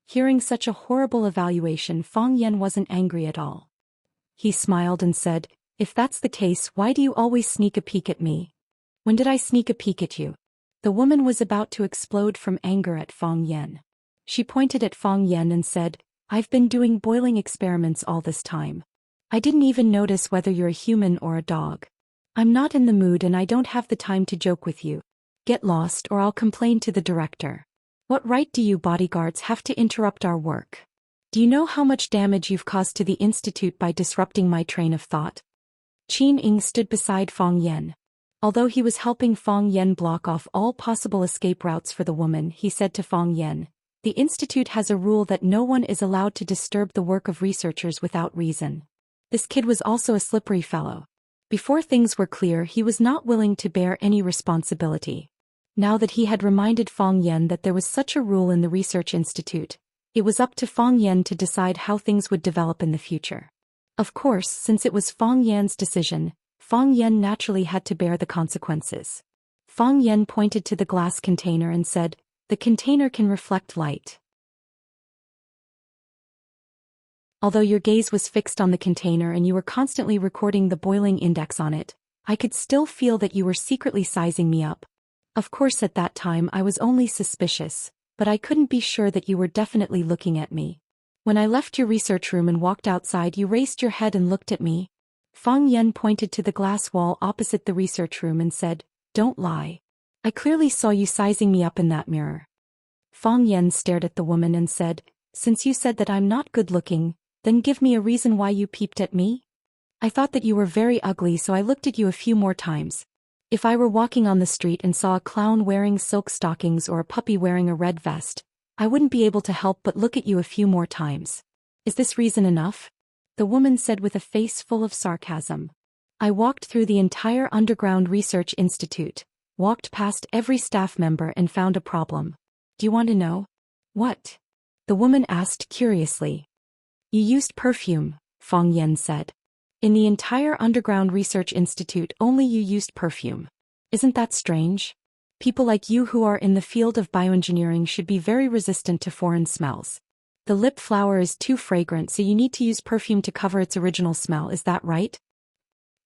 Hearing such a horrible evaluation, Fang Yan wasn't angry at all. He smiled and said, if that's the case, why do you always sneak a peek at me? When did I sneak a peek at you? The woman was about to explode from anger at Fang Yan. She pointed at Fang Yan and said, I've been doing boiling experiments all this time. I didn't even notice whether you're a human or a dog. I'm not in the mood and I don't have the time to joke with you. Get lost or I'll complain to the director. What right do you bodyguards have to interrupt our work? Do you know how much damage you've caused to the institute by disrupting my train of thought? Qin Ying stood beside Fang Yan. Although he was helping Fang Yan block off all possible escape routes for the woman, he said to Fang Yan, the institute has a rule that no one is allowed to disturb the work of researchers without reason. This kid was also a slippery fellow. Before things were clear, he was not willing to bear any responsibility. Now that he had reminded Fang Yan that there was such a rule in the research institute, it was up to Fang Yan to decide how things would develop in the future. Of course, since it was Fang Yan's decision, Fang Yan naturally had to bear the consequences. Fang Yan pointed to the glass container and said, the container can reflect light. Although your gaze was fixed on the container and you were constantly recording the boiling index on it, I could still feel that you were secretly sizing me up. Of course at that time I was only suspicious, but I couldn't be sure that you were definitely looking at me. When I left your research room and walked outside, you raised your head and looked at me. Fang Yan pointed to the glass wall opposite the research room and said, don't lie. I clearly saw you sizing me up in that mirror. Fang Yan stared at the woman and said, since you said that I'm not good looking, then give me a reason why you peeped at me? I thought that you were very ugly, so I looked at you a few more times. If I were walking on the street and saw a clown wearing silk stockings or a puppy wearing a red vest, I wouldn't be able to help but look at you a few more times. Is this reason enough? The woman said with a face full of sarcasm. I walked through the entire underground research institute, walked past every staff member and found a problem. Do you want to know? What? The woman asked curiously. You used perfume, Fang Yan said. In the entire underground research institute only you used perfume. Isn't that strange? People like you who are in the field of bioengineering should be very resistant to foreign smells. The lip flower is too fragrant, so you need to use perfume to cover its original smell, is that right?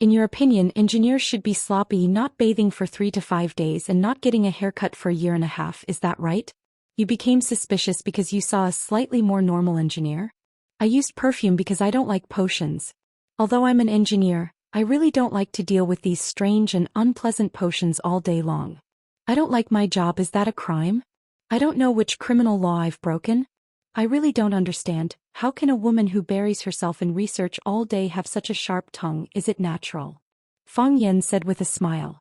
In your opinion, engineers should be sloppy, not bathing for 3 to 5 days and not getting a haircut for a year and a half, is that right? You became suspicious because you saw a slightly more normal engineer? I used perfume because I don't like potions. Although I'm an engineer, I really don't like to deal with these strange and unpleasant potions all day long. I don't like my job. Is that a crime? I don't know which criminal law I've broken. I really don't understand. How can a woman who buries herself in research all day have such a sharp tongue? Is it natural? Fang Yan said with a smile.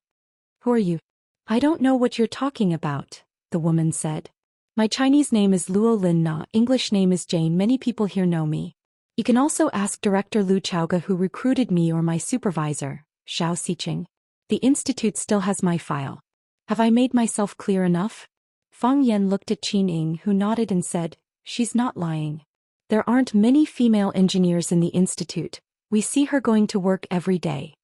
Who are you? I don't know what you're talking about, the woman said. My Chinese name is Luo Lin Na, English name is Jane. Many people here know me. You can also ask Director Lu Chaoga who recruited me or my supervisor, Xiao Xiqing. The institute still has my file. Have I made myself clear enough? Fang Yan looked at Qin Ying, who nodded and said, she's not lying. There aren't many female engineers in the institute. We see her going to work every day.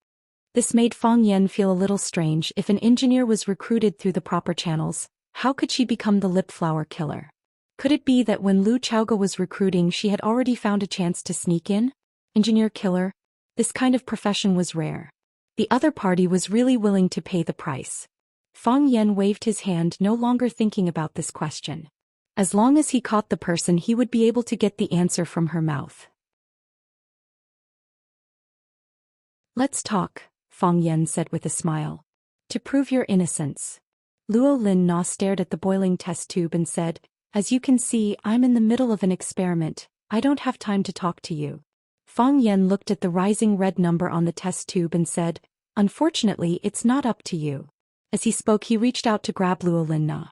This made Fang Yan feel a little strange. If an engineer was recruited through the proper channels, how could she become the lip flower killer? Could it be that when Lu Chaoga was recruiting she had already found a chance to sneak in? Engineer killer? This kind of profession was rare. The other party was really willing to pay the price. Fang Yan waved his hand, no longer thinking about this question. As long as he caught the person, he would be able to get the answer from her mouth. Let's talk, Fang Yan said with a smile. To prove your innocence. Luo Lin Na stared at the boiling test tube and said, as you can see, I'm in the middle of an experiment. I don't have time to talk to you. Fang Yan looked at the rising red number on the test tube and said, unfortunately, it's not up to you. As he spoke, he reached out to grab Luo Lin Na.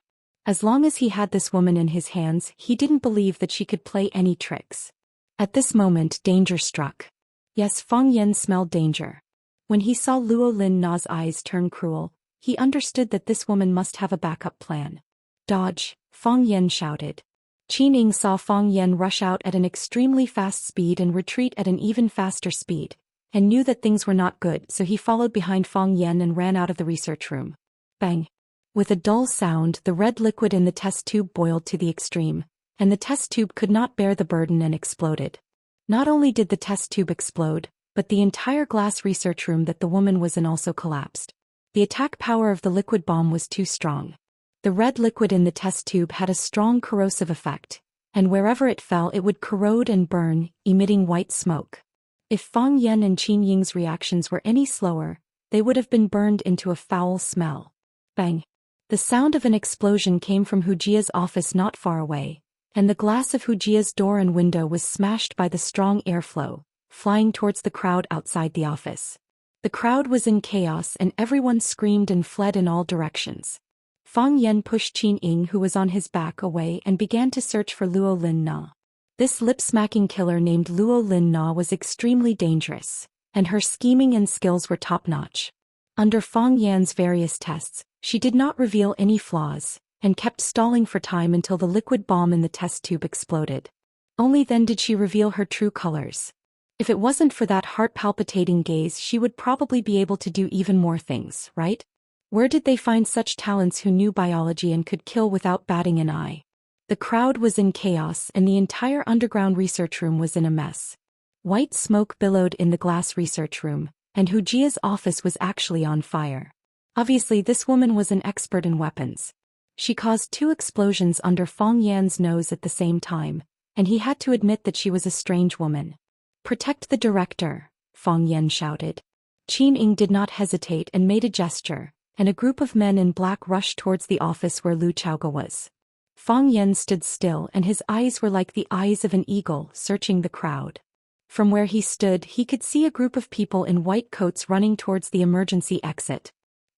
As long as he had this woman in his hands, he didn't believe that she could play any tricks. At this moment, danger struck. Yes, Fang Yan smelled danger. When he saw Luo Lin Na's eyes turn cruel, he understood that this woman must have a backup plan. Dodge, Fang Yan shouted. Qin Ying saw Fang Yan rush out at an extremely fast speed and retreat at an even faster speed. and knew that things were not good, so he followed behind Fang Yan and ran out of the research room. Bang! With a dull sound, the red liquid in the test tube boiled to the extreme, and the test tube could not bear the burden and exploded. Not only did the test tube explode, but the entire glass research room that the woman was in also collapsed. The attack power of the liquid bomb was too strong. The red liquid in the test tube had a strong corrosive effect, and wherever it fell it would corrode and burn, emitting white smoke. If Fang Yan and Qin Ying's reactions were any slower, they would have been burned into a foul smell. Bang! The sound of an explosion came from Hujia's office not far away, and the glass of Hujia's door and window was smashed by the strong airflow, flying towards the crowd outside the office. The crowd was in chaos and everyone screamed and fled in all directions. Fang Yan pushed Qin Ying, who was on his back, away and began to search for Luo Lin Na. This lip-smacking killer named Luo Lin Na was extremely dangerous, and her scheming and skills were top-notch. Under Fang Yan's various tests, she did not reveal any flaws, and kept stalling for time until the liquid bomb in the test tube exploded. Only then did she reveal her true colors. If it wasn't for that heart-palpitating gaze, she would probably be able to do even more things, right? Where did they find such talents who knew biology and could kill without batting an eye? The crowd was in chaos and the entire underground research room was in a mess. White smoke billowed in the glass research room, and Hujia's office was actually on fire. Obviously, this woman was an expert in weapons. She caused 2 explosions under Fang Yan's nose at the same time, and he had to admit that she was a strange woman. "Protect the director," Fang Yan shouted. Qin Ying did not hesitate and made a gesture, and a group of men in black rushed towards the office where Lu Chaoga was. Fang Yan stood still and his eyes were like the eyes of an eagle searching the crowd. From where he stood, he could see a group of people in white coats running towards the emergency exit.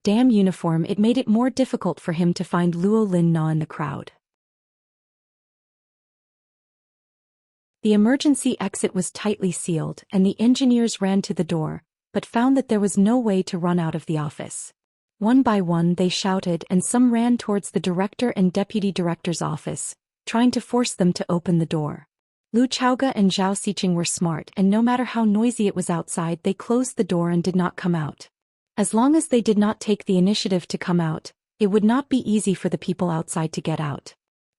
Damn uniform, it made it more difficult for him to find Luo Lin Na in the crowd. The emergency exit was tightly sealed and the engineers ran to the door, but found that there was no way to run out of the office. One by one they shouted and some ran towards the director and deputy director's office, trying to force them to open the door. Lu Chaoga and Zhao Xiqing were smart and no matter how noisy it was outside they closed the door and did not come out. As long as they did not take the initiative to come out, it would not be easy for the people outside to get out.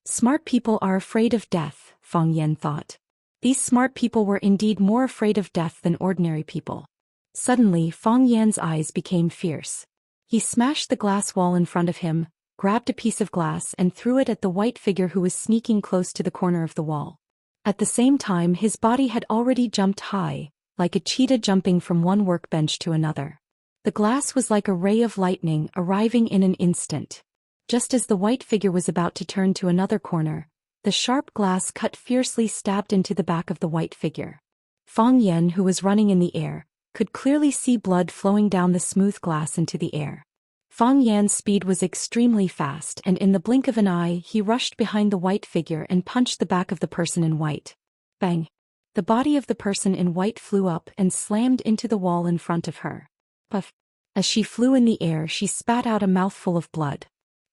Smart people are afraid of death, Fang Yan thought. These smart people were indeed more afraid of death than ordinary people. Suddenly, Fang Yan's eyes became fierce. He smashed the glass wall in front of him, grabbed a piece of glass and threw it at the white figure who was sneaking close to the corner of the wall. At the same time, his body had already jumped high, like a cheetah jumping from one workbench to another. The glass was like a ray of lightning, arriving in an instant. Just as the white figure was about to turn to another corner, the sharp glass cut fiercely stabbed into the back of the white figure. Fang Yan, who was running in the air, could clearly see blood flowing down the smooth glass into the air. Fang Yan's speed was extremely fast and in the blink of an eye he rushed behind the white figure and punched the back of the person in white. Bang! The body of the person in white flew up and slammed into the wall in front of her. Puff! As she flew in the air she spat out a mouthful of blood.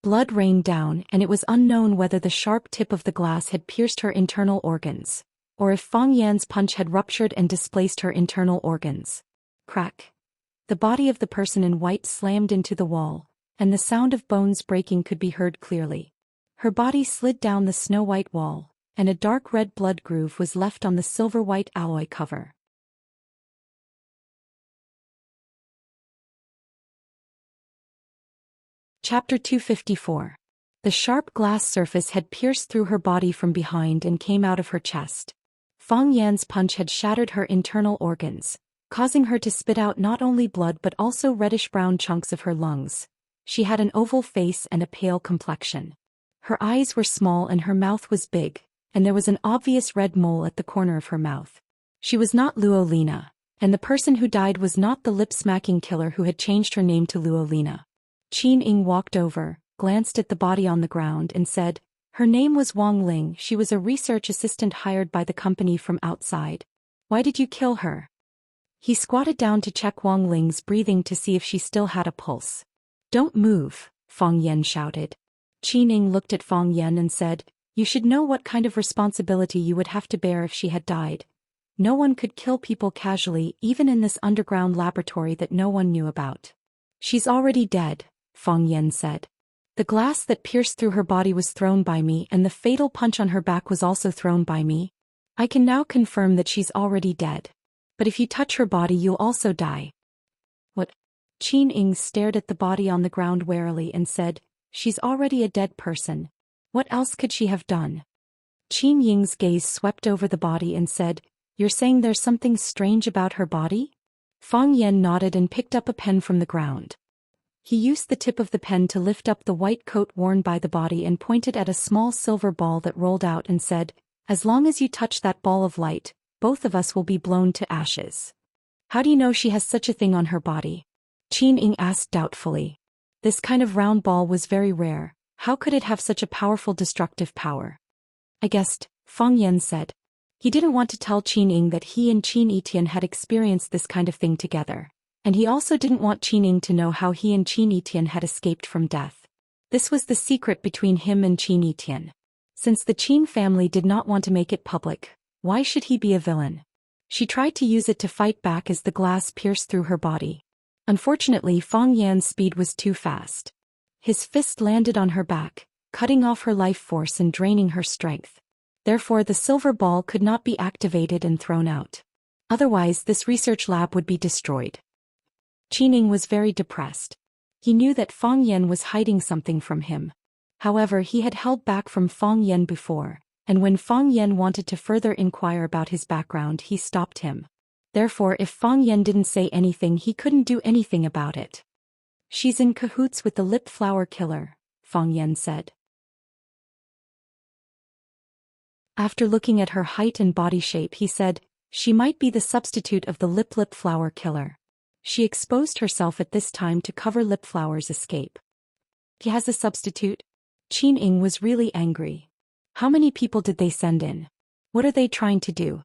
Blood rained down and it was unknown whether the sharp tip of the glass had pierced her internal organs, or if Fang Yan's punch had ruptured and displaced her internal organs. Crack! The body of the person in white slammed into the wall, and the sound of bones breaking could be heard clearly. Her body slid down the snow-white wall, and a dark red blood groove was left on the silver-white alloy cover. Chapter 254. The sharp glass surface had pierced through her body from behind and came out of her chest. Fang Yan's punch had shattered her internal organs, causing her to spit out not only blood but also reddish-brown chunks of her lungs. She had an oval face and a pale complexion. Her eyes were small and her mouth was big, and there was an obvious red mole at the corner of her mouth. She was not Luo Lina, and the person who died was not the lip-smacking killer who had changed her name to Luo Lina. Qin Ying walked over, glanced at the body on the ground and said, "Her name was Wang Ling. She was a research assistant hired by the company from outside. Why did you kill her?" He squatted down to check Wang Ling's breathing to see if she still had a pulse. "Don't move," Fang Yan shouted. Qin Ying looked at Fang Yan and said, "You should know what kind of responsibility you would have to bear if she had died. No one could kill people casually, even in this underground laboratory that no one knew about. She's already dead, Fang Yan said. The glass that pierced through her body was thrown by me, and the fatal punch on her back was also thrown by me. I can now confirm that she's already dead. But if you touch her body, you'll also die. What? Qin Ying stared at the body on the ground warily and said, she's already a dead person. What else could she have done? Qin Ying's gaze swept over the body and said, you're saying there's something strange about her body? Fang Yan nodded and picked up a pen from the ground. He used the tip of the pen to lift up the white coat worn by the body and pointed at a small silver ball that rolled out and said, as long as you touch that ball of light, both of us will be blown to ashes. How do you know she has such a thing on her body? Qin Ying asked doubtfully. This kind of round ball was very rare. How could it have such a powerful destructive power? I guessed, Fang Yan said. He didn't want to tell Qin Ying that he and Qin Yitian had experienced this kind of thing together. And he also didn't want Qin Ying to know how he and Qin Yitian had escaped from death. This was the secret between him and Qin Yitian. Since the Qin family did not want to make it public, why should he be a villain? She tried to use it to fight back as the glass pierced through her body. Unfortunately, Fang Yan's speed was too fast. His fist landed on her back, cutting off her life force and draining her strength. Therefore, the silver ball could not be activated and thrown out. Otherwise, this research lab would be destroyed. Qin Ying was very depressed. He knew that Fang Yan was hiding something from him. However, he had held back from Fang Yan before, and when Fang Yan wanted to further inquire about his background, he stopped him. Therefore, if Fang Yan didn't say anything, he couldn't do anything about it. She's in cahoots with the lip flower killer, Fang Yan said. After looking at her height and body shape, he said, she might be the substitute of the lip flower killer. She exposed herself at this time to cover lip flower's escape. He has a substitute? Qin Ying was really angry. How many people did they send in? What are they trying to do?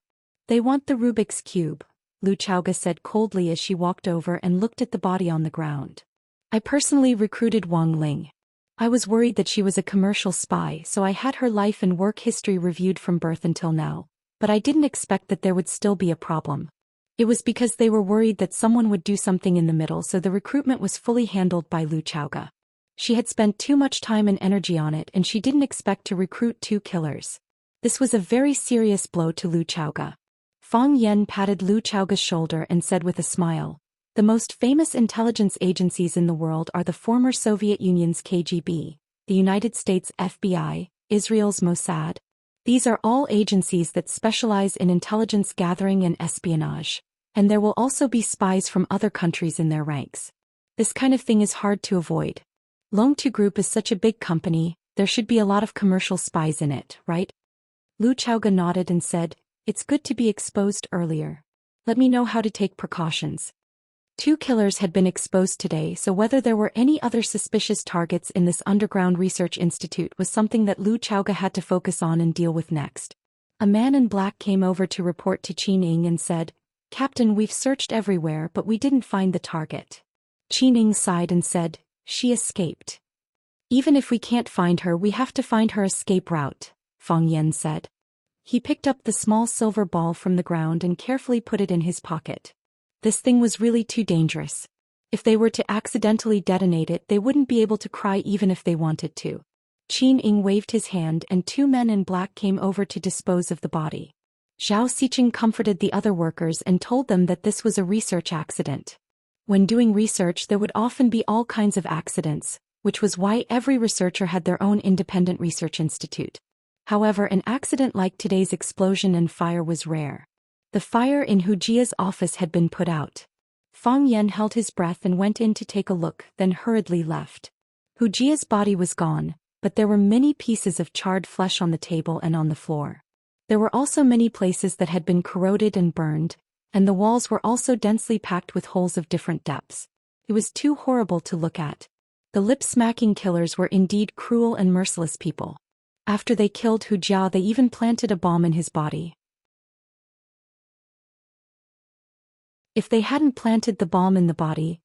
They want the Rubik's Cube, Lu Chaoga said coldly as she walked over and looked at the body on the ground. I personally recruited Wang Ling. I was worried that she was a commercial spy, so I had her life and work history reviewed from birth until now, but I didn't expect that there would still be a problem. It was because they were worried that someone would do something in the middle, so the recruitment was fully handled by Lu Chaoga. She had spent too much time and energy on it, and she didn't expect to recruit 2 killers. This was a very serious blow to Lu Chaoga. Fang Yan patted Lu Chaoga's shoulder and said with a smile, the most famous intelligence agencies in the world are the former Soviet Union's KGB, the United States FBI, Israel's Mossad. These are all agencies that specialize in intelligence gathering and espionage, and there will also be spies from other countries in their ranks. This kind of thing is hard to avoid. Longtu Group is such a big company, there should be a lot of commercial spies in it, right? Lu Chaoga nodded and said, it's good to be exposed earlier. Let me know how to take precautions. 2 killers had been exposed today, so whether there were any other suspicious targets in this underground research institute was something that Lu Chaoga had to focus on and deal with next. A man in black came over to report to Qin Ying and said, Captain, we've searched everywhere but we didn't find the target. Qin Ying sighed and said, she escaped. Even if we can't find her, we have to find her escape route, Fang Yan said. He picked up the small silver ball from the ground and carefully put it in his pocket. This thing was really too dangerous. If they were to accidentally detonate it, they wouldn't be able to cry even if they wanted to. Qin Ying waved his hand and 2 men in black came over to dispose of the body. Zhou Xian comforted the other workers and told them that this was a research accident. When doing research, there would often be all kinds of accidents, which was why every researcher had their own independent research institute. However, an accident like today's explosion and fire was rare. The fire in Hujia's office had been put out. Fang Yan held his breath and went in to take a look, then hurriedly left. Hujia's body was gone, but there were many pieces of charred flesh on the table and on the floor. There were also many places that had been corroded and burned, and the walls were also densely packed with holes of different depths. It was too horrible to look at. The lip-smacking killers were indeed cruel and merciless people. After they killed Hujia, they even planted a bomb in his body. If they hadn't planted the bomb in the body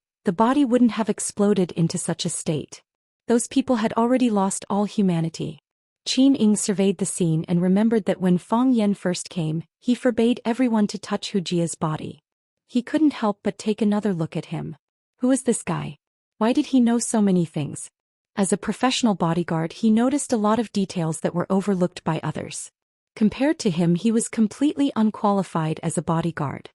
wouldn't have exploded into such a state. Those people had already lost all humanity. Qin Ying surveyed the scene and remembered that when Fang Yan first came, he forbade everyone to touch Wuxia's body. He couldn't help but take another look at him. Who is this guy? Why did he know so many things? As a professional bodyguard, he noticed a lot of details that were overlooked by others. Compared to him, he was completely unqualified as a bodyguard.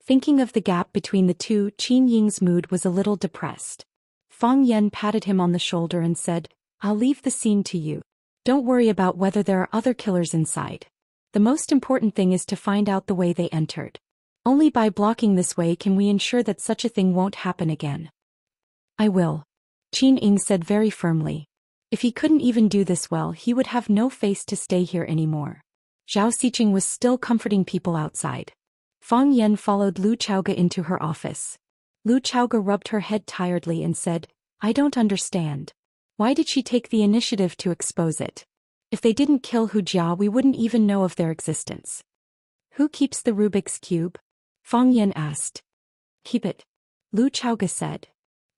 Thinking of the gap between the two, Qin Ying's mood was a little depressed. Fang Yan patted him on the shoulder and said, "I'll leave the scene to you. Don't worry about whether there are other killers inside. The most important thing is to find out the way they entered. Only by blocking this way can we ensure that such a thing won't happen again." "I will," Qin Ying said very firmly. If he couldn't even do this well, he would have no face to stay here anymore. Zhou Xian was still comforting people outside. Fang Yan followed Lu Chaoga into her office. Lu Chaoga rubbed her head tiredly and said, "I don't understand. Why did she take the initiative to expose it? If they didn't kill Wuxia, we wouldn't even know of their existence." "Who keeps the Rubik's Cube?" Fang Yan asked. "Keep it," Lu Chaoga said.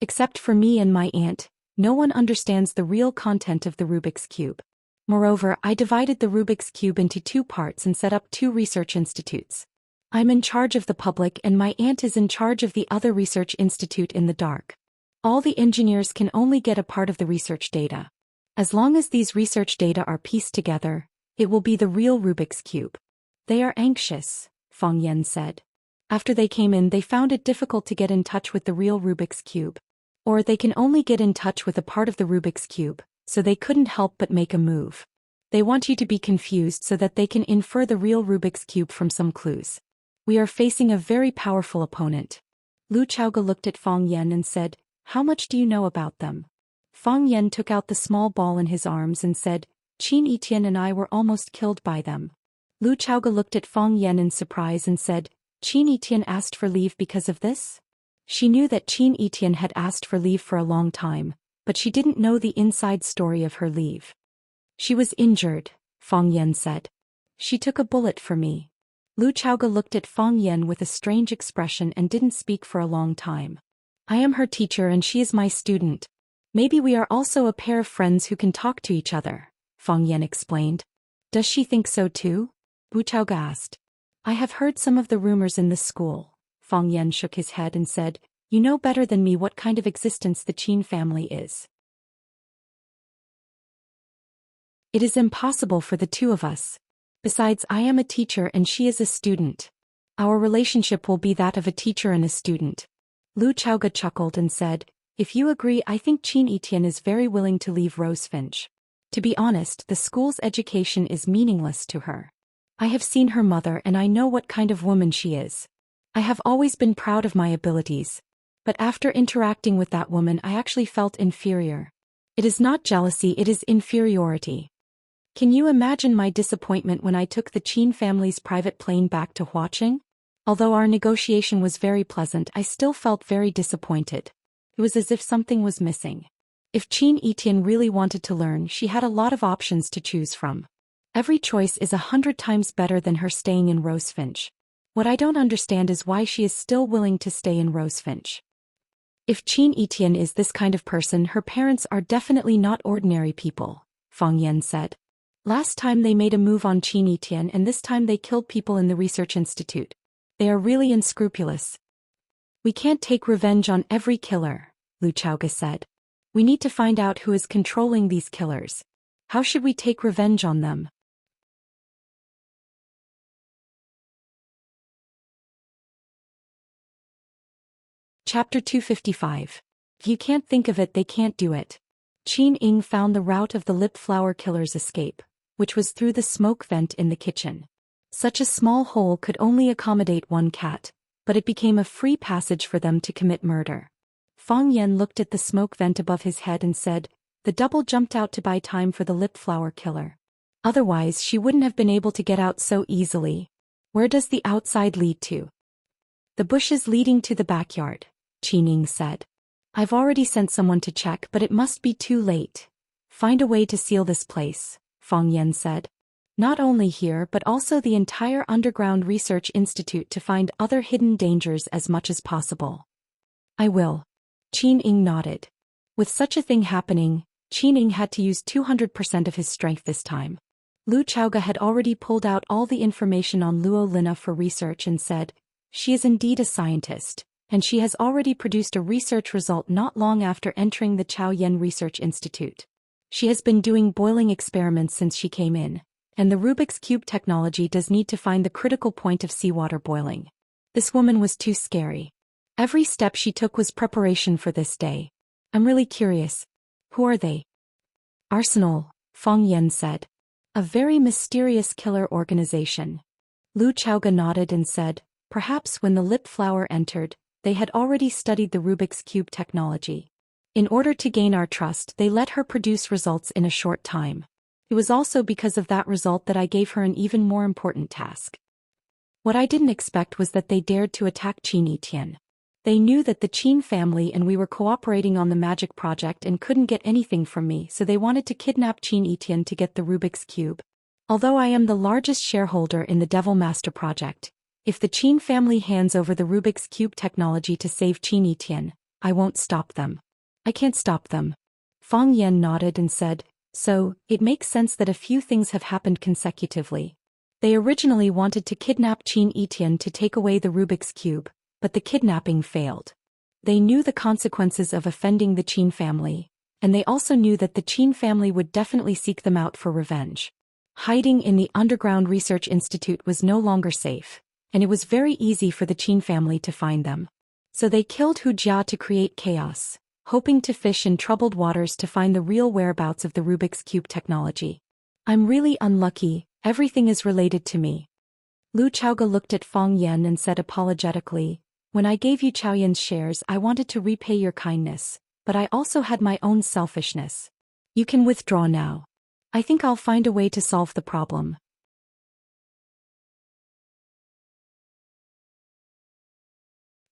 "Except for me and my aunt, no one understands the real content of the Rubik's Cube. Moreover, I divided the Rubik's Cube into 2 parts and set up 2 research institutes. I'm in charge of the public and my aunt is in charge of the other research institute in the dark. All the engineers can only get a part of the research data. As long as these research data are pieced together, it will be the real Rubik's Cube." "They are anxious," Fang Yan said. "After they came in, they found it difficult to get in touch with the real Rubik's Cube. Or they can only get in touch with a part of the Rubik's Cube, so they couldn't help but make a move. They want you to be confused so that they can infer the real Rubik's Cube from some clues. We are facing a very powerful opponent." Lu Chaoga looked at Fang Yan and said, "How much do you know about them?" Fang Yan took out the small ball in his arms and said, "Qin Etian and I were almost killed by them." Lu Chaoga looked at Fang Yan in surprise and said, "Qin Etian asked for leave because of this?" She knew that Qin Etian had asked for leave for a long time, but she didn't know the inside story of her leave. "She was injured," Fang Yan said. "She took a bullet for me." Lu Chaoga looked at Fang Yan with a strange expression and didn't speak for a long time. "I am her teacher and she is my student. Maybe we are also a pair of friends who can talk to each other," Fang Yan explained. "Does she think so too?" Lu Chaoga asked. "I have heard some of the rumors in this school." Fang Yan shook his head and said, "You know better than me what kind of existence the Qin family is. It is impossible for the 2 of us. Besides, I am a teacher and she is a student. Our relationship will be that of a teacher and a student." Lu Chaoga chuckled and said, "If you agree, I think Qin Etian is very willing to leave Rosefinch. To be honest, the school's education is meaningless to her. I have seen her mother and I know what kind of woman she is. I have always been proud of my abilities. But after interacting with that woman, I actually felt inferior. It is not jealousy, it is inferiority. Can you imagine my disappointment when I took the Qin family's private plane back to Huaqing? Although our negotiation was very pleasant, I still felt very disappointed. It was as if something was missing. If Qin Etian really wanted to learn, she had a lot of options to choose from. Every choice is 100 times better than her staying in Rosefinch. What I don't understand is why she is still willing to stay in Rosefinch. If Qin Etian is this kind of person, her parents are definitely not ordinary people," Fang Yan said. "Last time they made a move on Qin Etian and this time they killed people in the research institute. They are really unscrupulous." "We can't take revenge on every killer," Lu Chaoga said. "We need to find out who is controlling these killers. How should we take revenge on them?" Chapter 255. If you can't think of it, they can't do it. Qin Ying found the route of the lip flower killer's escape, which was through the smoke vent in the kitchen. Such a small hole could only accommodate 1 cat, but it became a free passage for them to commit murder. Fang Yan looked at the smoke vent above his head and said, "The double jumped out to buy time for the lip flower killer. Otherwise, she wouldn't have been able to get out so easily. Where does the outside lead to?" "The bushes leading to the backyard," Qin Ying said. "I've already sent someone to check, but it must be too late. Find a way to seal this place," Fang Yan said. "Not only here but also the entire underground research institute to find other hidden dangers as much as possible." "I will." Qin Ying nodded. With such a thing happening, Qining had to use 200% of his strength this time. Lu Chaoge had already pulled out all the information on Luo Lina for research and said, "She is indeed a scientist, and she has already produced a research result not long after entering the Chaoyan Research Institute. She has been doing boiling experiments since she came in, and the Rubik's Cube technology does need to find the critical point of seawater boiling." This woman was too scary. Every step she took was preparation for this day. I'm really curious. Who are they? Arsenal, Feng Yan said. A very mysterious killer organization. Lu Chaoge nodded and said, perhaps when the lip flower entered, they had already studied the Rubik's Cube technology. In order to gain our trust, they let her produce results in a short time. It was also because of that result that I gave her an even more important task. What I didn't expect was that they dared to attack Qin Yitian. They knew that the Qin family and we were cooperating on the magic project and couldn't get anything from me, so they wanted to kidnap Qin Yitian to get the Rubik's Cube. Although I am the largest shareholder in the Devil Master project, if the Qin family hands over the Rubik's Cube technology to save Qin Yitian, I won't stop them. I can't stop them. Feng Yan nodded and said, so, it makes sense that a few things have happened consecutively. They originally wanted to kidnap Qin Yitian to take away the Rubik's Cube, but the kidnapping failed. They knew the consequences of offending the Qin family, and they also knew that the Qin family would definitely seek them out for revenge. Hiding in the underground research institute was no longer safe, and it was very easy for the Qin family to find them. So they killed Hu Jia to create chaos, hoping to fish in troubled waters to find the real whereabouts of the Rubik's Cube technology. I'm really unlucky, everything is related to me. Lu Chaoge looked at Feng Yan and said apologetically, when I gave you Chaoyan's shares I wanted to repay your kindness, but I also had my own selfishness. You can withdraw now. I think I'll find a way to solve the problem.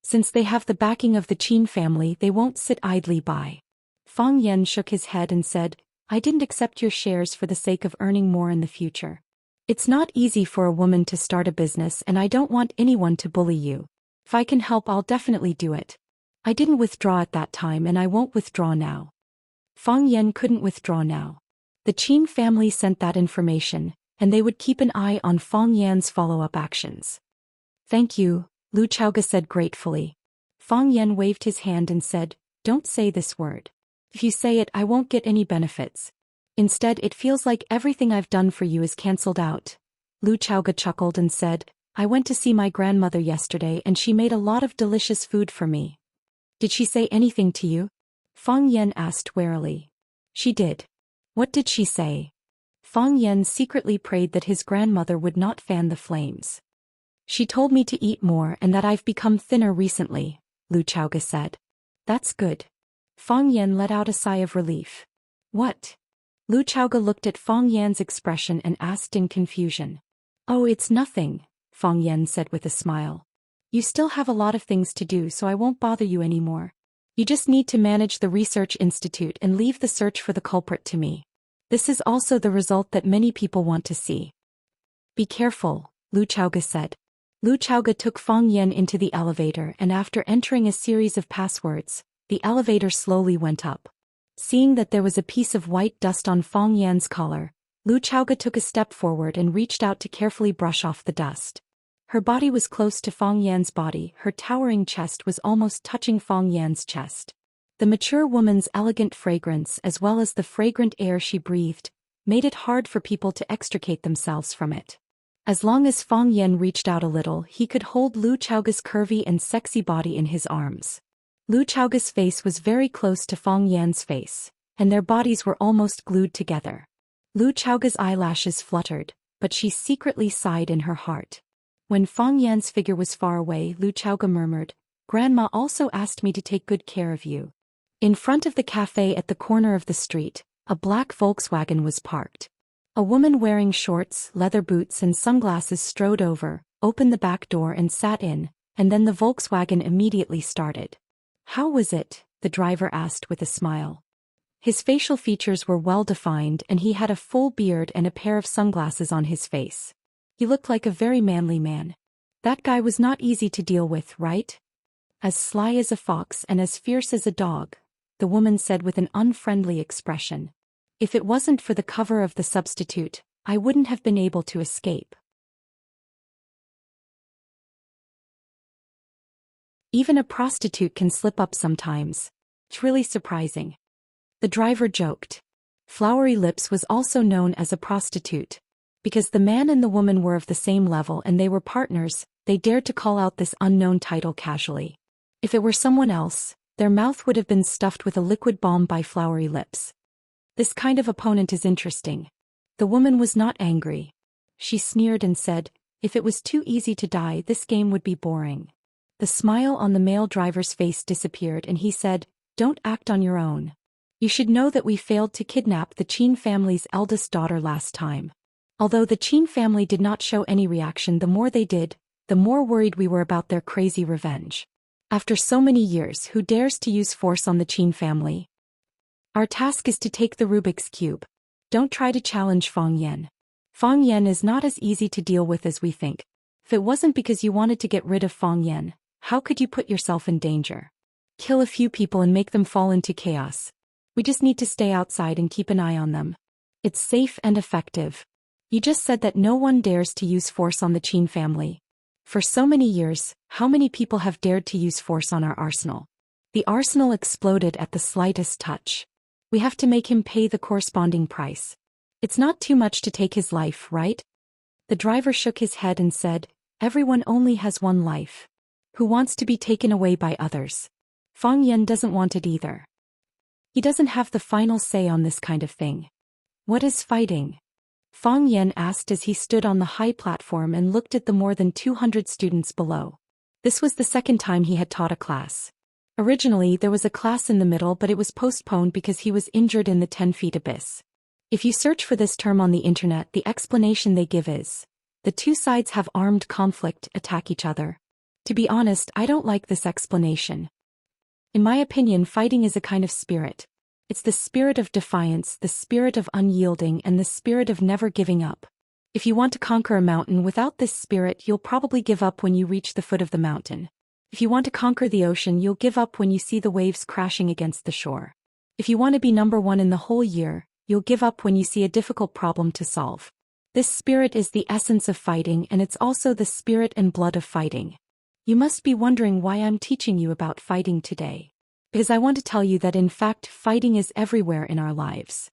Since they have the backing of the Qin family, they won't sit idly by. Feng Yan shook his head and said, I didn't accept your shares for the sake of earning more in the future. It's not easy for a woman to start a business and I don't want anyone to bully you. If I can help I'll definitely do it. I didn't withdraw at that time and I won't withdraw now. Feng Yan couldn't withdraw now. The Qin family sent that information, and they would keep an eye on Feng Yan's follow-up actions. Thank you, Lu Chaoge said gratefully. Feng Yan waved his hand and said, don't say this word. If you say it I won't get any benefits. Instead it feels like everything I've done for you is cancelled out. Lu Chaoge chuckled and said, I went to see my grandmother yesterday and she made a lot of delicious food for me. Did she say anything to you? Feng Yan asked warily. She did. What did she say? Feng Yan secretly prayed that his grandmother would not fan the flames. She told me to eat more and that I've become thinner recently, Lu Chaoge said. That's good. Feng Yan let out a sigh of relief. What? Lu Chaoge looked at Feng Yan's expression and asked in confusion. Oh, it's nothing, Feng Yan said with a smile. You still have a lot of things to do so I won't bother you anymore. You just need to manage the research institute and leave the search for the culprit to me. This is also the result that many people want to see. Be careful, Lu Chaoge said. Lu Chaoge took Feng Yan into the elevator and after entering a series of passwords, the elevator slowly went up. Seeing that there was a piece of white dust on Feng Yan's collar, Lu Chaoge took a step forward and reached out to carefully brush off the dust. Her body was close to Feng Yan's body, her towering chest was almost touching Feng Yan's chest. The mature woman's elegant fragrance as well as the fragrant air she breathed, made it hard for people to extricate themselves from it. As long as Feng Yan reached out a little he could hold Lu Chaoge's curvy and sexy body in his arms. Lu Chaoge's face was very close to Feng Yan's face, and their bodies were almost glued together. Lu Chaoge's eyelashes fluttered, but she secretly sighed in her heart. When Feng Yan's figure was far away, Lu Chaoge murmured, Grandma also asked me to take good care of you. In front of the cafe at the corner of the street, a black Volkswagen was parked. A woman wearing shorts, leather boots and sunglasses strode over, opened the back door and sat in, and then the Volkswagen immediately started. How was it? The driver asked with a smile. His facial features were well defined and he had a full beard and a pair of sunglasses on his face. He looked like a very manly man. That guy was not easy to deal with, right? As sly as a fox and as fierce as a dog. the woman said with an unfriendly expression. If it wasn't for the cover of the substitute, I wouldn't have been able to escape. Even a prostitute can slip up sometimes. It's really surprising. The driver joked. Flowery Lips was also known as a prostitute. Because the man and the woman were of the same level and they were partners, they dared to call out this unknown title casually. If it were someone else, their mouth would have been stuffed with a liquid balm by Flowery Lips. This kind of opponent is interesting. The woman was not angry. She sneered and said, if it was too easy to die, this game would be boring. The smile on the male driver's face disappeared and he said, don't act on your own. You should know that we failed to kidnap the Qin family's eldest daughter last time. Although the Qin family did not show any reaction, the more they did, the more worried we were about their crazy revenge. After so many years, who dares to use force on the Qin family? Our task is to take the Rubik's Cube. Don't try to challenge Fang Yan. Fang Yan is not as easy to deal with as we think. If it wasn't because you wanted to get rid of Fang Yan, how could you put yourself in danger? Kill a few people and make them fall into chaos. We just need to stay outside and keep an eye on them. It's safe and effective. You just said that no one dares to use force on the Qin family. For so many years, how many people have dared to use force on our arsenal? The arsenal exploded at the slightest touch. We have to make him pay the corresponding price. It's not too much to take his life, right? The driver shook his head and said, everyone only has one life. Who wants to be taken away by others? Fang Yan doesn't want it either. He doesn't have the final say on this kind of thing. What is fighting? Fang Yan asked as he stood on the high platform and looked at the more than 200 students below. This was the second time he had taught a class. Originally there was a class in the middle, but it was postponed because he was injured in the 10-feet abyss. If you search for this term on the internet, the explanation they give is, the two sides have armed conflict, attack each other. To be honest, I don't like this explanation. In my opinion, fighting is a kind of spirit. It's the spirit of defiance, the spirit of unyielding, and the spirit of never giving up. If you want to conquer a mountain without this spirit, you'll probably give up when you reach the foot of the mountain. If you want to conquer the ocean, you'll give up when you see the waves crashing against the shore. If you want to be number one in the whole year, you'll give up when you see a difficult problem to solve. This spirit is the essence of fighting, and it's also the spirit and blood of fighting. You must be wondering why I'm teaching you about fighting today. Because I want to tell you that in fact fighting is everywhere in our lives.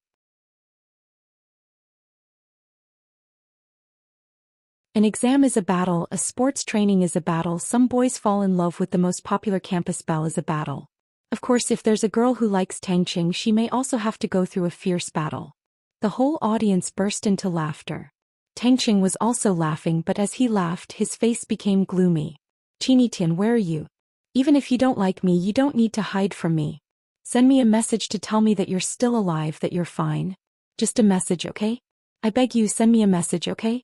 An exam is a battle, a sports training is a battle, some boys fall in love with the most popular campus belle is a battle. Of course, if there's a girl who likes Tangqing, she may also have to go through a fierce battle. The whole audience burst into laughter. Tangqing was also laughing, but as he laughed, his face became gloomy. Qinitian, where are you? Even if you don't like me, you don't need to hide from me. Send me a message to tell me that you're still alive, that you're fine. Just a message, okay? I beg you, send me a message, okay?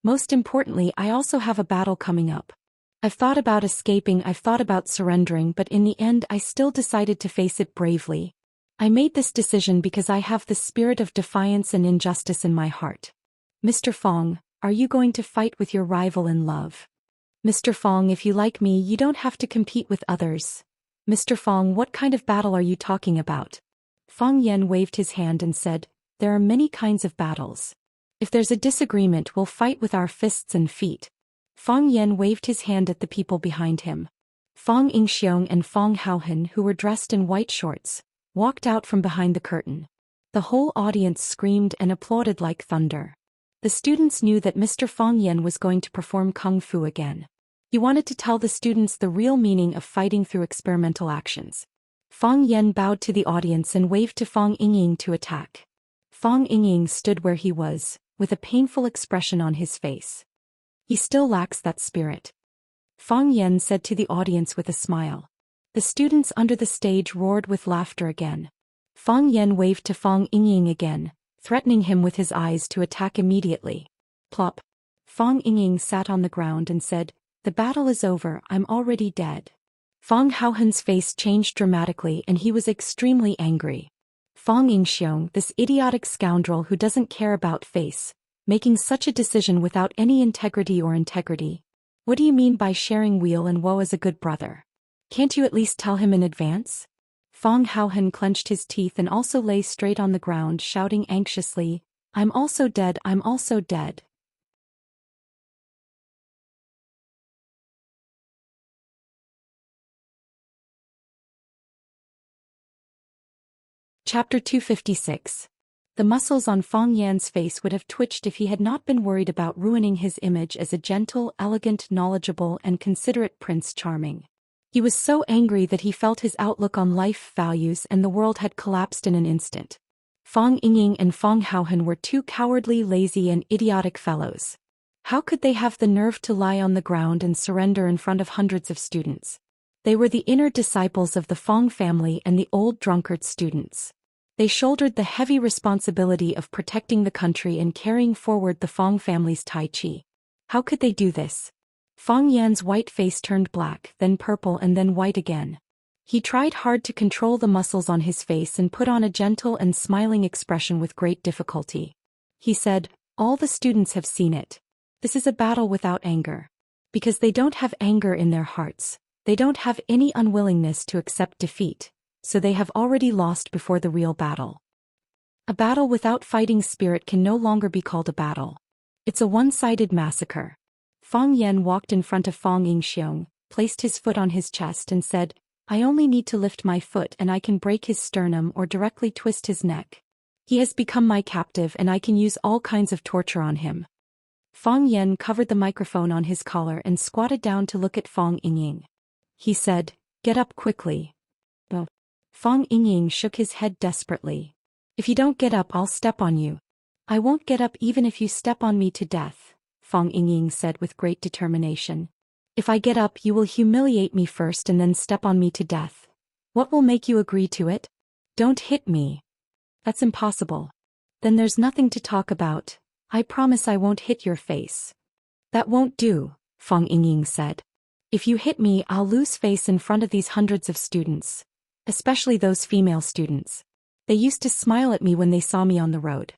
Most importantly, I also have a battle coming up. I've thought about escaping, I've thought about surrendering, but in the end I still decided to face it bravely. I made this decision because I have the spirit of defiance and injustice in my heart. Mr. Fong, are you going to fight with your rival in love? Mr. Fong, if you like me, you don't have to compete with others. Mr. Fong, what kind of battle are you talking about? Fang Yan waved his hand and said, there are many kinds of battles. If there's a disagreement, we'll fight with our fists and feet. Fang Yan waved his hand at the people behind him. Fang Yingxiong and Fang Haohen, who were dressed in white shorts, walked out from behind the curtain. The whole audience screamed and applauded like thunder. The students knew that Mr. Fang Yan was going to perform kung fu again. He wanted to tell the students the real meaning of fighting through experimental actions. Fang Yan bowed to the audience and waved to Fang Yingying to attack. Fang Yingying stood where he was, with a painful expression on his face. He still lacks that spirit. Fang Yan said to the audience with a smile. The students under the stage roared with laughter again. Fang Yan waved to Fang Yingying again, threatening him with his eyes to attack immediately. Plop. Fang Yingying sat on the ground and said, the battle is over, I'm already dead. Fang Haohen's face changed dramatically and he was extremely angry. Fang Yingxiong, this idiotic scoundrel who doesn't care about face, making such a decision without any integrity or integrity. What do you mean by sharing weal and woe as a good brother? Can't you at least tell him in advance? Fong Haohen clenched his teeth and also lay straight on the ground, shouting anxiously, "I'm also dead, I'm also dead." Chapter 256. The muscles on Fong Yan's face would have twitched if he had not been worried about ruining his image as a gentle, elegant, knowledgeable, and considerate Prince Charming. He was so angry that he felt his outlook on life, values, and the world had collapsed in an instant. Fong Yingying and Fong Haohen were two cowardly, lazy, and idiotic fellows. How could they have the nerve to lie on the ground and surrender in front of hundreds of students? They were the inner disciples of the Fong family and the old drunkard students. They shouldered the heavy responsibility of protecting the country and carrying forward the Fong family's Tai Chi. How could they do this? Fong Yan's white face turned black, then purple, and then white again. He tried hard to control the muscles on his face and put on a gentle and smiling expression with great difficulty. He said, "All the students have seen it. This is a battle without anger. Because they don't have anger in their hearts. They don't have any unwillingness to accept defeat, so they have already lost before the real battle. A battle without fighting spirit can no longer be called a battle. It's a one-sided massacre." Fong Yan walked in front of Fong Yingxiong, placed his foot on his chest and said, "I only need to lift my foot and I can break his sternum or directly twist his neck. He has become my captive and I can use all kinds of torture on him." Fong Yan covered the microphone on his collar and squatted down to look at Fong Yingying. He said, "Get up quickly." "Oh." Fong Yingying shook his head desperately. "If you don't get up, I'll step on you." "I won't get up even if you step on me to death," Fong Yingying said with great determination. "If I get up, you will humiliate me first and then step on me to death. What will make you agree to it? Don't hit me." "That's impossible." "Then there's nothing to talk about. I promise I won't hit your face." "That won't do," Fong Yingying said. "If you hit me, I'll lose face in front of these hundreds of students. Especially those female students. They used to smile at me when they saw me on the road.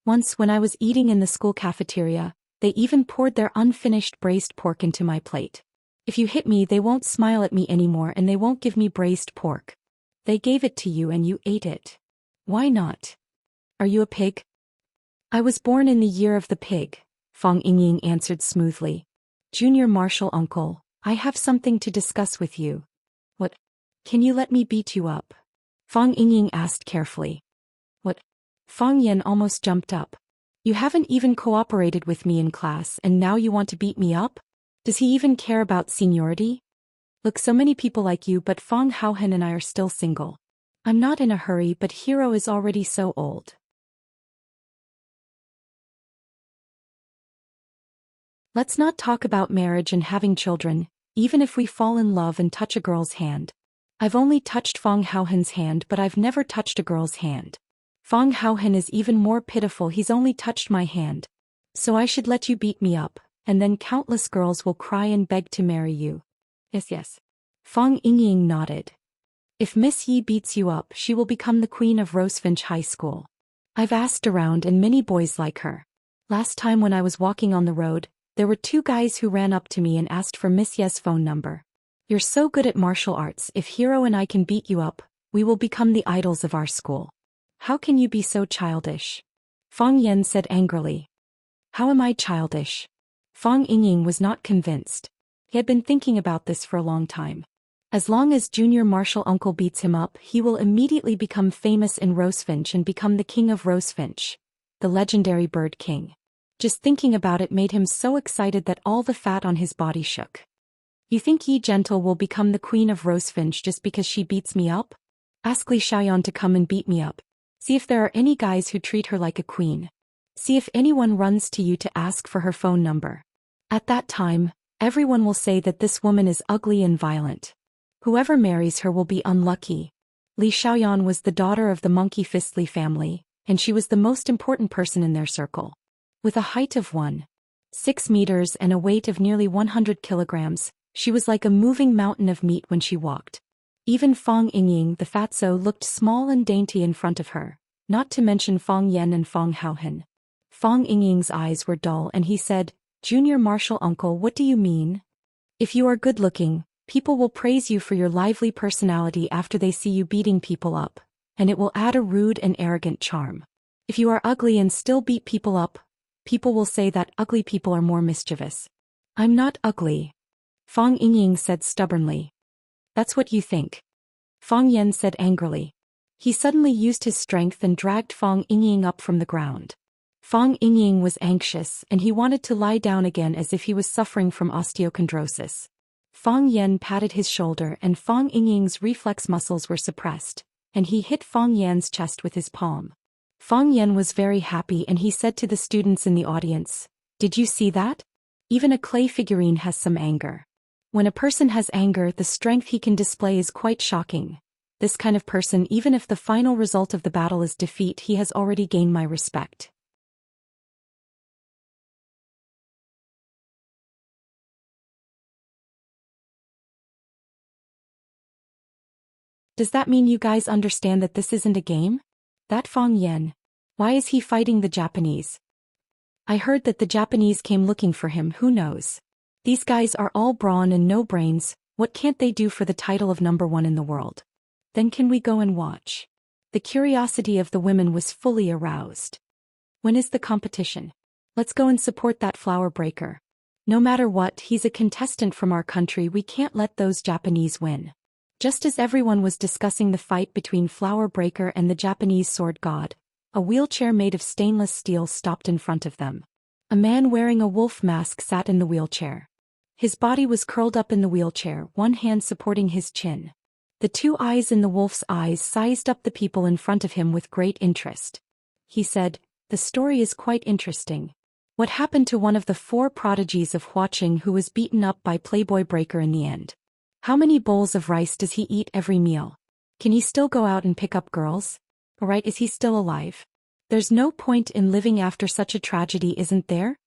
Once when I was eating in the school cafeteria, they even poured their unfinished braised pork into my plate. If you hit me, they won't smile at me anymore and they won't give me braised pork. They gave it to you and you ate it. Why not? Are you a pig?" "I was born in the year of the pig," Fong Yingying answered smoothly. "Junior Marshal Uncle, I have something to discuss with you." "What? Can you let me beat you up?" Fong Yingying asked carefully. "What?" Fong Yan almost jumped up. "You haven't even cooperated with me in class and now you want to beat me up? Does he even care about seniority? Look, so many people like you, but Fong Haohen and I are still single. I'm not in a hurry, but Hero is already so old." "Let's not talk about marriage and having children, even if we fall in love and touch a girl's hand. I've only touched Fong Haohen's hand, but I've never touched a girl's hand. Fong Haohen is even more pitiful, he's only touched my hand. So I should let you beat me up, and then countless girls will cry and beg to marry you." "Yes, yes." Fong Yingying nodded. "If Miss Yi beats you up, she will become the queen of Rosefinch High School. I've asked around and many boys like her. Last time when I was walking on the road, there were two guys who ran up to me and asked for Miss Ye's phone number. You're so good at martial arts, if Hero and I can beat you up, we will become the idols of our school. How can you be so childish?" Fong Yan said angrily. "How am I childish?" Fong Yingying was not convinced. He had been thinking about this for a long time. As long as Junior Marshal Uncle beats him up, he will immediately become famous in Rosefinch and become the king of Rosefinch, the legendary bird king. Just thinking about it made him so excited that all the fat on his body shook. "You think Yi Gentle will become the queen of Rosefinch just because she beats me up? Ask Li Xiaoyan to come and beat me up. See if there are any guys who treat her like a queen. See if anyone runs to you to ask for her phone number. At that time, everyone will say that this woman is ugly and violent. Whoever marries her will be unlucky." Li Xiaoyan was the daughter of the Monkey Fist Li family, and she was the most important person in their circle. With a height of 1.6 meters and a weight of nearly 100 kilograms, she was like a moving mountain of meat when she walked. Even Fong Yingying the fatso looked small and dainty in front of her, not to mention Fong Yan and Fong Haohen. Fong Yingying's eyes were dull and he said, "Junior Marshal Uncle, what do you mean? If you are good-looking, People will praise you for your lively personality after they see you beating people up, and it will add a rude and arrogant charm. If you are ugly and still beat people up, people will say that ugly people are more mischievous. I'm not ugly, Fang Yingying said stubbornly. That's what you think, Fang Yan said angrily. He suddenly used his strength and dragged Fang Yingying up from the ground. Fang Yingying was anxious and he wanted to lie down again as if he was suffering from osteochondrosis. Fang Yan patted his shoulder and Fang Yingying's reflex muscles were suppressed, and he hit Fang Yan's chest with his palm. Fang Yan was very happy and he said to the students in the audience, "Did you see that? Even a clay figurine has some anger. When a person has anger, the strength he can display is quite shocking. This kind of person, even if the final result of the battle is defeat, he has already gained my respect." Does that mean you guys understand that this isn't a game? That Fang Yan. Why is he fighting the Japanese? I heard that the Japanese came looking for him, who knows? These guys are all brawn and no brains, what can't they do for the title of #1 in the world? Then can we go and watch? The curiosity of the women was fully aroused. When is the competition? Let's go and support that flower breaker. No matter what, he's a contestant from our country, we can't let those Japanese win. Just as everyone was discussing the fight between Flower Breaker and the Japanese sword god, a wheelchair made of stainless steel stopped in front of them. A man wearing a wolf mask sat in the wheelchair. His body was curled up in the wheelchair, one hand supporting his chin. The two eyes in the wolf's eyes sized up the people in front of him with great interest. He said, "The story is quite interesting. What happened to one of the 4 prodigies of Huaqing who was beaten up by Playboy Breaker in the end? How many bowls of rice does he eat every meal? Can he still go out and pick up girls? Alright, is he still alive? There's no point in living after such a tragedy, isn't there?"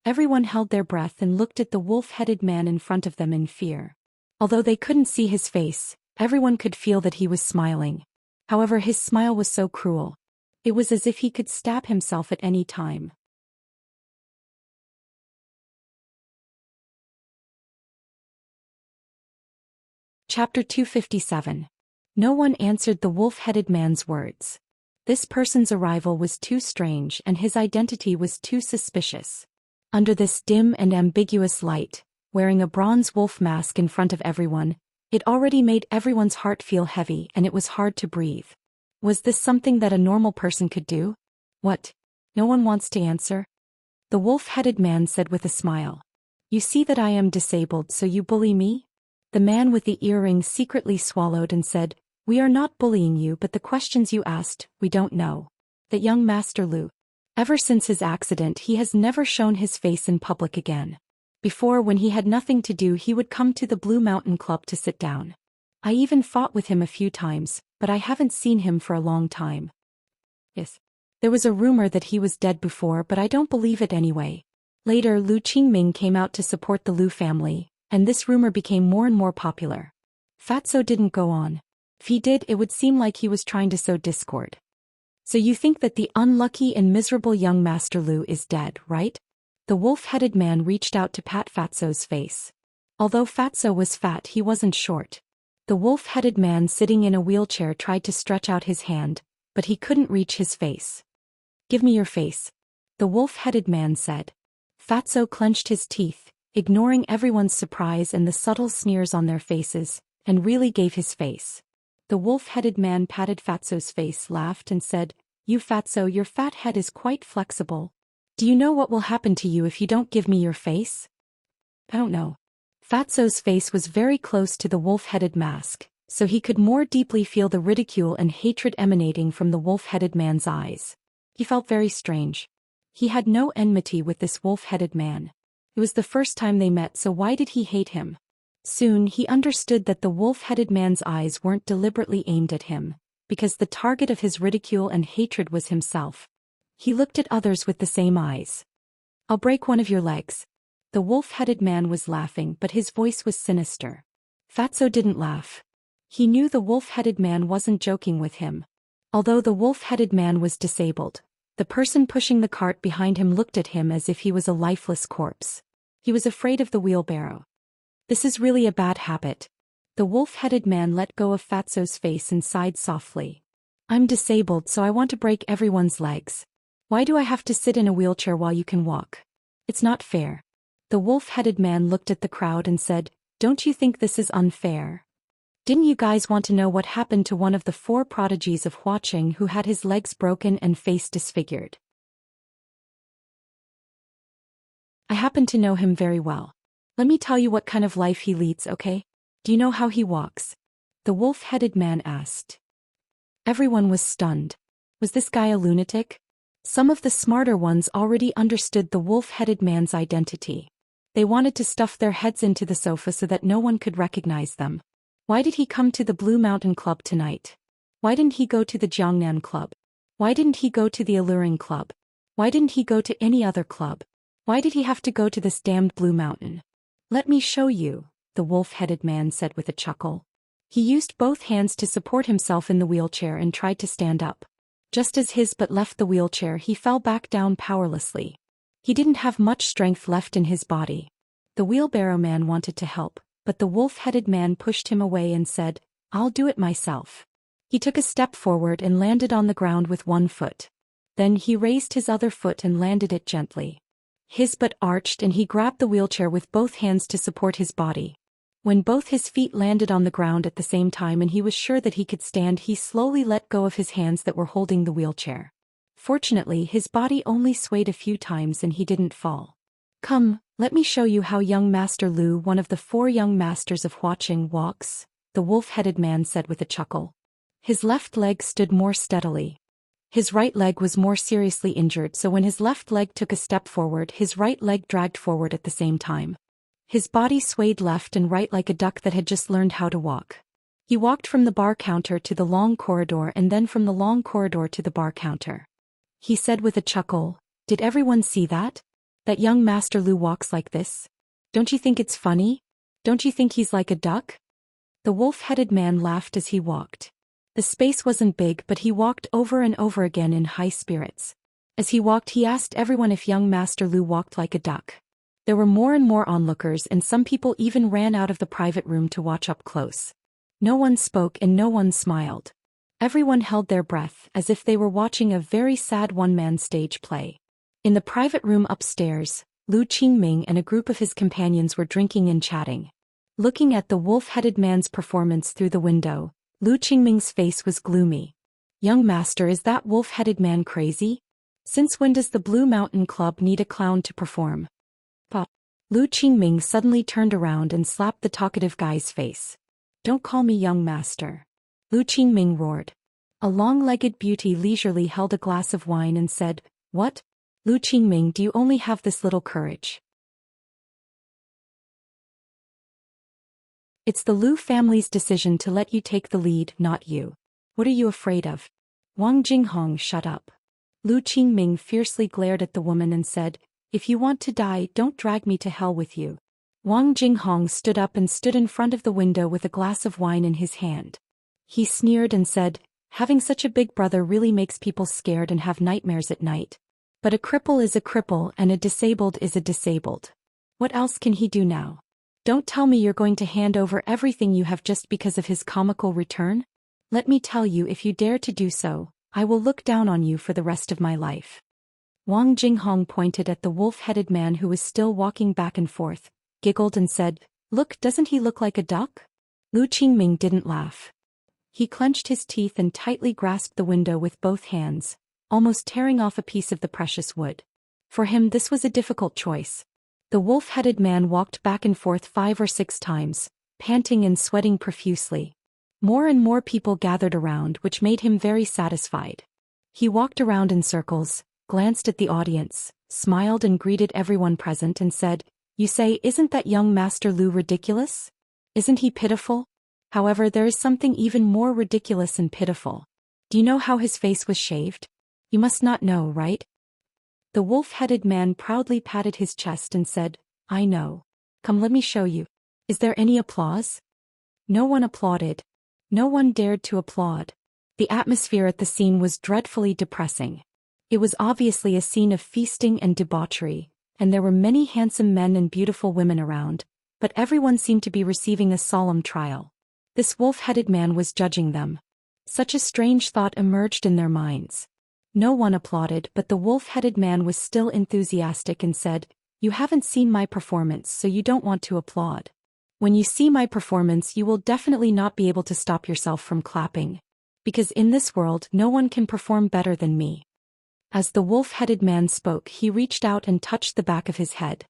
Everyone held their breath and looked at the wolf-headed man in front of them in fear. Although they couldn't see his face, everyone could feel that he was smiling. However, his smile was so cruel. It was as if he could stab himself at any time. Chapter 257. No one answered the wolf-headed man's words. This person's arrival was too strange and his identity was too suspicious. Under this dim and ambiguous light, wearing a bronze wolf mask in front of everyone, it already made everyone's heart feel heavy and it was hard to breathe. Was this something that a normal person could do? What? No one wants to answer? The wolf-headed man said with a smile. "You see that I am disabled, so you bully me?" The man with the earring secretly swallowed and said, "We are not bullying you, but the questions you asked, we don't know." That young Master Lu. Ever since his accident, he has never shown his face in public again. Before, when he had nothing to do, he would come to the Blue Mountain Club to sit down. I even fought with him a few times, but I haven't seen him for a long time. Yes. There was a rumor that he was dead before, but I don't believe it anyway. Later, Lu Qingming came out to support the Lu family, and this rumor became more and more popular. Fatso didn't go on. If he did, it would seem like he was trying to sow discord. So you think that the unlucky and miserable young Master Lu is dead, right? The wolf-headed man reached out to pat Fatso's face. Although Fatso was fat, he wasn't short. The wolf-headed man sitting in a wheelchair tried to stretch out his hand, but he couldn't reach his face. "Give me your face," the wolf-headed man said. Fatso clenched his teeth, ignoring everyone's surprise and the subtle sneers on their faces, and really gave his face. The wolf-headed man patted Fatso's face, laughed and said, "You Fatso, your fat head is quite flexible. Do you know what will happen to you if you don't give me your face?" "I don't know." Fatso's face was very close to the wolf-headed mask, so he could more deeply feel the ridicule and hatred emanating from the wolf-headed man's eyes. He felt very strange. He had no enmity with this wolf-headed man. It was the first time they met, so why did he hate him? Soon he understood that the wolf-headed man's eyes weren't deliberately aimed at him, because the target of his ridicule and hatred was himself. He looked at others with the same eyes. "I'll break one of your legs." The wolf-headed man was laughing, but his voice was sinister. Fatso didn't laugh. He knew the wolf-headed man wasn't joking with him. Although the wolf-headed man was disabled, the person pushing the cart behind him looked at him as if he was a lifeless corpse. He was afraid of the wheelbarrow. This is really a bad habit. The wolf-headed man let go of Fatso's face and sighed softly. I'm disabled, so I want to break everyone's legs. Why do I have to sit in a wheelchair while you can walk? It's not fair. The wolf-headed man looked at the crowd and said, Don't you think this is unfair? Didn't you guys want to know what happened to one of the 4 prodigies of Huaqing who had his legs broken and face disfigured? I happen to know him very well. Let me tell you what kind of life he leads, okay? Do you know how he walks? The wolf-headed man asked. Everyone was stunned. Was this guy a lunatic? Some of the smarter ones already understood the wolf-headed man's identity. They wanted to stuff their heads into the sofa so that no one could recognize them. Why did he come to the Blue Mountain Club tonight? Why didn't he go to the Jiangnan Club? Why didn't he go to the Alluring Club? Why didn't he go to any other club? Why did he have to go to this damned Blue Mountain? Let me show you, the wolf-headed man said with a chuckle. He used both hands to support himself in the wheelchair and tried to stand up. Just as his butt left the wheelchair, he fell back down powerlessly. He didn't have much strength left in his body. The wheelbarrow man wanted to help, but the wolf-headed man pushed him away and said, I'll do it myself. He took a step forward and landed on the ground with one foot. Then he raised his other foot and landed it gently. His butt arched and he grabbed the wheelchair with both hands to support his body. When both his feet landed on the ground at the same time and he was sure that he could stand, he slowly let go of his hands that were holding the wheelchair. Fortunately, his body only swayed a few times and he didn't fall. Come, let me show you how young Master Lu, one of the 4 young masters of Huaqing, walks, the wolf-headed man said with a chuckle. His left leg stood more steadily. His right leg was more seriously injured, so when his left leg took a step forward, his right leg dragged forward at the same time. His body swayed left and right like a duck that had just learned how to walk. He walked from the bar counter to the long corridor and then from the long corridor to the bar counter. He said with a chuckle, Did everyone see that? That young Master Lu walks like this? Don't you think it's funny? Don't you think he's like a duck? The wolf-headed man laughed as he walked. The space wasn't big, but he walked over and over again in high spirits. As he walked, he asked everyone if young Master Lu walked like a duck. There were more and more onlookers, and some people even ran out of the private room to watch up close. No one spoke and no one smiled. Everyone held their breath, as if they were watching a very sad one-man stage play. In the private room upstairs, Lu Qingming and a group of his companions were drinking and chatting. Looking at the wolf-headed man's performance through the window, Lu Qingming's face was gloomy. Young master, is that wolf-headed man crazy? Since when does the Blue Mountain Club need a clown to perform? Pop. Lu Qingming suddenly turned around and slapped the talkative guy's face. Don't call me young master. Lu Qingming roared. A long-legged beauty leisurely held a glass of wine and said, What? Lu Qingming, do you only have this little courage? It's the Lu family's decision to let you take the lead, not you. What are you afraid of? Wang Jinghong, shut up. Lu Qingming fiercely glared at the woman and said, If you want to die, don't drag me to hell with you. Wang Jinghong stood up and stood in front of the window with a glass of wine in his hand. He sneered and said, Having such a big brother really makes people scared and have nightmares at night. But a cripple is a cripple and a disabled is a disabled. What else can he do now? Don't tell me you're going to hand over everything you have just because of his comical return? Let me tell you, if you dare to do so, I will look down on you for the rest of my life. Wang Jinghong pointed at the wolf-headed man who was still walking back and forth, giggled and said, Look, doesn't he look like a duck? Lu Qingming didn't laugh. He clenched his teeth and tightly grasped the window with both hands, almost tearing off a piece of the precious wood. For him, this was a difficult choice. The wolf-headed man walked back and forth 5 or 6 times, panting and sweating profusely. More and more people gathered around, which made him very satisfied. He walked around in circles, glanced at the audience, smiled and greeted everyone present and said, You say, isn't that young Master Lu ridiculous? Isn't he pitiful? However, there is something even more ridiculous and pitiful. Do you know how his face was shaved? You must not know, right? The wolf-headed man proudly patted his chest and said, I know. Come, let me show you. Is there any applause? No one applauded. No one dared to applaud. The atmosphere at the scene was dreadfully depressing. It was obviously a scene of feasting and debauchery, and there were many handsome men and beautiful women around, but everyone seemed to be receiving a solemn trial. This wolf-headed man was judging them. Such a strange thought emerged in their minds. No one applauded, but the wolf-headed man was still enthusiastic and said, "You haven't seen my performance, so you don't want to applaud. When you see my performance, you will definitely not be able to stop yourself from clapping. Because in this world, no one can perform better than me." As the wolf-headed man spoke, he reached out and touched the back of his head.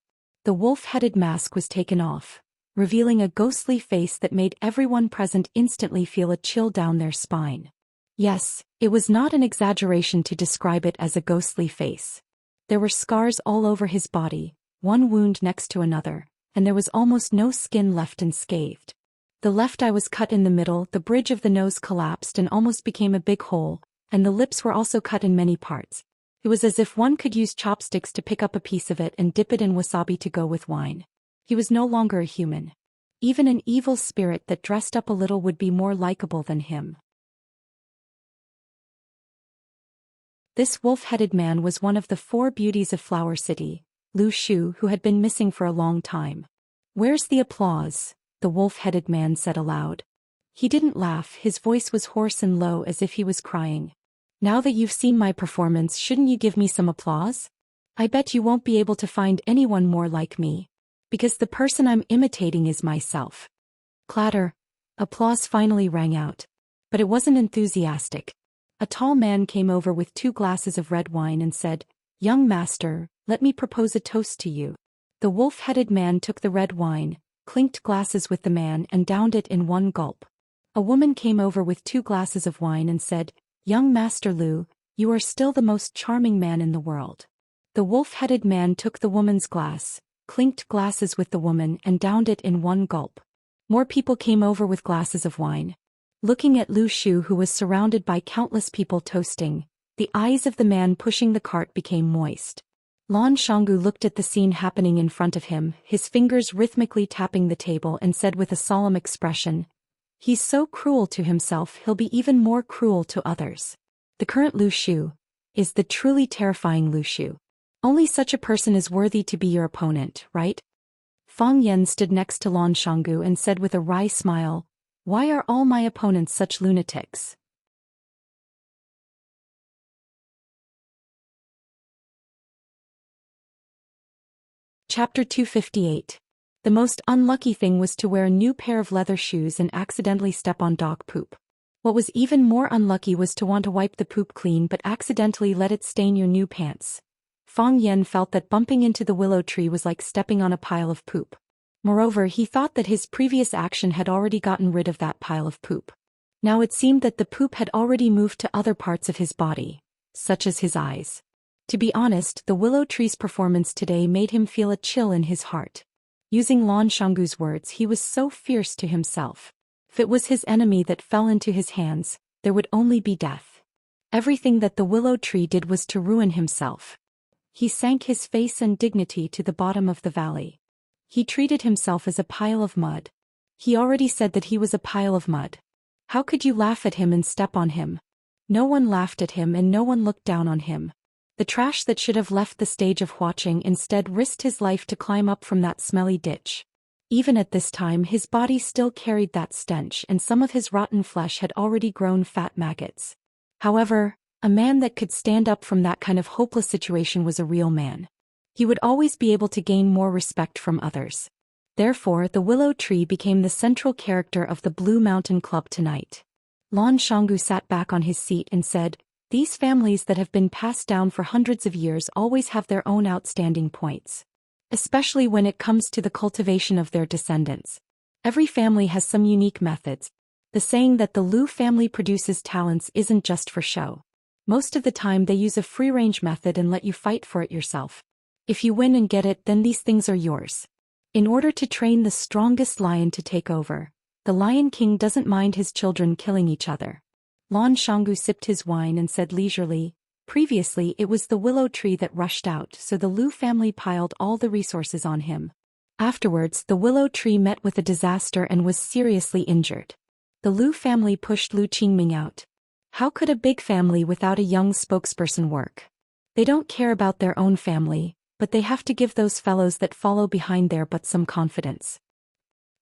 The wolf-headed mask was taken off, revealing a ghostly face that made everyone present instantly feel a chill down their spine. Yes, it was not an exaggeration to describe it as a ghostly face. There were scars all over his body, one wound next to another, and there was almost no skin left unscathed. The left eye was cut in the middle, the bridge of the nose collapsed and almost became a big hole, and the lips were also cut in many parts. It was as if one could use chopsticks to pick up a piece of it and dip it in wasabi to go with wine. He was no longer a human. Even an evil spirit that dressed up a little would be more likable than him. This wolf-headed man was one of the 4 beauties of Flower City, Lu Shu, who had been missing for a long time. "Where's the applause?" the wolf-headed man said aloud. He didn't laugh, his voice was hoarse and low as if he was crying. "Now that you've seen my performance, shouldn't you give me some applause? I bet you won't be able to find anyone more like me. Because the person I'm imitating is myself." Clatter. Applause finally rang out. But it wasn't enthusiastic. A tall man came over with 2 glasses of red wine and said, "Young master, let me propose a toast to you." The wolf-headed man took the red wine, clinked glasses with the man and downed it in one gulp. A woman came over with 2 glasses of wine and said, "Young Master Lu, you are still the most charming man in the world." The wolf-headed man took the woman's glass, clinked glasses with the woman and downed it in one gulp. More people came over with glasses of wine. Looking at Lu Shu, who was surrounded by countless people toasting, the eyes of the man pushing the cart became moist. Lan Shanggu looked at the scene happening in front of him, his fingers rhythmically tapping the table, and said with a solemn expression, "He's so cruel to himself, he'll be even more cruel to others. The current Lu Shu is the truly terrifying Lu Shu. Only such a person is worthy to be your opponent, right?" Fang Yan stood next to Lan Shanggu and said with a wry smile, "Why are all my opponents such lunatics?" Chapter 258. The most unlucky thing was to wear a new pair of leather shoes and accidentally step on dog poop. What was even more unlucky was to want to wipe the poop clean but accidentally let it stain your new pants. Fang Yan felt that bumping into the willow tree was like stepping on a pile of poop. Moreover, he thought that his previous action had already gotten rid of that pile of poop. Now it seemed that the poop had already moved to other parts of his body, such as his eyes. To be honest, the willow tree's performance today made him feel a chill in his heart. Using Lan Shanggu's words, he was so fierce to himself. If it was his enemy that fell into his hands, there would only be death. Everything that the willow tree did was to ruin himself. He sank his face and dignity to the bottom of the valley. He treated himself as a pile of mud. He already said that he was a pile of mud. How could you laugh at him and step on him? No one laughed at him and no one looked down on him. The trash that should have left the stage of watching instead risked his life to climb up from that smelly ditch. Even at this time, his body still carried that stench and some of his rotten flesh had already grown fat maggots. However, a man that could stand up from that kind of hopeless situation was a real man. He would always be able to gain more respect from others. Therefore, the willow tree became the central character of the Blue Mountain Club tonight. Lan Shanggu sat back on his seat and said, "These families that have been passed down for hundreds of years always have their own outstanding points. Especially when it comes to the cultivation of their descendants. Every family has some unique methods. The saying that the Lu family produces talents isn't just for show. Most of the time they use a free-range method and let you fight for it yourself. If you win and get it, then these things are yours. In order to train the strongest lion to take over, the Lion King doesn't mind his children killing each other." Lan Shanggu sipped his wine and said leisurely, "Previously it was the willow tree that rushed out, so the Lu family piled all the resources on him. Afterwards, the willow tree met with a disaster and was seriously injured. The Lu family pushed Lu Qingming out. How could a big family without a young spokesperson work? They don't care about their own family, but they have to give those fellows that follow behind there but some confidence.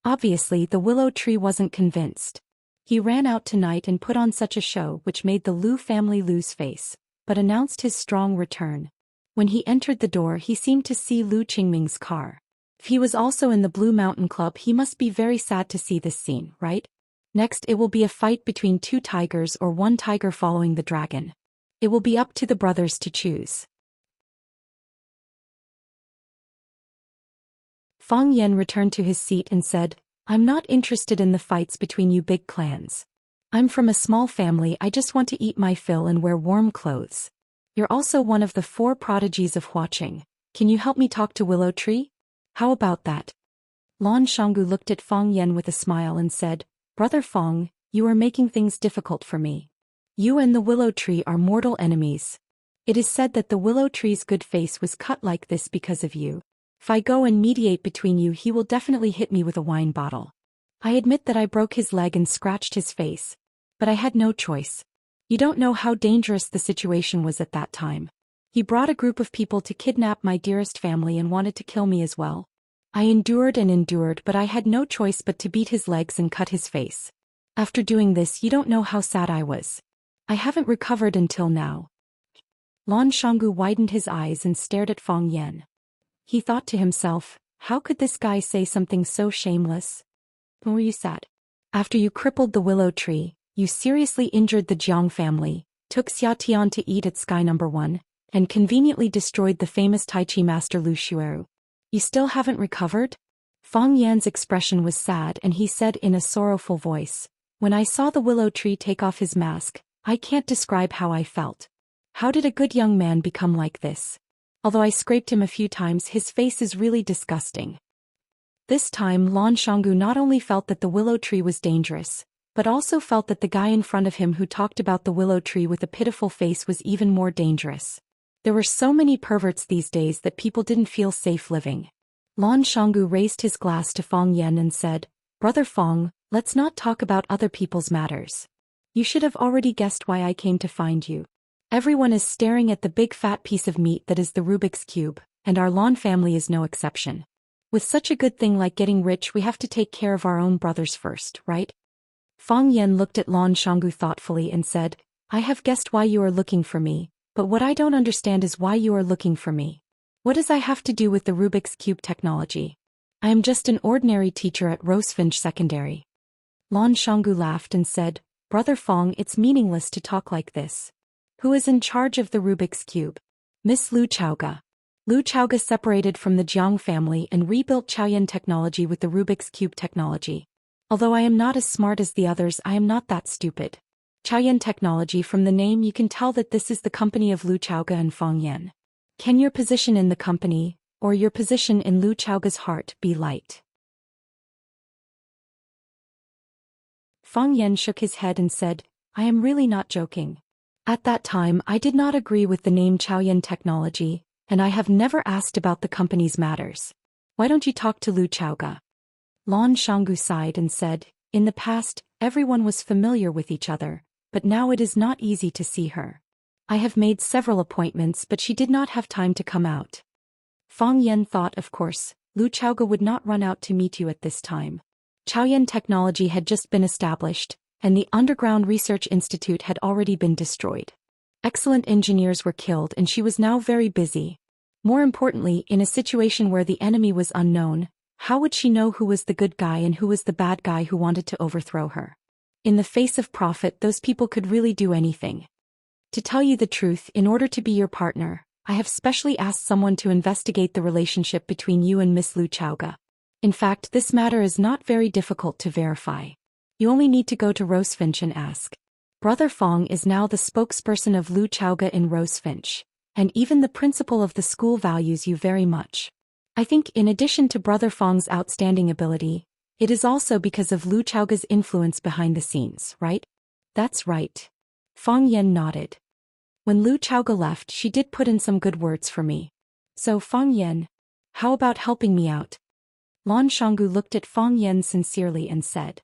Obviously, the willow tree wasn't convinced. He ran out tonight and put on such a show which made the Lu family lose face, but announced his strong return. When he entered the door, he seemed to see Lu Qingming's car. If he was also in the Blue Mountain Club, he must be very sad to see this scene, right? Next, it will be a fight between two tigers or one tiger following the dragon. It will be up to the brothers to choose. Fang Yan returned to his seat and said, I'm not interested in the fights between you big clans. I'm from a small family, I just want to eat my fill and wear warm clothes. You're also one of the 4 prodigies of Huaqing. Can you help me talk to Willow Tree? How about that? Lan Shanggu looked at Fang Yan with a smile and said, Brother Fang, you are making things difficult for me. You and the Willow Tree are mortal enemies. It is said that the Willow Tree's good face was cut like this because of you. If I go and mediate between you, he will definitely hit me with a wine bottle. I admit that I broke his leg and scratched his face. But I had no choice. You don't know how dangerous the situation was at that time. He brought a group of people to kidnap my dearest family and wanted to kill me as well. I endured and endured, but I had no choice but to beat his legs and cut his face. After doing this, you don't know how sad I was. I haven't recovered until now. Lan Shanggu widened his eyes and stared at Fang Yan. He thought to himself, how could this guy say something so shameless? When were you sad? After you crippled the Willow Tree, you seriously injured the Jiang family, took Xia Tian to eat at Sky No. 1, and conveniently destroyed the famous Tai Chi master Lu Xueru. You still haven't recovered? Fang Yan's expression was sad and he said in a sorrowful voice, When I saw the Willow Tree take off his mask, I can't describe how I felt. How did a good young man become like this? Although I scraped him a few times, his face is really disgusting. This time Lan Shanggu not only felt that the Willow Tree was dangerous, but also felt that the guy in front of him who talked about the Willow Tree with a pitiful face was even more dangerous. There were so many perverts these days that people didn't feel safe living. Lan Shanggu raised his glass to Fang Yan and said, Brother Fang, let's not talk about other people's matters. You should have already guessed why I came to find you. Everyone is staring at the big fat piece of meat that is the Rubik's Cube, and our Lan family is no exception. With such a good thing like getting rich, we have to take care of our own brothers first, right? Fang Yan looked at Lan Shanggu thoughtfully and said, I have guessed why you are looking for me, but what I don't understand is why you are looking for me. What does I have to do with the Rubik's Cube technology? I am just an ordinary teacher at Rosefinch Secondary. Lan Shanggu laughed and said, Brother Fang, it's meaningless to talk like this. Who is in charge of the Rubik's Cube? Miss Lu Chaoga. Lu Chaoga separated from the Jiang family and rebuilt Chaoyan technology with the Rubik's Cube technology. Although I am not as smart as the others, I am not that stupid. Chaoyan technology, from the name you can tell that this is the company of Lu Chaoga and Fang Yan. Can your position in the company, or your position in Lu Chaoga's heart, be light? Fang Yan shook his head and said, I am really not joking. At that time I did not agree with the name Chaoyan technology, and I have never asked about the company's matters. Why don't you talk to Lu Chaoga? Lan Shanggu sighed and said, In the past, everyone was familiar with each other, but now it is not easy to see her. I have made several appointments, but she did not have time to come out. Fang Yan thought, of course, Lu Chaoga would not run out to meet you at this time. Chaoyan technology had just been established, and the Underground Research Institute had already been destroyed. Excellent engineers were killed and she was now very busy. More importantly, in a situation where the enemy was unknown, how would she know who was the good guy and who was the bad guy who wanted to overthrow her? In the face of profit, those people could really do anything. To tell you the truth, in order to be your partner, I have specially asked someone to investigate the relationship between you and Miss Lu Chaoga. In fact, this matter is not very difficult to verify. You only need to go to Rosefinch and ask. Brother Fang is now the spokesperson of Lu Chaoga in Rosefinch, and even the principal of the school values you very much. I think in addition to Brother Fang's outstanding ability, it is also because of Lu Chaoga's influence behind the scenes, right? That's right. Fang Yan nodded. When Lu Chaoga left, she did put in some good words for me. So Fang Yan, how about helping me out? Lan Shanggu looked at Fang Yan sincerely and said,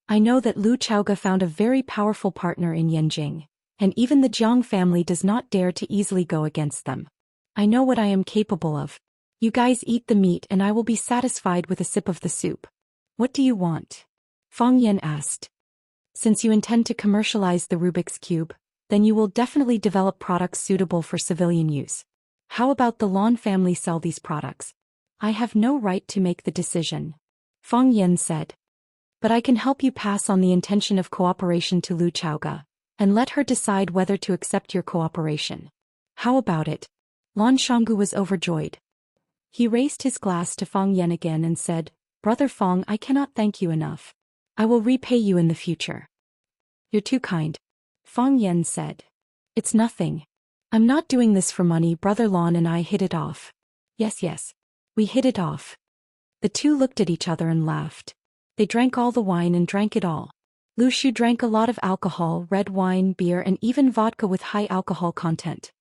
I know that Lu Chaoga found a very powerful partner in Yanjing, and even the Jiang family does not dare to easily go against them. I know what I am capable of. You guys eat the meat and I will be satisfied with a sip of the soup. What do you want? Fang Yan asked. Since you intend to commercialize the Rubik's Cube, then you will definitely develop products suitable for civilian use. How about the Lan family sell these products? I have no right to make the decision. Fang Yan said. But I can help you pass on the intention of cooperation to Lu Chaoga, and let her decide whether to accept your cooperation. How about it? Lan Shanggu was overjoyed. He raised his glass to Fang Yan again and said, Brother Fang, I cannot thank you enough. I will repay you in the future. You're too kind. Fang Yan said. It's nothing. I'm not doing this for money. Brother Lan and I hit it off. Yes. We hit it off. The two looked at each other and laughed. They drank all the wine and drank it all. Lu Shu drank a lot of alcohol, red wine, beer, and even vodka with high alcohol content.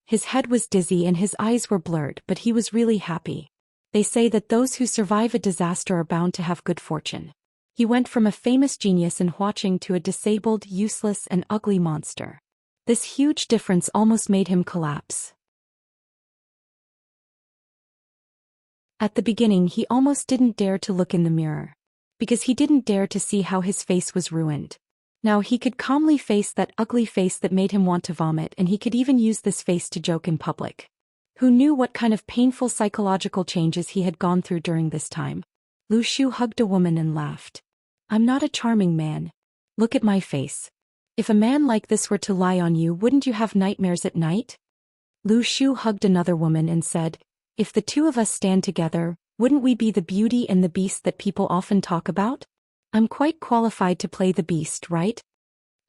His head was dizzy and his eyes were blurred, but he was really happy. They say that those who survive a disaster are bound to have good fortune. He went from a famous genius in Huaqing to a disabled, useless, and ugly monster. This huge difference almost made him collapse. At the beginning, he almost didn't dare to look in the mirror, because he didn't dare to see how his face was ruined. Now he could calmly face that ugly face that made him want to vomit, and he could even use this face to joke in public. Who knew what kind of painful psychological changes he had gone through during this time? Lu Shu hugged a woman and laughed. I'm not a charming man. Look at my face. If a man like this were to lie on you, wouldn't you have nightmares at night? Lu Shu hugged another woman and said, if the two of us stand together, wouldn't we be the beauty and the beast that people often talk about? I'm quite qualified to play the beast, right?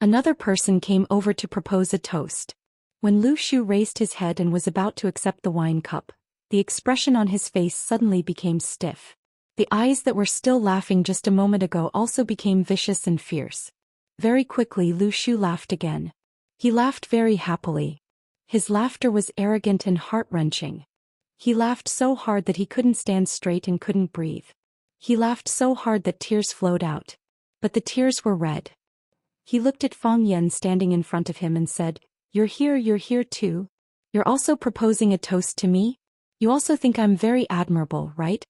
Another person came over to propose a toast. When Lu Shu raised his head and was about to accept the wine cup, the expression on his face suddenly became stiff. The eyes that were still laughing just a moment ago also became vicious and fierce. Very quickly Lu Shu laughed again. He laughed very happily. His laughter was arrogant and heart-wrenching. He laughed so hard that he couldn't stand straight and couldn't breathe. He laughed so hard that tears flowed out. But the tears were red. He looked at Fang Yan standing in front of him and said, you're here too? You're also proposing a toast to me? You also think I'm very admirable, right?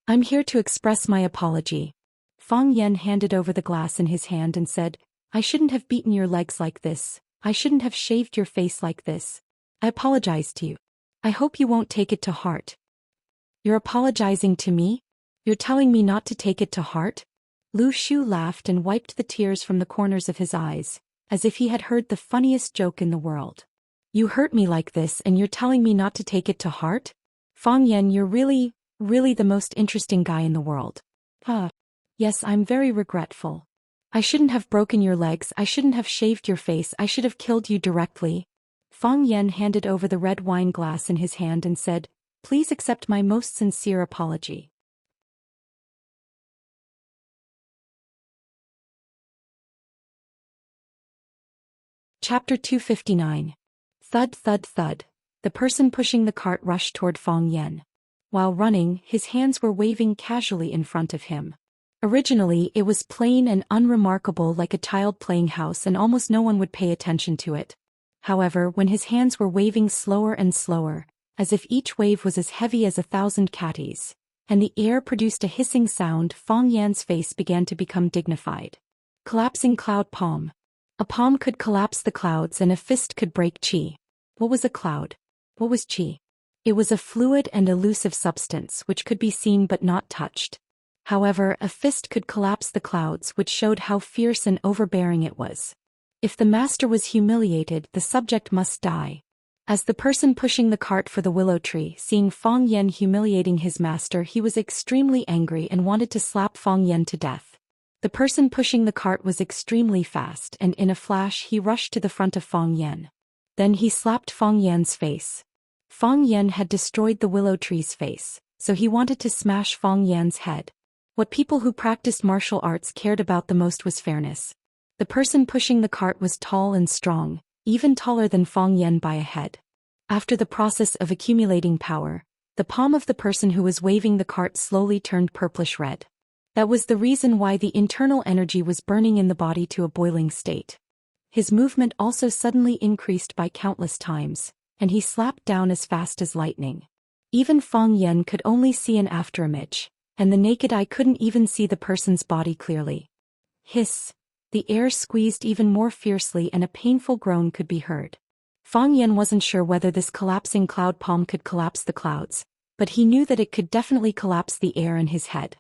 I'm here to express my apology. Fang Yan handed over the glass in his hand and said, I shouldn't have beaten your legs like this. I shouldn't have shaved your face like this. I apologize to you. I hope you won't take it to heart. You're apologizing to me? You're telling me not to take it to heart? Lu Shu laughed and wiped the tears from the corners of his eyes, as if he had heard the funniest joke in the world. You hurt me like this and you're telling me not to take it to heart? Fang Yan, you're really the most interesting guy in the world. Yes, I'm very regretful. I shouldn't have broken your legs, I shouldn't have shaved your face, I should have killed you directly. Fang Yan handed over the red wine glass in his hand and said, please accept my most sincere apology. Chapter 259. Thud, thud, thud. The person pushing the cart rushed toward Fang Yan. While running, his hands were waving casually in front of him. Originally, it was plain and unremarkable, like a child playing house, and almost no one would pay attention to it. However, when his hands were waving slower and slower, as if each wave was as heavy as 1,000 catties, and the air produced a hissing sound, Fang Yan's face began to become dignified. Collapsing cloud palm. A palm could collapse the clouds and a fist could break qi. What was a cloud? What was qi? It was a fluid and elusive substance which could be seen but not touched. However, a fist could collapse the clouds, which showed how fierce and overbearing it was. If the master was humiliated, the subject must die. As the person pushing the cart for the willow tree, seeing Fang Yan humiliating his master, he was extremely angry and wanted to slap Fang Yan to death. The person pushing the cart was extremely fast, and in a flash he rushed to the front of Fang Yan. Then he slapped Fang Yan's face. Fang Yan had destroyed the willow tree's face, so he wanted to smash Fang Yan's head. What people who practiced martial arts cared about the most was fairness. The person pushing the cart was tall and strong, even taller than Fang Yan by a head. After the process of accumulating power, the palm of the person who was waving the cart slowly turned purplish red. That was the reason why the internal energy was burning in the body to a boiling state. His movement also suddenly increased by countless times, and he slapped down as fast as lightning. Even Fang Yan could only see an afterimage, and the naked eye couldn't even see the person's body clearly. Hiss! The air squeezed even more fiercely and a painful groan could be heard. Fang Yan wasn't sure whether this collapsing cloud palm could collapse the clouds, but he knew that it could definitely collapse the air in his head.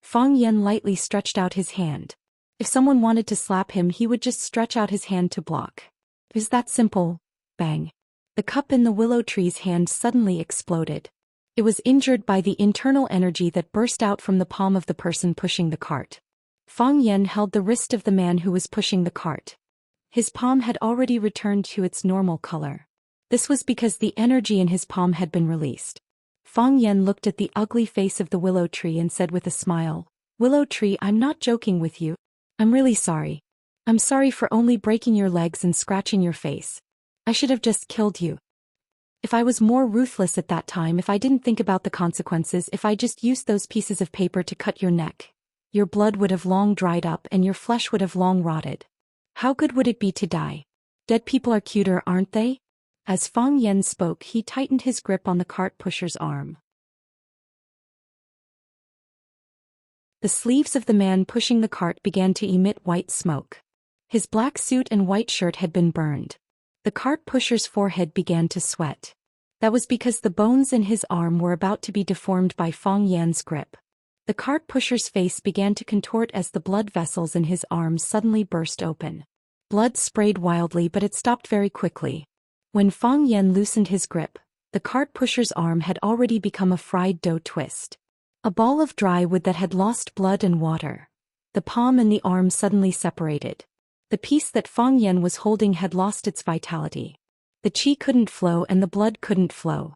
Fang Yan lightly stretched out his hand. If someone wanted to slap him, he would just stretch out his hand to block. It was that simple. Bang. The cup in the willow tree's hand suddenly exploded. It was injured by the internal energy that burst out from the palm of the person pushing the cart. Fang Yan held the wrist of the man who was pushing the cart. His palm had already returned to its normal color. This was because the energy in his palm had been released. Fang Yan looked at the ugly face of the willow tree and said with a smile, "Willow tree, I'm not joking with you. I'm really sorry. I'm sorry for only breaking your legs and scratching your face. I should have just killed you. If I was more ruthless at that time, if I didn't think about the consequences, if I just used those pieces of paper to cut your neck, your blood would have long dried up and your flesh would have long rotted. How good would it be to die? Dead people are cuter, aren't they?" As Fang Yan spoke, he tightened his grip on the cart pusher's arm. The sleeves of the man pushing the cart began to emit white smoke. His black suit and white shirt had been burned. The cart pusher's forehead began to sweat. That was because the bones in his arm were about to be deformed by Fang Yan's grip. The cart pusher's face began to contort as the blood vessels in his arms suddenly burst open. Blood sprayed wildly, but it stopped very quickly. When Fang Yan loosened his grip, the cart pusher's arm had already become a fried dough twist. A ball of dry wood that had lost blood and water. The palm and the arm suddenly separated. The piece that Fang Yan was holding had lost its vitality. The qi couldn't flow and the blood couldn't flow.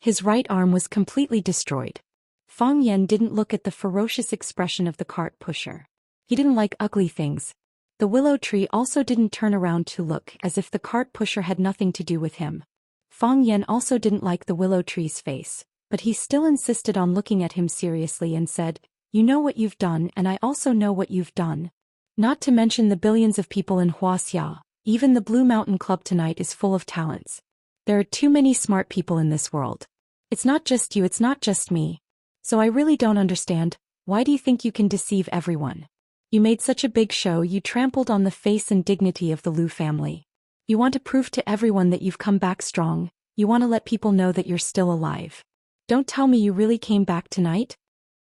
His right arm was completely destroyed. Fang Yan didn't look at the ferocious expression of the cart pusher. He didn't like ugly things. The willow tree also didn't turn around to look, as if the cart pusher had nothing to do with him. Fang Yan also didn't like the willow tree's face, but he still insisted on looking at him seriously and said, "You know what you've done, and I also know what you've done. Not to mention the billions of people in Wuxia. Even the Blue Mountain Club tonight is full of talents. There are too many smart people in this world. It's not just you, it's not just me. So I really don't understand, why do you think you can deceive everyone? You made such a big show, you trampled on the face and dignity of the Liu family. You want to prove to everyone that you've come back strong, you want to let people know that you're still alive. Don't tell me you really came back tonight?"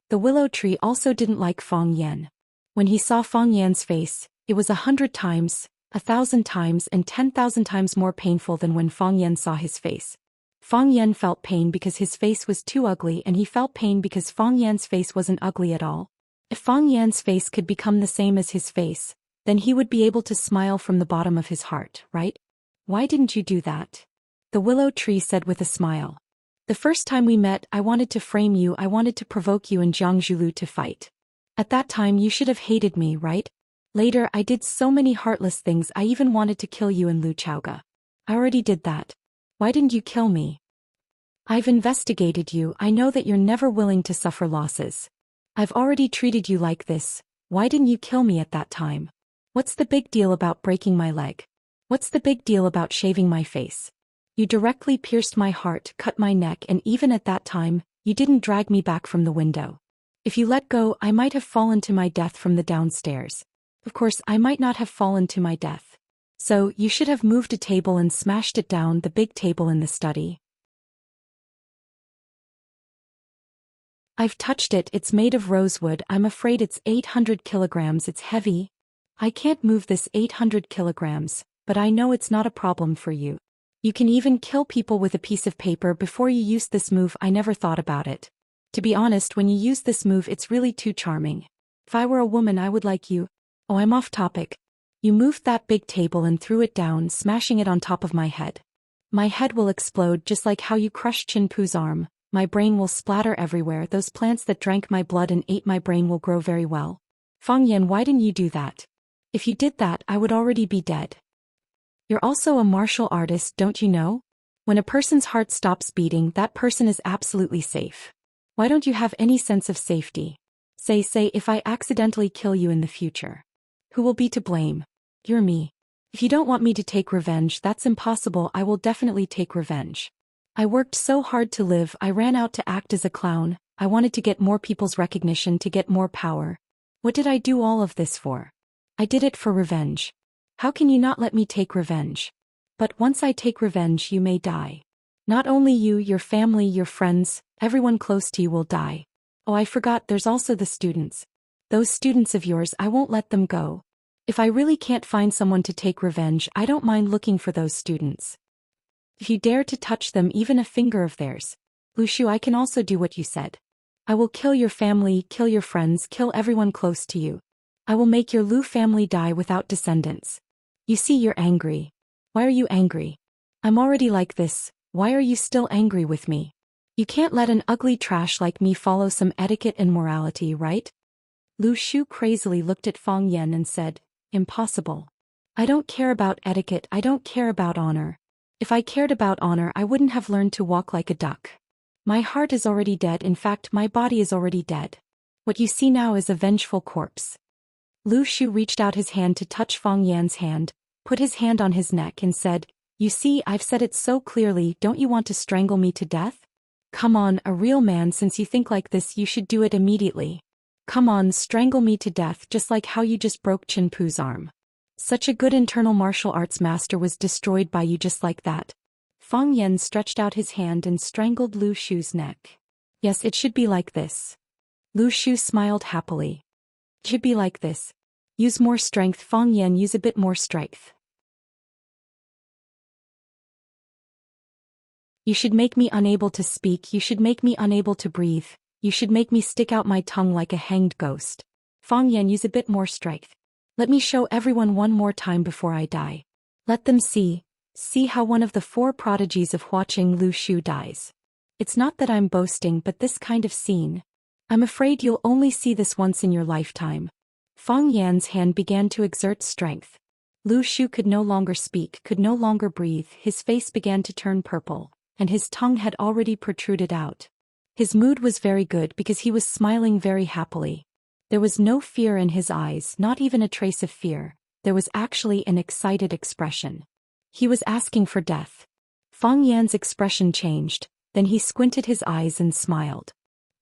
The willow tree also didn't like Fang Yan. When he saw Fang Yan's face, it was 100 times, 1,000 times and 10,000 times more painful than when Fang Yan saw his face. Fang Yan felt pain because his face was too ugly, and he felt pain because Fang Yan's face wasn't ugly at all. If Fang Yan's face could become the same as his face, then he would be able to smile from the bottom of his heart, right? Why didn't you do that? The willow tree said with a smile. The first time we met, I wanted to frame you, I wanted to provoke you and Jiangzhulu to fight. At that time you should have hated me, right? Later I did so many heartless things, I even wanted to kill you and Lu Chaoga. I already did that. Why didn't you kill me? I've investigated you, I know that you're never willing to suffer losses. I've already treated you like this, why didn't you kill me at that time? What's the big deal about breaking my leg? What's the big deal about shaving my face? You directly pierced my heart, cut my neck, and even at that time, you didn't drag me back from the window. If you let go, I might have fallen to my death from the downstairs. Of course, I might not have fallen to my death. So, you should have moved a table and smashed it down, the big table in the study. I've touched it, it's made of rosewood, I'm afraid it's 800 kilograms, it's heavy. I can't move this 800 kilograms, but I know it's not a problem for you. You can even kill people with a piece of paper before you use this move, I never thought about it. To be honest, when you use this move it's really too charming. If I were a woman I would like you. Oh, I'm off topic. You moved that big table and threw it down, smashing it on top of my head. My head will explode just like how you crushed Chinpu's arm. My brain will splatter everywhere, those plants that drank my blood and ate my brain will grow very well. Fang Yan, why didn't you do that? If you did that, I would already be dead. You're also a martial artist, don't you know? When a person's heart stops beating, that person is absolutely safe. Why don't you have any sense of safety? Say if I accidentally kill you in the future. Who will be to blame? You're me. If you don't want me to take revenge, that's impossible, I will definitely take revenge. I worked so hard to live, I ran out to act as a clown, I wanted to get more people's recognition, to get more power. What did I do all of this for? I did it for revenge. How can you not let me take revenge? But once I take revenge, you may die. Not only you, your family, your friends, everyone close to you will die. Oh, I forgot, there's also the students. Those students of yours, I won't let them go. If I really can't find someone to take revenge, I don't mind looking for those students. If you dare to touch them, even a finger of theirs, Wuxia, I can also do what you said. I will kill your family, kill your friends, kill everyone close to you. I will make your Lu family die without descendants. You see, you're angry. Why are you angry? I'm already like this, why are you still angry with me? You can't let an ugly trash like me follow some etiquette and morality, right? Lu Shu crazily looked at Fang Yan and said, impossible. I don't care about etiquette, I don't care about honor. If I cared about honor, I wouldn't have learned to walk like a duck. My heart is already dead, in fact my body is already dead. What you see now is a vengeful corpse. Lu Shu reached out his hand to touch Fang Yan's hand, put his hand on his neck and said, you see, I've said it so clearly, don't you want to strangle me to death? Come on, a real man, since you think like this you should do it immediately. Come on, strangle me to death just like how you just broke Chin Pu's arm. Such a good internal martial arts master was destroyed by you just like that. Fang Yan stretched out his hand and strangled Lu Shu's neck. Yes, it should be like this. Lu Shu smiled happily. It should be like this. Use more strength, Fang Yan, use a bit more strength. You should make me unable to speak, you should make me unable to breathe, you should make me stick out my tongue like a hanged ghost. Fang Yan, use a bit more strength. Let me show everyone one more time before I die. Let them see how one of the 4 prodigies of watching Lu Shu dies. It's not that I'm boasting, but this kind of scene. I'm afraid you'll only see this once in your lifetime. Fang Yan's hand began to exert strength. Lu Shu could no longer speak, could no longer breathe, his face began to turn purple, and his tongue had already protruded out. His mood was very good because he was smiling very happily. There was no fear in his eyes, not even a trace of fear, there was actually an excited expression. He was asking for death. Fang Yan's expression changed, then he squinted his eyes and smiled.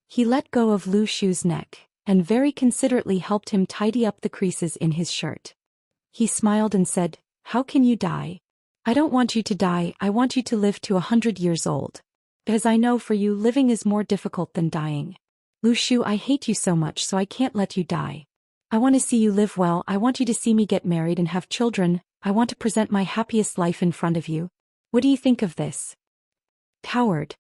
He let go of Lu Shu's neck, and very considerately helped him tidy up the creases in his shirt. He smiled and said, how can you die? I don't want you to die, I want you to live to 100 years old. Because I know for you living is more difficult than dying. Lu Shu, I hate you so much, so I can't let you die. I want to see you live well, I want you to see me get married and have children, I want to present my happiest life in front of you. What do you think of this? Coward.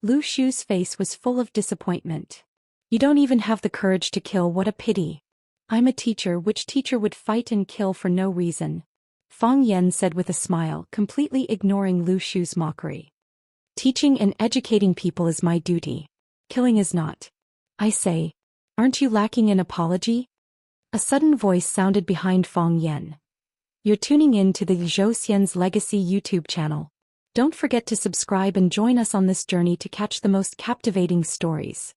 Lu Shu's face was full of disappointment. You don't even have the courage to kill, what a pity. I'm a teacher, which teacher would fight and kill for no reason? Fang Yan said with a smile, completely ignoring Lu Shu's mockery. Teaching and educating people is my duty. Killing is not. I say, aren't you lacking in apology? A sudden voice sounded behind Fang Yan. You're tuning in to the Zhou Xian's Legacy YouTube channel. Don't forget to subscribe and join us on this journey to catch the most captivating stories.